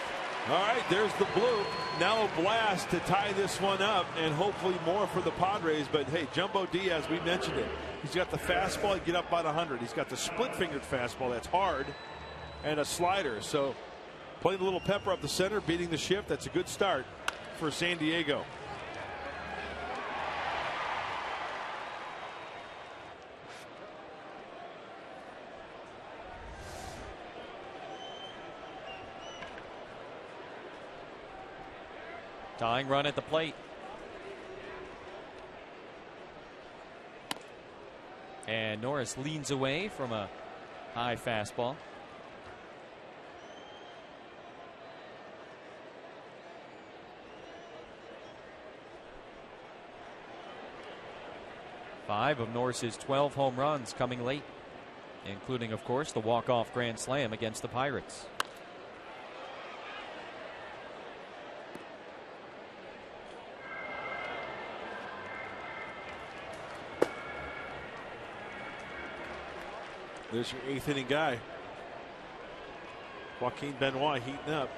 All right, there's the blue. Now a blast to tie this one up, and hopefully more for the Padres. But hey, Jumbo Diaz, we mentioned it. He's got the fastball, get up about 100. He's got the split-fingered fastball, that's hard, and a slider. So playing a little pepper up the center, beating the shift. That's a good start for San Diego. Tying run at the plate. And Norris leans away from a high fastball. Five of Norris's 12 home runs coming late, including, of course, the walk-off grand slam against the Pirates. There's your 8th inning guy. Joaquin Benoit heating up.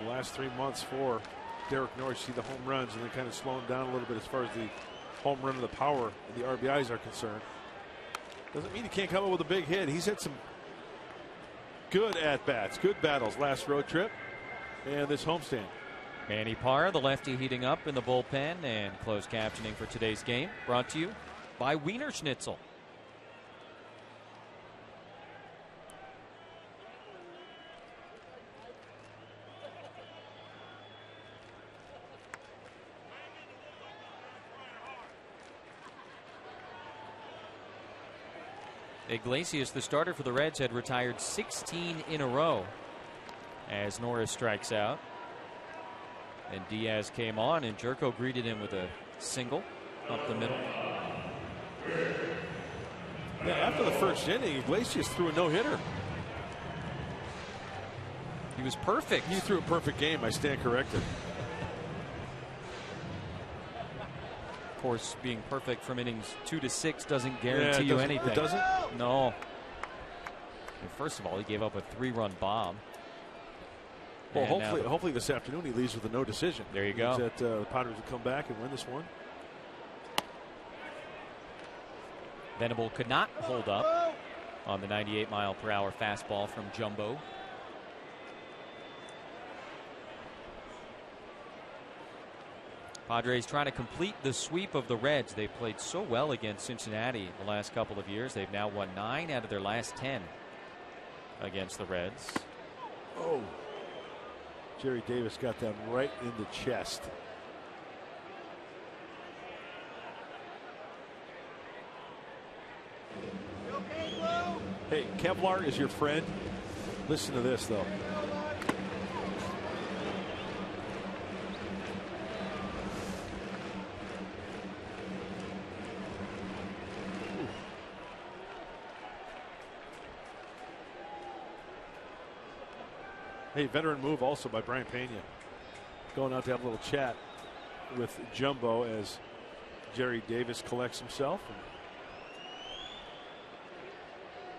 The last 3 months for Derek Norris, see the home runs and then kind of slowing down a little bit as far as the home run and the power and the RBIs are concerned. Doesn't mean he can't come up with a big hit. He's had some good at-bats, good battles last road trip and this homestand. Manny Parr, the lefty, heating up in the bullpen, and closed captioning for today's game brought to you by Wiener Schnitzel. Iglesias, the starter for the Reds, had retired 16 in a row as Norris strikes out. And Diaz came on, and Jerko greeted him with a single up the middle. Yeah, after the first inning, Iglesias threw a no-hitter. He was perfect. He threw a perfect game. I stand corrected. Of course, being perfect from innings 2 to 6 doesn't guarantee you anything. It doesn't? No. And first of all, he gave up a 3-run bomb. Well, hopefully this afternoon he leaves with a no decision. There you go. That the Padres will come back and win this one. Venable could not hold up on the 98-mile-per-hour fastball from Jumbo. Padres trying to complete the sweep of the Reds. They played so well against Cincinnati the last couple of years. They've now won 9 out of their last 10 against the Reds. Oh. Jerry Davis got that right in the chest. Hey, Kevlar is your friend. Listen to this, though. Hey, veteran move also by Brian Pena. Going out to have a little chat with Jumbo as Jerry Davis collects himself and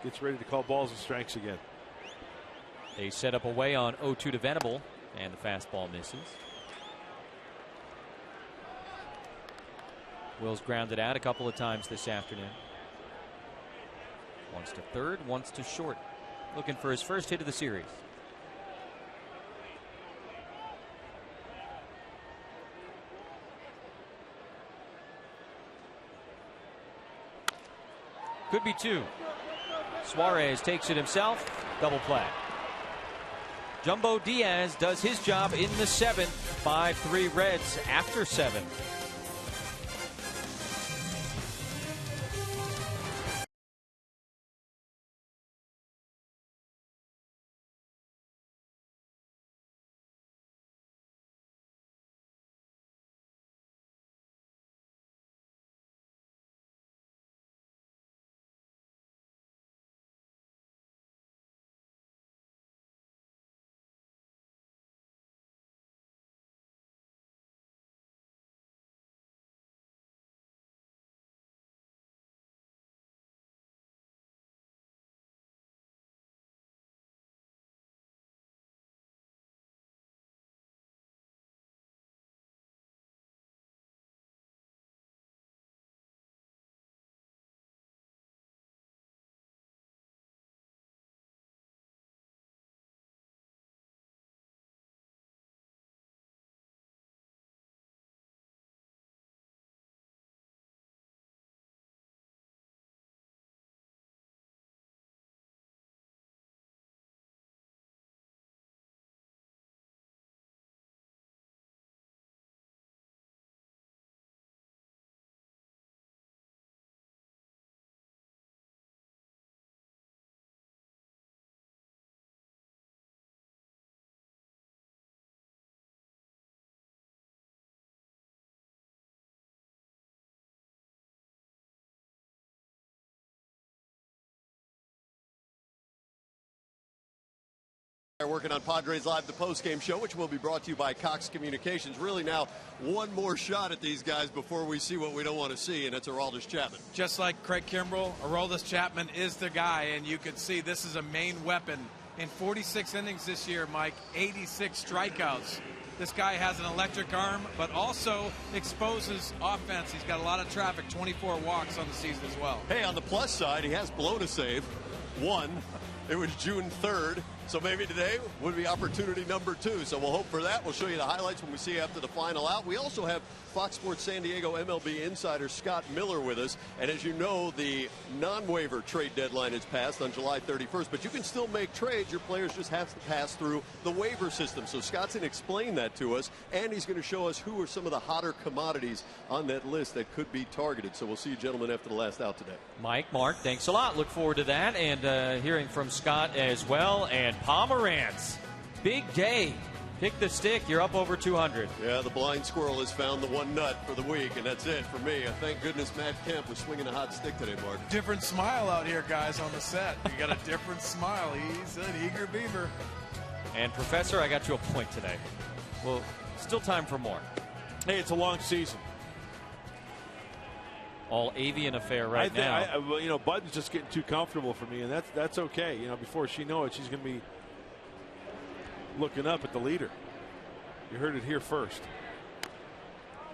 gets ready to call balls and strikes again. They set up away on 0-2 to Venable, and the fastball misses. Will's grounded out a couple of times this afternoon. Once to third, once to short. Looking for his first hit of the series. Could be 2. Suarez takes it himself. Double play. Jumbo Diaz does his job in the 7th. 5-3 Reds after 7. They're working on Padres Live, the post-game show, which will be brought to you by Cox Communications. Really now, one more shot at these guys before we see what we don't want to see, and it's Aroldis Chapman. Just like Craig Kimbrell, Aroldis Chapman is the guy, and you can see this is a main weapon. In 46 innings this year, Mike, 86 strikeouts. This guy has an electric arm, but also exposes offense. He's got a lot of traffic, 24 walks on the season as well. Hey, on the plus side, he has blown a save. One. It was June 3rd, so maybe today would be opportunity number 2. So we'll hope for that. We'll show you the highlights when we see after the final out. We also have Fox Sports San Diego MLB insider Scott Miller with us. And as you know, the non-waiver trade deadline is passed on July 31st, but you can still make trades. Your players just have to pass through the waiver system. So Scott's going to explain that to us, and he's going to show us who are some of the hotter commodities on that list that could be targeted. So we'll see you gentlemen after the last out today. Mike, Mark, thanks a lot. Look forward to that, and hearing from Scott as well. And Pomeranz, big day. Pick the stick. You're up over 200. Yeah, the blind squirrel has found the one nut for the week, and that's it for me. Thank goodness Matt Kemp was swinging a hot stick today, Mark. Different smile out here, guys, on the set. You got a different smile. He's an eager beaver. And, Professor, I got you a point today. Well, still time for more. Hey, it's a long season. All avian affair right now. You know, Budden's just getting too comfortable for me, and that's okay. You know, before she knows it, she's going to be looking up at the leader. You heard it here first.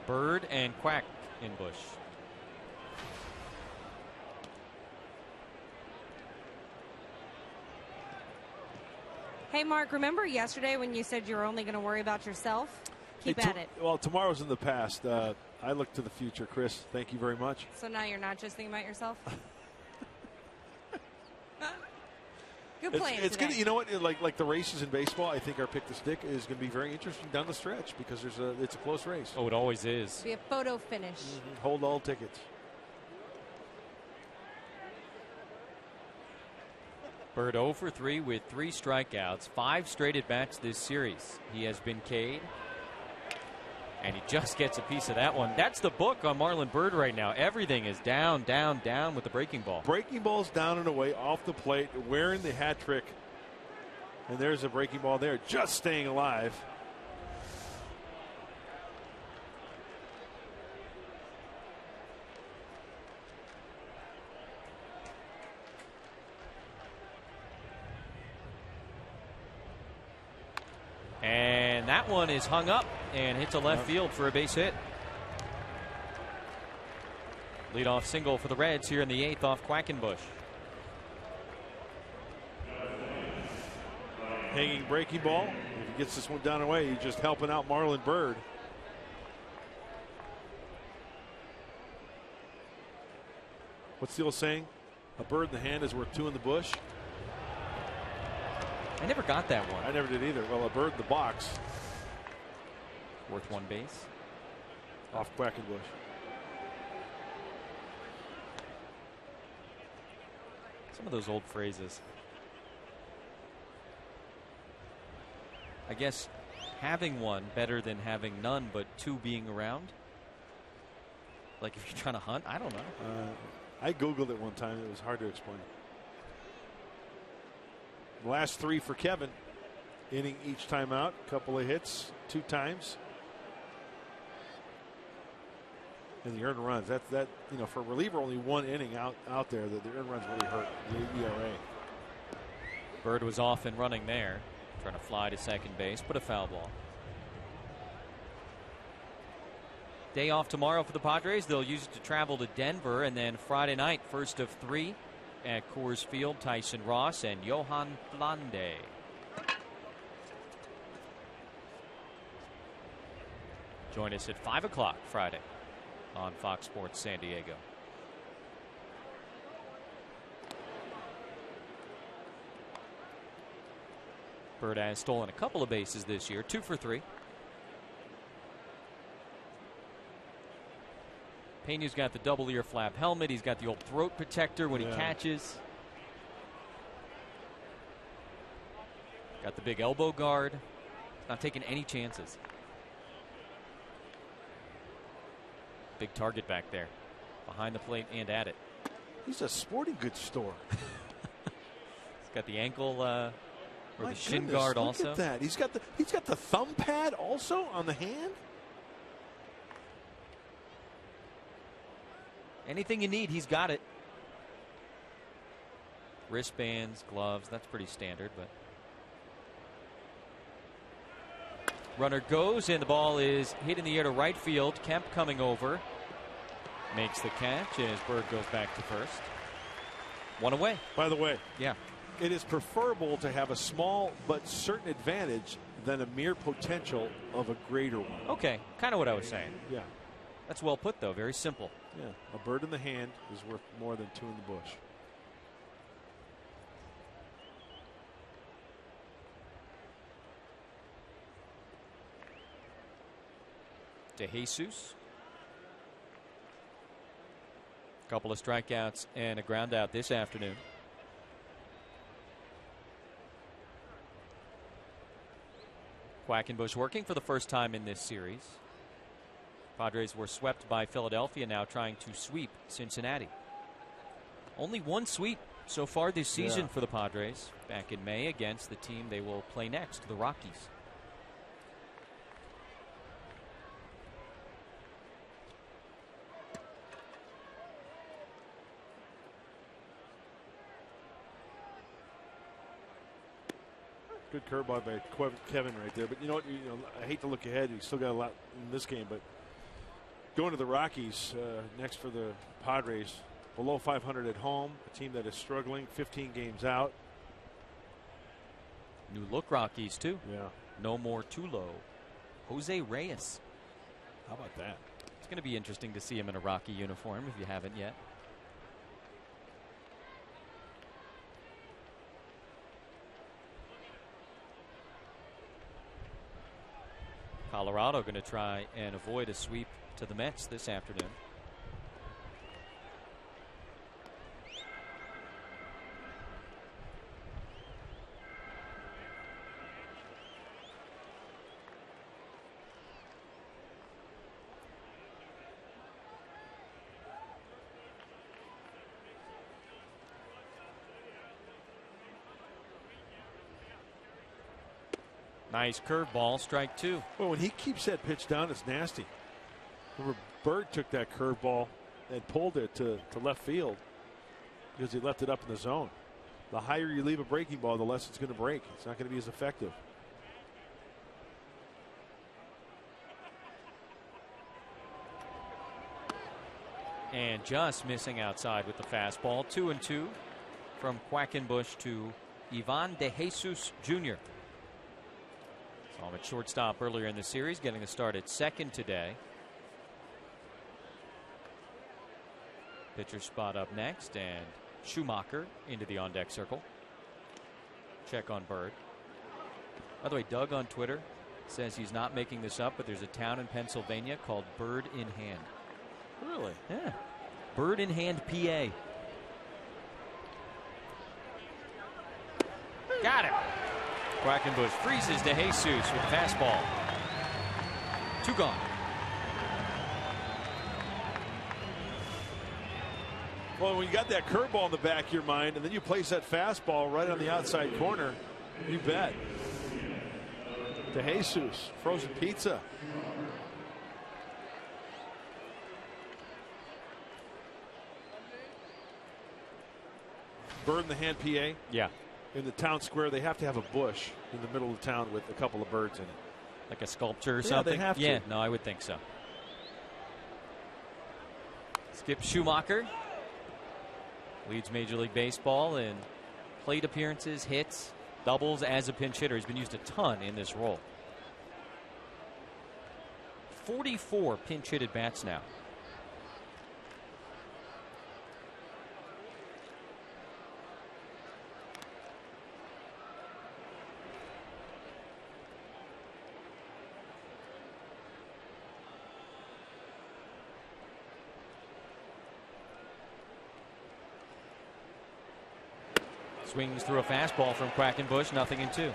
Bird and Quackenbush. Hey, Mark, remember yesterday when you said you were only going to worry about yourself? Keep at it. Well, tomorrow's in the past. I look to the future, Chris. Thank you very much. So now you're not just thinking about yourself? Good plan. It's good. You know what? Like the races in baseball, I think our pick the stick is going to be very interesting down the stretch because it's a close race. Oh, it always is. Be a photo finish. Hold all tickets. Bird 0 for 3 with 3 strikeouts, 5 straight at bats this series. He has been K'd, and he just gets a piece of that one. That's the book on Marlon Bird right now. Everything is down, down, down with the breaking ball. Breaking ball's down and away off the plate, wearing the hat trick. And there's a breaking ball there, just staying alive. And that one is hung up and hits a left field for a base hit. Leadoff single for the Reds here in the 8th off Quackenbush. Hanging breaking ball. If he gets this one down and away, he's just helping out Marlon Bird. What's the old saying? A bird in the hand is worth 2 in the bush. I never got that one. I never did either. Well, a bird in the box. Worth 1 base. Off Quackenbush. Some of those old phrases. I guess having one better than having none, but 2 being around. Like if you're trying to hunt, I don't know. I Googled it one time. It was hard to explain. The last 3 for Kevin. Inning each time out. Couple of hits 2 times. And the earned runs. That you know, for a reliever, only 1 inning out there. The earned runs really hurt the ERA. Bird was off and running there, trying to fly to second base, but a foul ball. Day off tomorrow for the Padres. They'll use it to travel to Denver, and then Friday night, first of 3 at Coors Field. Tyson Ross and Johan Flande. Join us at 5 o'clock Friday on Fox Sports San Diego. Bird has stolen a couple of bases this year, 2 for 3. Pena's got the double ear flap helmet. He's got the old throat protector when he catches. Got the big elbow guard. Not taking any chances. Big target back there. Behind the plate and at it. He's a sporting goods store. He's got the ankle For My the shin goodness, guard look also. at that. He's got the thumb pad also on the hand. Anything you need, he's got it. Wristbands, gloves, that's pretty standard, but. Runner goes, and the ball is hit in the air to right field. Kemp coming over. Makes the catch, and his Bird goes back to first. One away. By the way, yeah, it is preferable to have a small but certain advantage than a mere potential of a greater one. Okay, kind of what I was saying. Yeah. That's well put, though. Very simple. Yeah, a bird in the hand is worth more than two in the bush. DeJesus. Couple of strikeouts and a ground out this afternoon. Quackenbush working for the first time in this series. Padres were swept by Philadelphia, now trying to sweep Cincinnati. Only one sweep so far this season for the Padres, back in May against the team they will play next, the Rockies. Good curveball by Kevin right there. But you know what? I hate to look ahead. You still got a lot in this game. But going to the Rockies next for the Padres, below 500 at home, a team that is struggling, 15 games out. New look Rockies, too. Yeah. No more Tulo. Jose Reyes. How about that? It's going to be interesting to see him in a Rocky uniform if you haven't yet. Colorado going to try and avoid a sweep to the Mets this afternoon. Nice curveball, strike two. Well, when he keeps that pitch down, it's nasty. Remember, Bird took that curveball and pulled it to left field because he left it up in the zone. The higher you leave a breaking ball, the less it's going to break. It's not going to be as effective. And just missing outside with the fastball. 2-2 from Quackenbush to Ivan DeJesus Jr. Saw him at shortstop earlier in the series, getting the start at second today. Pitcher spot up next, and Schumacher into the on-deck circle. Check on Bird. By the way, Doug on Twitter says he's not making this up, but there's a town in Pennsylvania called Bird in Hand. Really? Yeah. Bird in Hand, PA. Got him. Quackenbush freezes DeJesus with the fastball. Two gone. Well, when you got that curveball in the back of your mind and then you place that fastball right on the outside corner, you bet. DeJesus, frozen pizza. Bird in the Hand, PA. Yeah. In the town square, they have to have a bush in the middle of town with a couple of birds in it. Like a sculpture or something? They have to. Yeah, no, I would think so. Skip Schumacher leads Major League Baseball in plate appearances, hits, doubles as a pinch hitter. He's been used a ton in this role. 44 pinch hit at bats now. Swings through a fastball from Quackenbush, 0-2.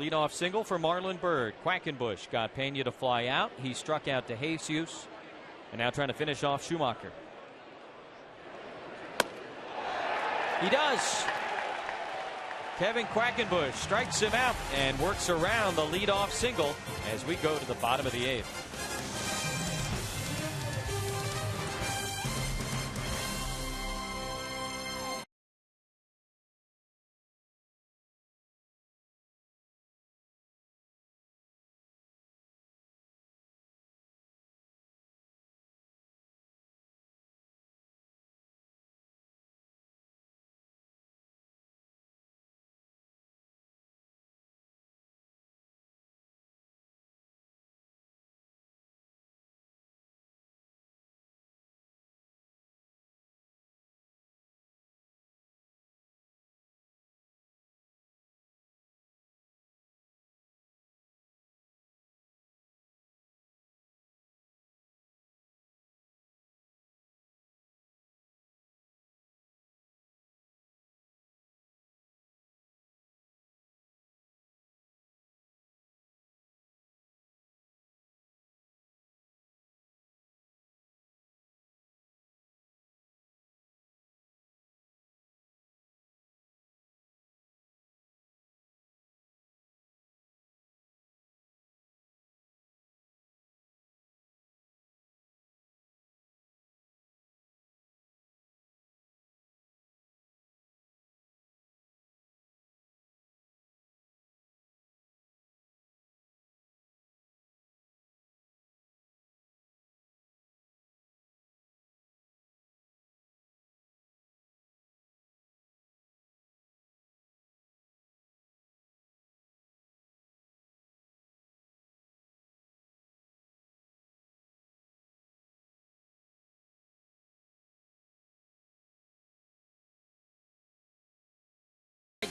Leadoff single for Marlon Bird. Quackenbush got Pena to fly out. He struck out DeJesus. And now trying to finish off Schumacher. He does. Kevin Quackenbush strikes him out and works around the leadoff single as we go to the bottom of the 8th.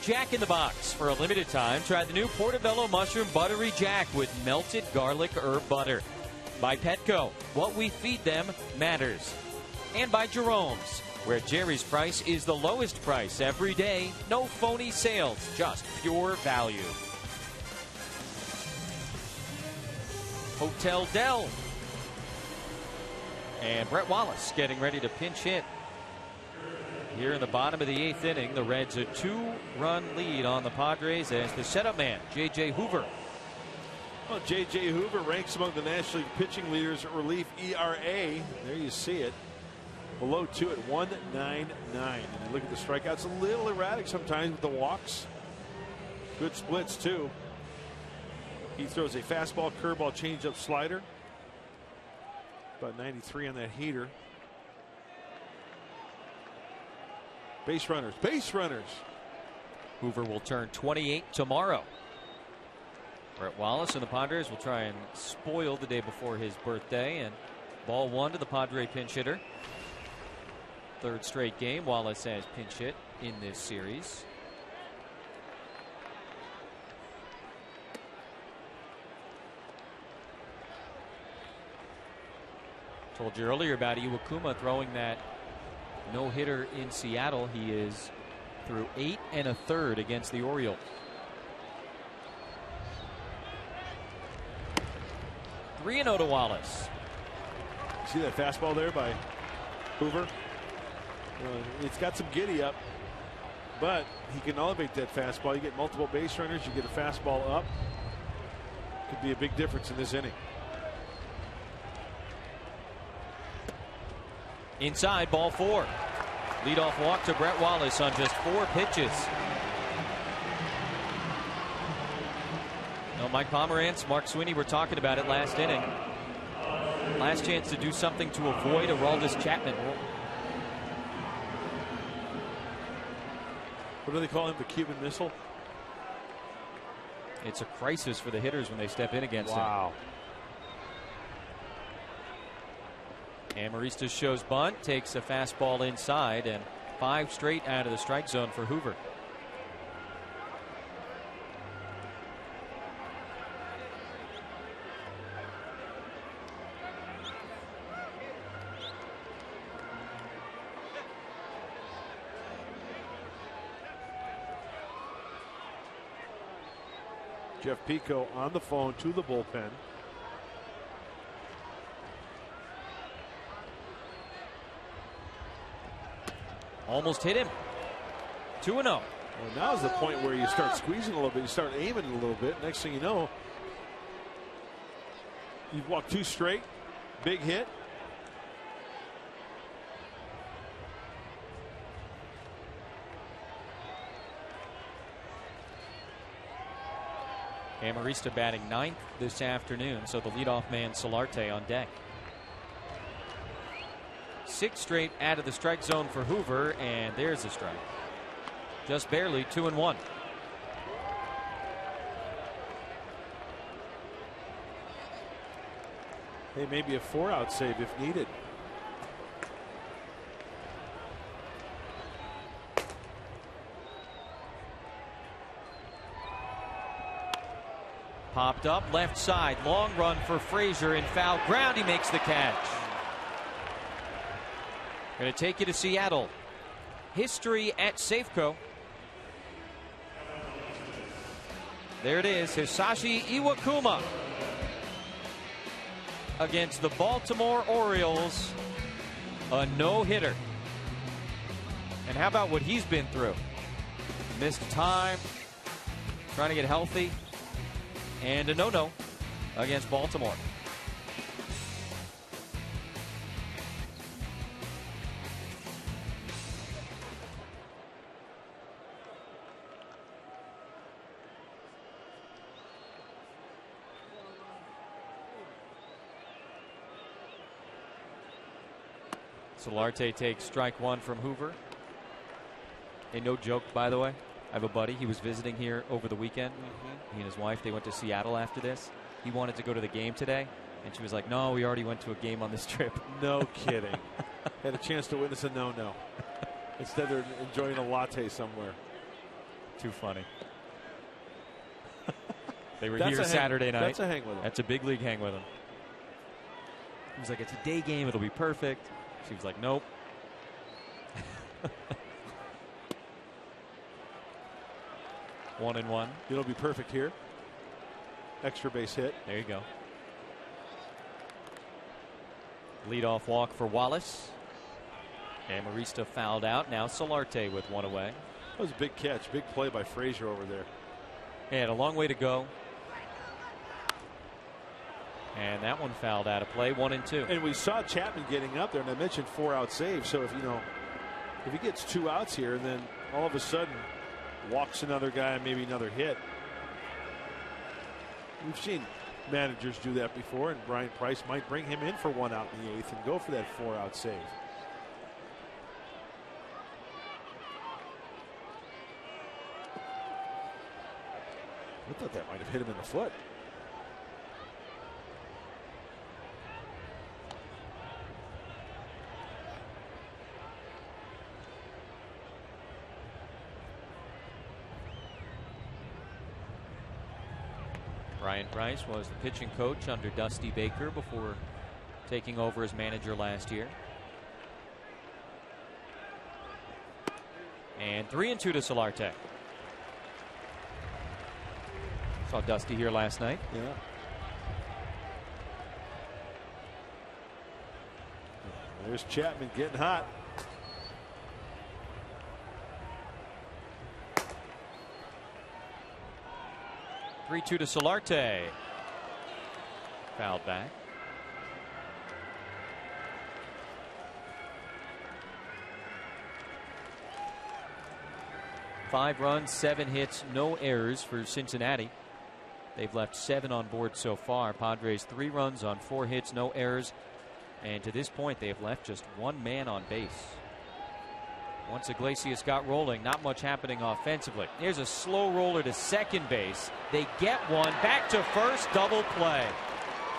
Jack in the Box. For a limited time, try the new Portobello Mushroom Buttery Jack with melted garlic herb butter. By Petco, what we feed them matters. And by Jerome's, where Jerry's price is the lowest price every day. No phony sales, just pure value. Hotel Dell. And Brett Wallace getting ready to pinch hit. Here in the bottom of the 8th inning, the Reds a 2-run lead on the Padres as the setup man, J.J. Hoover. Well, J.J. Hoover ranks among the National League pitching leaders at relief ERA. There you see it. Below 2 at 1.99. And you look at the strikeouts, a little erratic sometimes with the walks. Good splits, too. He throws a fastball, curveball, changeup, slider. About 93 on that heater. Base runners, base runners. Hoover will turn 28 tomorrow. Brett Wallace and the Padres will try and spoil the day before his birthday. And ball 1 to the Padre pinch hitter. 3rd straight game Wallace has pinch hit in this series. Told you earlier about Iwakuma throwing that no-hitter in Seattle. He is through 8 1/3 against the Orioles. 3-0 to Wallace. See that fastball there by Hoover? It's got some giddy up, but he can elevate that fastball. You get multiple base runners, you get a fastball up. Could be a big difference in this inning. Inside, ball 4. Leadoff walk to Brett Wallace on just 4 pitches. Now, Mike Pomerantz, Mark Sweeney were talking about it last inning. Last chance to do something to avoid Aroldis Chapman. What do they call him? The Cuban Missile? It's a crisis for the hitters when they step in against him. Wow. Amarista shows bunt, takes a fastball inside, and 5 straight out of the strike zone for Hoover. Jeff Pico on the phone to the bullpen. Almost hit him. 2-0. Well, now's the point where you start squeezing a little bit. You start aiming a little bit. Next thing you know, you've walked 2 straight. Big hit. Amarista batting 9th this afternoon, so the leadoff man Solarte on deck. 6 straight out of the strike zone for Hoover, and there's a strike. Just barely 2-1. Hey, maybe a 4-out save if needed. Popped up left side, long run for Frazier in foul ground. He makes the catch. Going to take you to Seattle. History at Safeco. There it is, Hisashi Iwakuma against the Baltimore Orioles. A no-hitter. And how about what he's been through? Missed time, trying to get healthy, and a no-no against Baltimore. Solarte takes strike 1 from Hoover. And no joke, by the way, I have a buddy. He was visiting here over the weekend. He and his wife, they went to Seattle after this. He wanted to go to the game today, and she was like, no, we already went to a game on this trip. No kidding. Had a chance to witness a no-no. Instead they're enjoying a latte somewhere. Too funny. They were here Saturday night. That's a hang with him. That's a big league hang with him. He was like, it's a day game. It'll be perfect. She was like, nope. 1-1. It'll be perfect here. Extra base hit. There you go. Leadoff walk for Wallace. Amarista fouled out. Now Solarte with 1 away. That was a big catch. Big play by Frazier over there. And a long way to go. And that one fouled out of play. 1-2. And we saw Chapman getting up there, and I mentioned 4-out save. So if if he gets 2 outs here and then all of a sudden walks another guy and maybe another hit. We've seen managers do that before, and Brian Price might bring him in for 1 out in the 8th and go for that 4-out save. I thought that might have hit him in the foot. Brian Price was the pitching coach under Dusty Baker before taking over as manager last year. And 3-2 to Solarte. Saw Dusty here last night. Yeah. There's Chapman getting hot. To Solarte. Fouled back. Five runs, 7 hits, no errors for Cincinnati. They've left 7 on board so far. Padres 3 runs on 4 hits, no errors. And to this point, they have left just 1 man on base. Once Iglesias got rolling, not much happening offensively. Here's a slow roller to second base. They get one back to first, double play.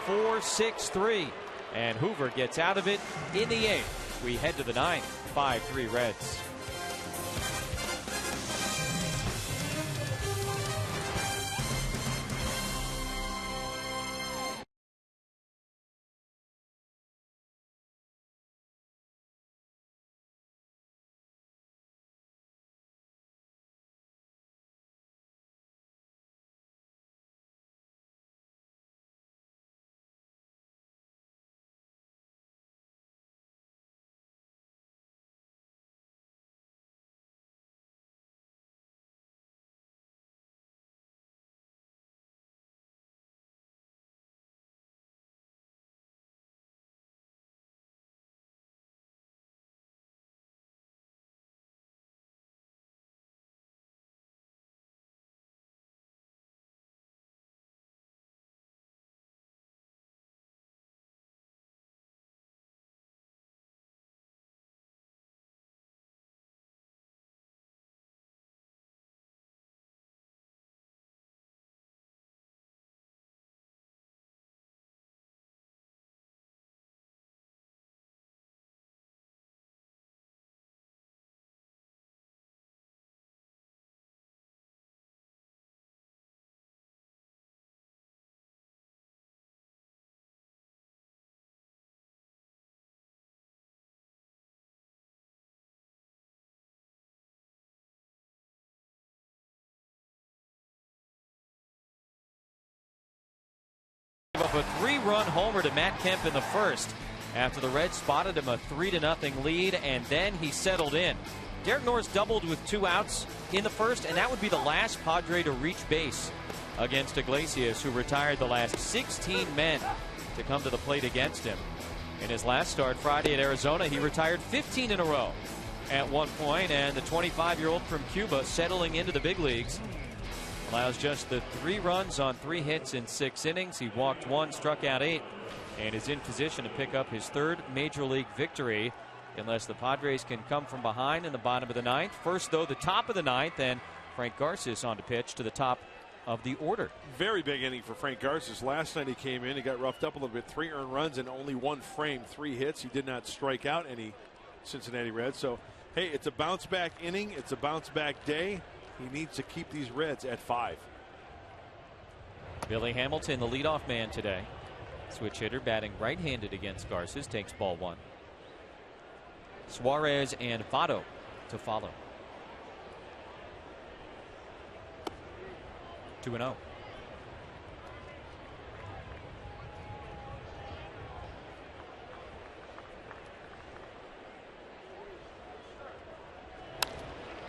4-6-3. And Hoover gets out of it in the 8th. We head to the 9th. 5-3 Reds. gave up a 3-run homer to Matt Kemp in the first after the Reds spotted him a 3-0 lead, and then he settled in. Derek Norris doubled with 2 outs in the first, and that would be the last Padre to reach base against Iglesias, who retired the last 16 men to come to the plate against him. In his last start Friday at Arizona, he retired 15 in a row at one point, and the 25-year-old from Cuba settling into the big leagues allows just the 3 runs on 3 hits in 6 innings. He walked 1, struck out 8, and is in position to pick up his 3rd major league victory unless the Padres can come from behind in the bottom of the 9th. First, though, the top of the 9th, and Frank Garces on to pitch to the top of the order. Very big inning for Frank Garces. Last night he came in, he got roughed up a little bit. 3 earned runs and only 1 frame, 3 hits. He did not strike out any Cincinnati Reds. So, hey, it's a bounce back inning. It's a bounce back day. He needs to keep these Reds at 5. Billy Hamilton, the leadoff man today. Switch hitter, batting right-handed against Garces, takes ball 1. Suarez and Votto to follow. 2-0.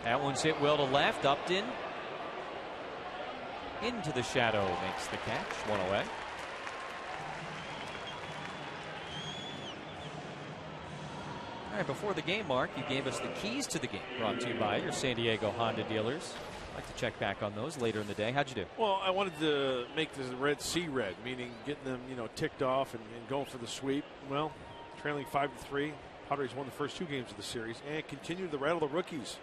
That one's hit well to left. Upton into the shadow, makes the catch. 1 away. All right, before the game, Mark, you gave us the keys to the game, brought to you by your San Diego Honda dealers. I'd like to check back on those later in the day. How'd you do? Well, I wanted to make the Reds see red, meaning getting them, ticked off and going for the sweep. Well, trailing 5-3. Padres won the first 2 games of the series and continued to rattle the rookies.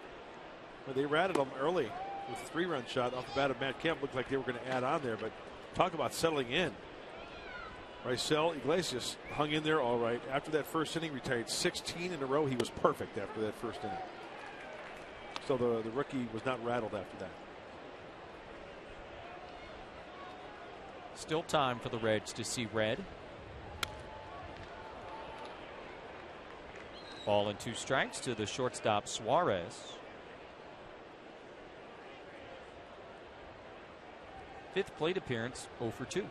Well, they rattled them early with a 3-run shot off the bat of Matt Kemp. Looked like they were going to add on there, but talk about settling in. Rysel Iglesias hung in there all right. After that first inning, retired 16 in a row. He was perfect after that first inning. So the rookie was not rattled after that. Still time for the Reds to see red. Ball and 2 strikes to the shortstop Suarez. 5th plate appearance, 0 for 2.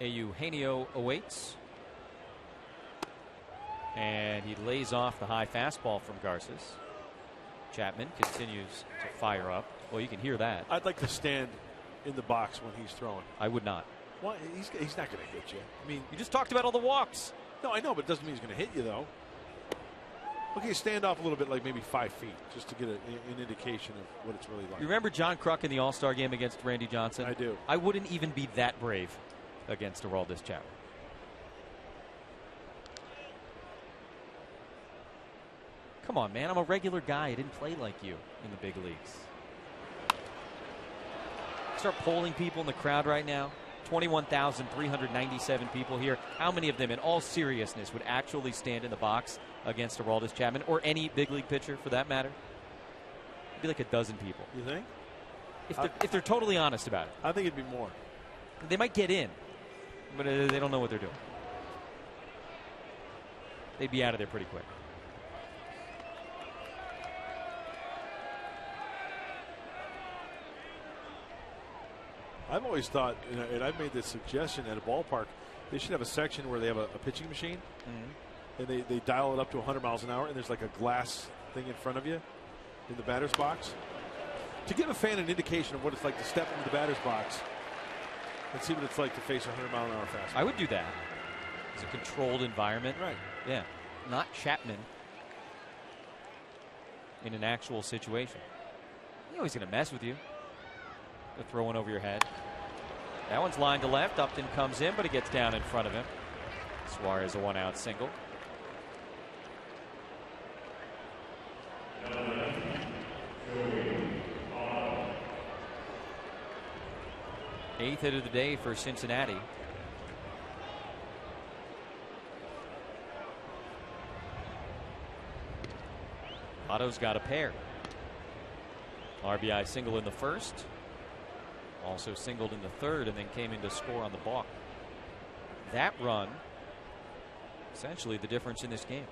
Eugenio awaits. And he lays off the high fastball from Garces. Chapman continues to fire up. Well, you can hear that. I'd like to stand in the box when he's throwing. I would not. Well, he's not going to hit you. I mean, you just talked about all the walks. No, I know, but it doesn't mean he's going to hit you, though. Okay, stand off a little bit, like maybe 5 feet, just to get an indication of what it's really like. You remember John Kruk in the All-Star game against Randy Johnson? I do. I wouldn't even be that brave against Aroldis Chapman. Come on, man. I'm a regular guy. I didn't play like you in the big leagues. Start polling people in the crowd right now. 21,397 people here. How many of them, in all seriousness, would actually stand in the box against Aroldis Chapman, or any big league pitcher for that matter? It'd be like a dozen people. You think? If they're totally honest about it. I think it'd be more. They might get in, but they don't know what they're doing. They'd be out of there pretty quick. I've always thought, and I've made this suggestion at a ballpark, they should have a section where they have a pitching machine, and they dial it up to 100 miles an hour, and there's like a glass thing in front of you in the batter's box to give a fan an indication of what it's like to step into the batter's box and see what it's like to face a 100-mile-an-hour fastball. I would do that. It's a controlled environment. Right. Yeah. Not Chapman in an actual situation. You know he's going to mess with you. He'll throw one over your head. That one's lined to left. Upton comes in, but it gets down in front of him. Suarez a 1-out single. Eighth hit of the day for Cincinnati. Otto's got a pair. RBI single in the first. Also singled in the third, and then came in to score on the balk. That run, essentially the difference in this game.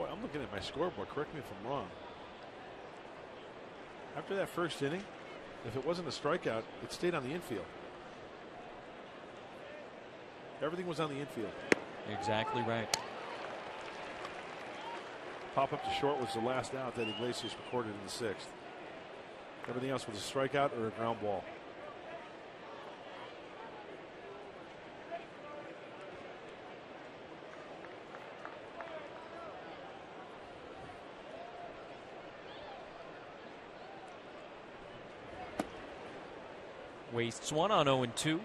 Boy, I'm looking at my scoreboard. Correct me if I'm wrong. After that first inning, if it wasn't a strikeout, it stayed on the infield. Everything was on the infield. Exactly right. Pop up to short was the last out that Iglesias recorded in the 6th. Everything else was a strikeout or a ground ball. Wastes one on 0-2.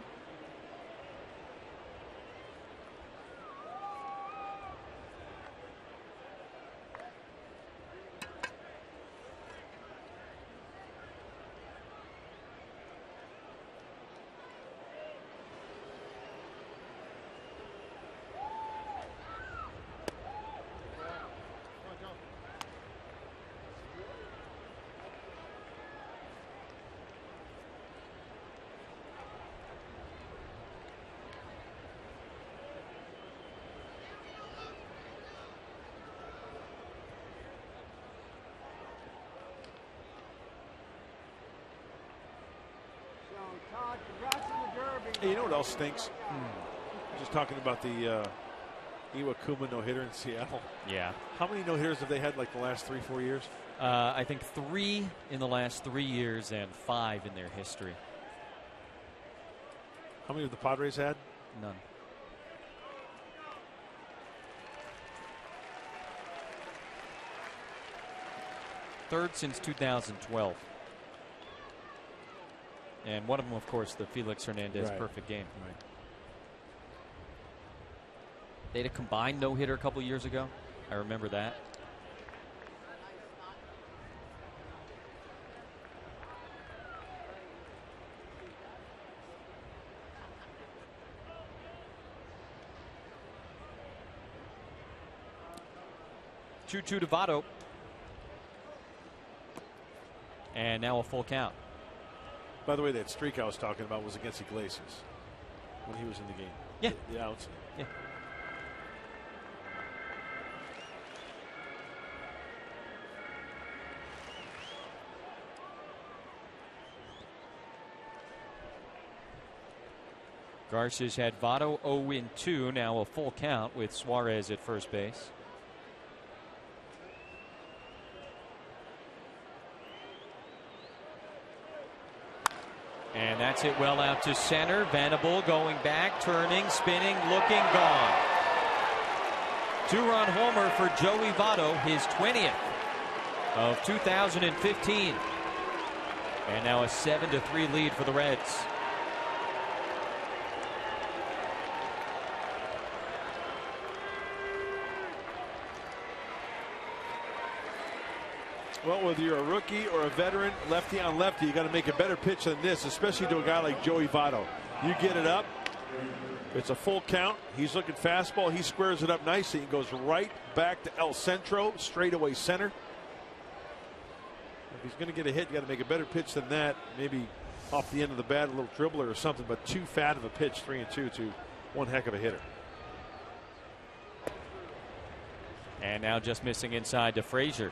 Hey, you know what else stinks? Just talking about the Iwakuma no-hitter in Seattle. Yeah. How many no-hitters have they had like the last 3-4 years? I think 3 in the last 3 years and 5 in their history. How many have the Padres had? None. Third since 2012. And one of them, of course, the Felix Hernandez perfect game. Right. They had a combined no-hitter a couple years ago. I remember that. Two to Votto. And now a full count. By the way, that streak I was talking about was against Iglesias when he was in the game. Yeah. The outs. Yeah. Garcia's had Votto 0-2, now a full count with Suarez at first base. And that's it well out to center. Venable going back, turning, spinning, looking, gone. 2-run homer for Joey Votto, his 20th of 2015. And now a 7-3 lead for the Reds. Well, whether you're a rookie or a veteran, lefty on lefty, you got to make a better pitch than this, especially to a guy like Joey Votto. You get it up, it's a full count. He's looking fastball. He squares it up nicely and goes right back to El Centro, straightaway center. If he's going to get a hit, you got to make a better pitch than that. Maybe off the end of the bat, a little dribbler or something, but too fat of a pitch, 3-2 to one heck of a hitter. And now just missing inside to Frazier.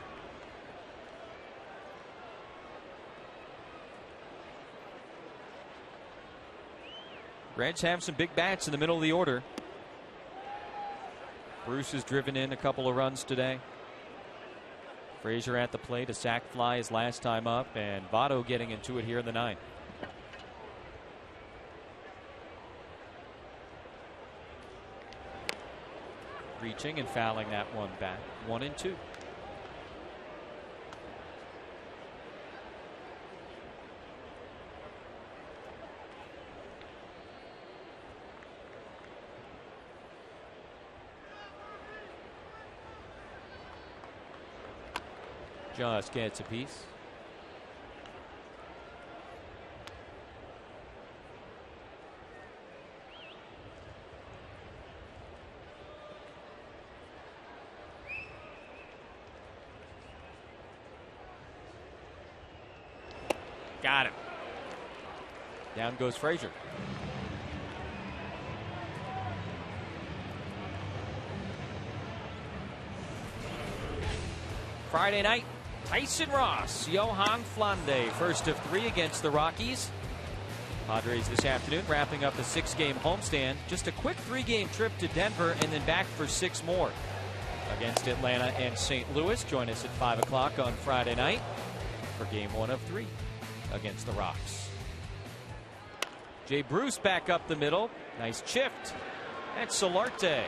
Reds have some big bats in the middle of the order. Bruce has driven in a couple of runs today. Frazier at the plate, a sac fly his last time up, and Votto getting into it here in the 9th. Reaching and fouling that one back. 1-2. Just gets a piece. Got him. Down goes Frazier. Friday night, Tyson Ross, Johan Flande, first of 3 against the Rockies. Padres this afternoon wrapping up a 6-game homestand. Just a quick 3-game trip to Denver and then back for 6 more against Atlanta and St. Louis. Join us at 5 o'clock on Friday night for game 1 of 3 against the Rocks. Jay Bruce back up the middle. Nice chipped. That's Solarte.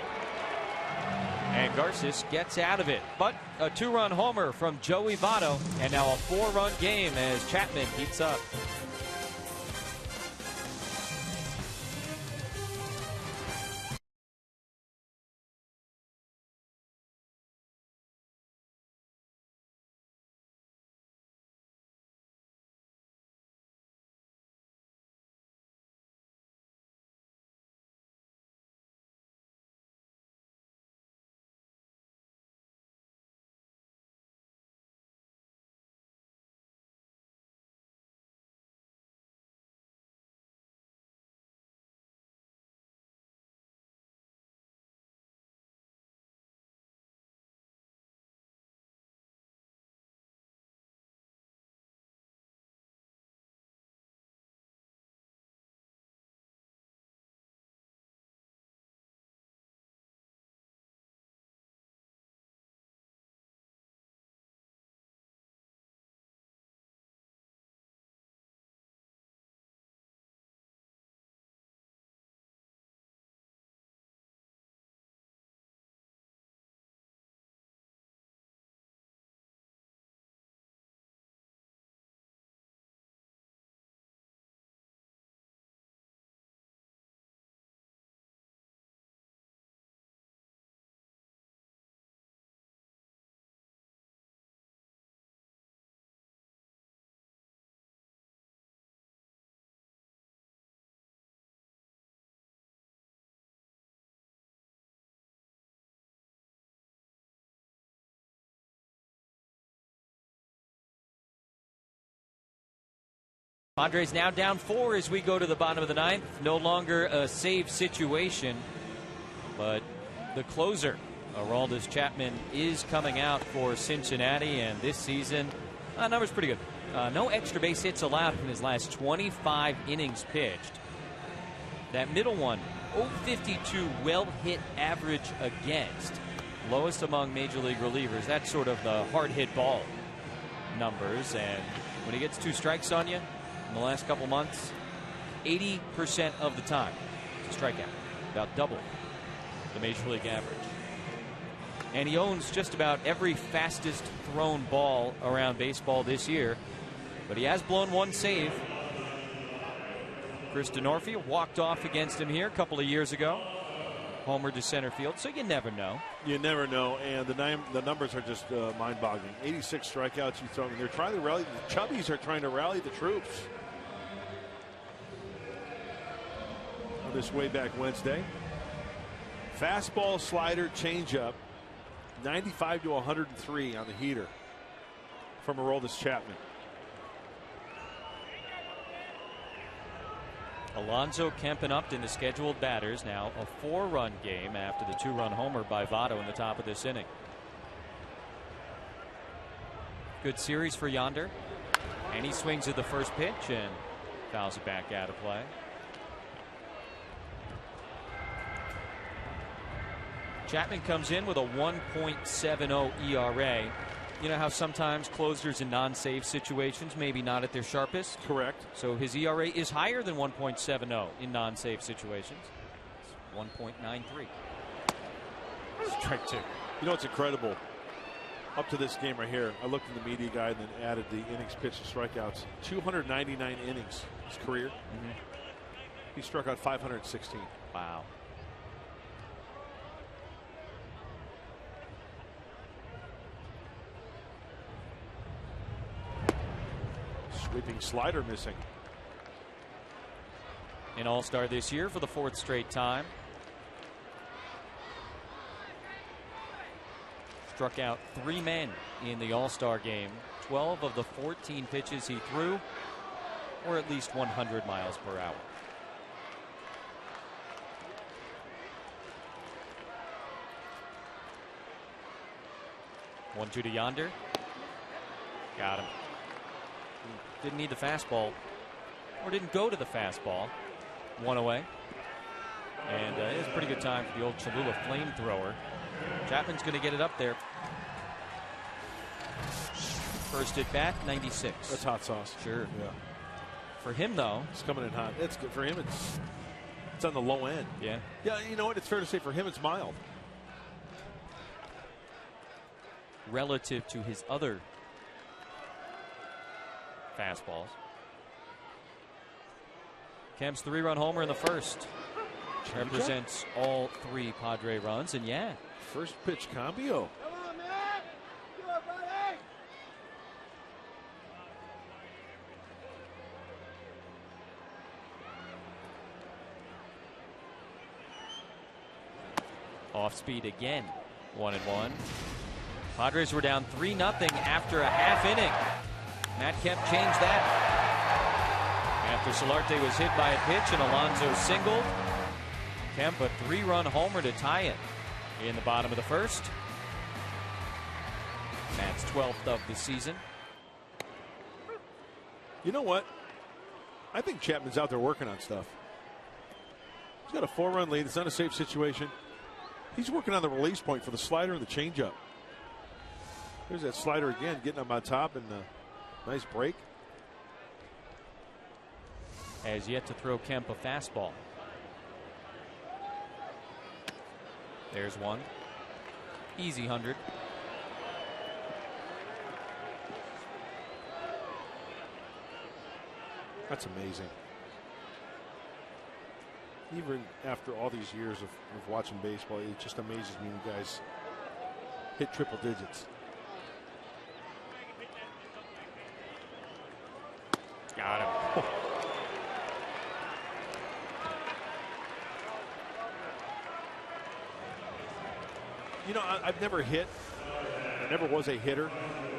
And Garces gets out of it. But a 2-run homer from Joey Votto. And now a 4-run game as Chapman heats up. Padres now down 4 as we go to the bottom of the 9th. No longer a save situation, but the closer, Aroldis Chapman, is coming out for Cincinnati, and this season, numbers pretty good. No extra base hits allowed in his last 25 innings pitched. That middle one, 052 well-hit average against. Lowest among major league relievers. That's sort of the hard hit ball numbers, and when he gets 2 strikes on you, in the last couple months, 80% of the time, it's a strikeout, about double the major league average. And he owns just about every fastest thrown ball around baseball this year, but he has blown 1 save. Chris D'Onofrio walked off against him here a couple of years ago, homer to center field, so you never know. You never know, and the numbers are just mind-boggling. 86 strikeouts you throw. They're trying to rally. The Chubbies are trying to rally the troops on this way back Wednesday. Fastball, slider, changeup, 95 to 103 on the heater from Aroldis Chapman. Alonso Kemp Upton, the scheduled batters. Now a 4-run game after the 2-run homer by Votto in the top of this inning. Good series for Yonder. And he swings at the first pitch and fouls it back out of play. Chapman comes in with a 1.70 ERA. You know how sometimes closers in non-save situations maybe not at their sharpest? Correct. So his ERA is higher than 1.70 in non-save situations. It's 1.93. Strike 2. You know what's incredible? Up to this game right here, I looked at the media guide and then added the innings pitched to strikeouts. 299 innings his career. He struck out 516. Wow. Sweeping slider missing. An all-star this year for the 4th straight time. Struck out 3 men in the all-star game. 12 of the 14 pitches he threw were at least 100 miles per hour. One-two to Yonder. Got him. Didn't need the fastball, or didn't go to the fastball. 1 away. And it's a pretty good time for the old Cholula flamethrower. Chapman's going to get it up there. First at bat, 96. That's hot sauce. Sure. Yeah. For him, though, it's coming in hot. It's good for him. It's on the low end. Yeah. Yeah. You know what? It's fair to say for him, it's mild. Relative to his other fastballs. Kemp's 3-run homer in the first. Represents all 3 Padre runs, and yeah. First pitch cambio. Come on, man. Do it, buddy. Off speed again. 1-1. Padres were down 3-0 after a half inning. Matt Kemp changed that. After Solarte was hit by a pitch and Alonso singled, Kemp a 3-run homer to tie it in the bottom of the first. Matt's 12th of the season. You know what? I think Chapman's out there working on stuff. He's got a 4-run lead. It's not a safe situation. He's working on the release point for the slider and the changeup. There's that slider again, getting him on top, and a nice break. Has yet to throw Kemp a fastball. There's one. Easy 100. That's amazing. Even after all these years of watching baseball, it just amazes me when guys hit triple digits. Got him. You know, I've never hit. I never was a hitter.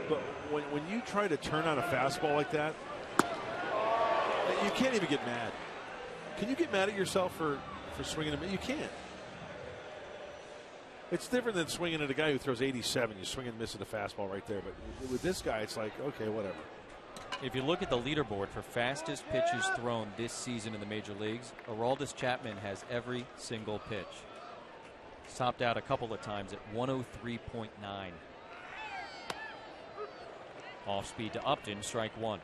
But when you try to turn on a fastball like that, you can't even get mad. Can you get mad at yourself for swinging a? You can't. It's different than swinging at a guy who throws 87. You swing and miss at a fastball right there. But with this guy, it's like, okay, whatever. If you look at the leaderboard for fastest pitches thrown this season in the major leagues, Aroldis Chapman has every single pitch. He's topped out a couple of times at 103.9. Off speed to Upton, strike one.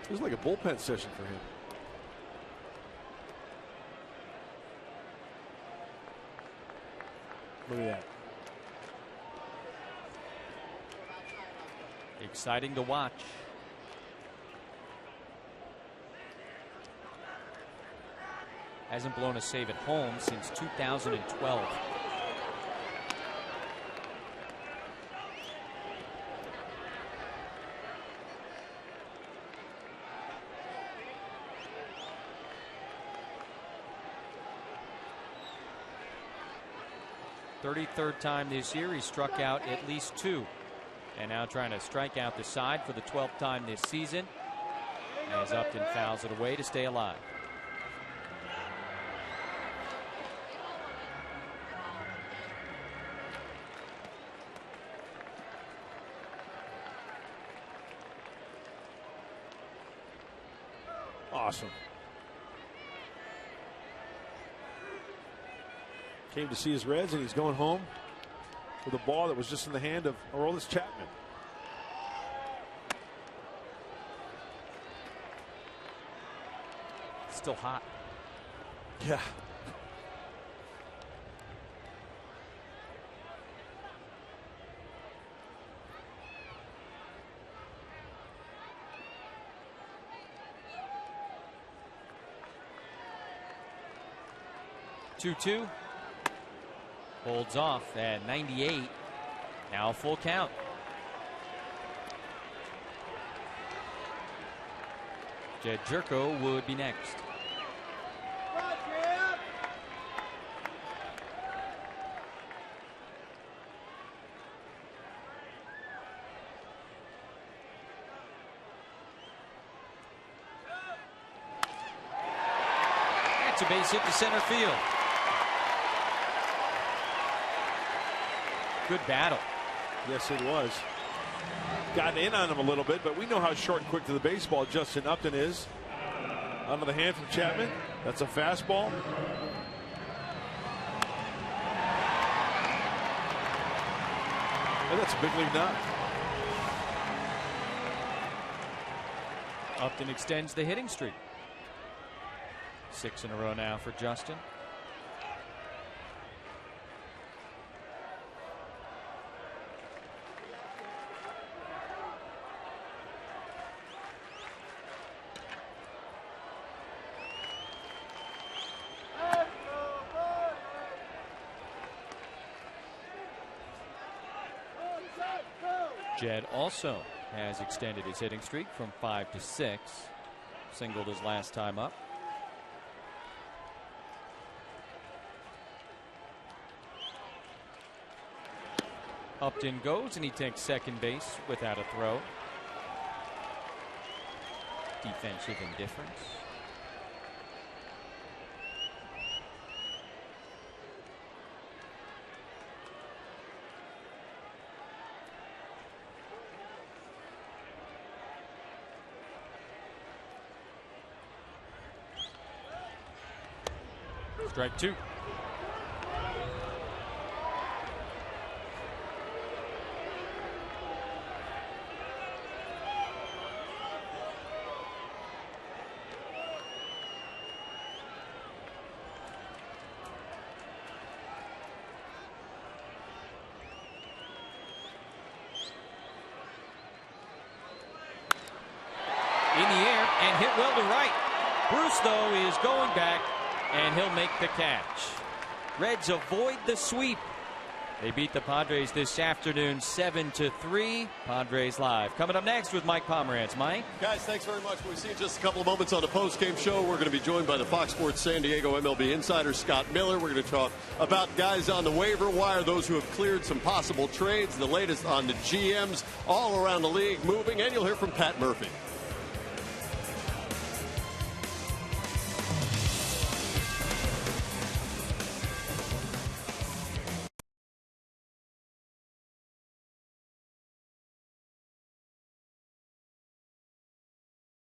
It was like a bullpen session for him. Look at that. Exciting to watch. Hasn't blown a save at home since 2012. Third time this year, he struck out at least 2. And now trying to strike out the side for the 12th time this season, as Upton fouls it away to stay alive. Awesome. Came to see his Reds, and he's going home with a ball that was just in the hand of Aroldis Chapman. Still hot. Yeah. Two. Holds off at 98. Now a full count. Jed Jerko would be next. That's a base hit to center field. Good battle. Yes, it was. Got in on him a little bit, but we know how short and quick to the baseball Justin Upton is. Under the hand from Chapman. That's a fastball. And that's a big league knock. Upton extends the hitting streak. 6 in a row now for Justin. Jed also has extended his hitting streak from 5 to 6. Singled his last time up. Upton goes and he takes second base without a throw. Defensive indifference. Strike 2. In the air and hit well to right. Bruce, though, is going back. And he'll make the catch. Reds avoid the sweep. They beat the Padres this afternoon 7-3. Padres Live coming up next with Mike Pomerantz. Mike? Guys, thanks very much. We'll see you in just a couple of moments on the post-game show. We're going to be joined by the Fox Sports San Diego MLB insider Scott Miller. We're going to talk about guys on the waiver wire, those who have cleared some possible trades, the latest on the GMs all around the league moving, and you'll hear from Pat Murphy.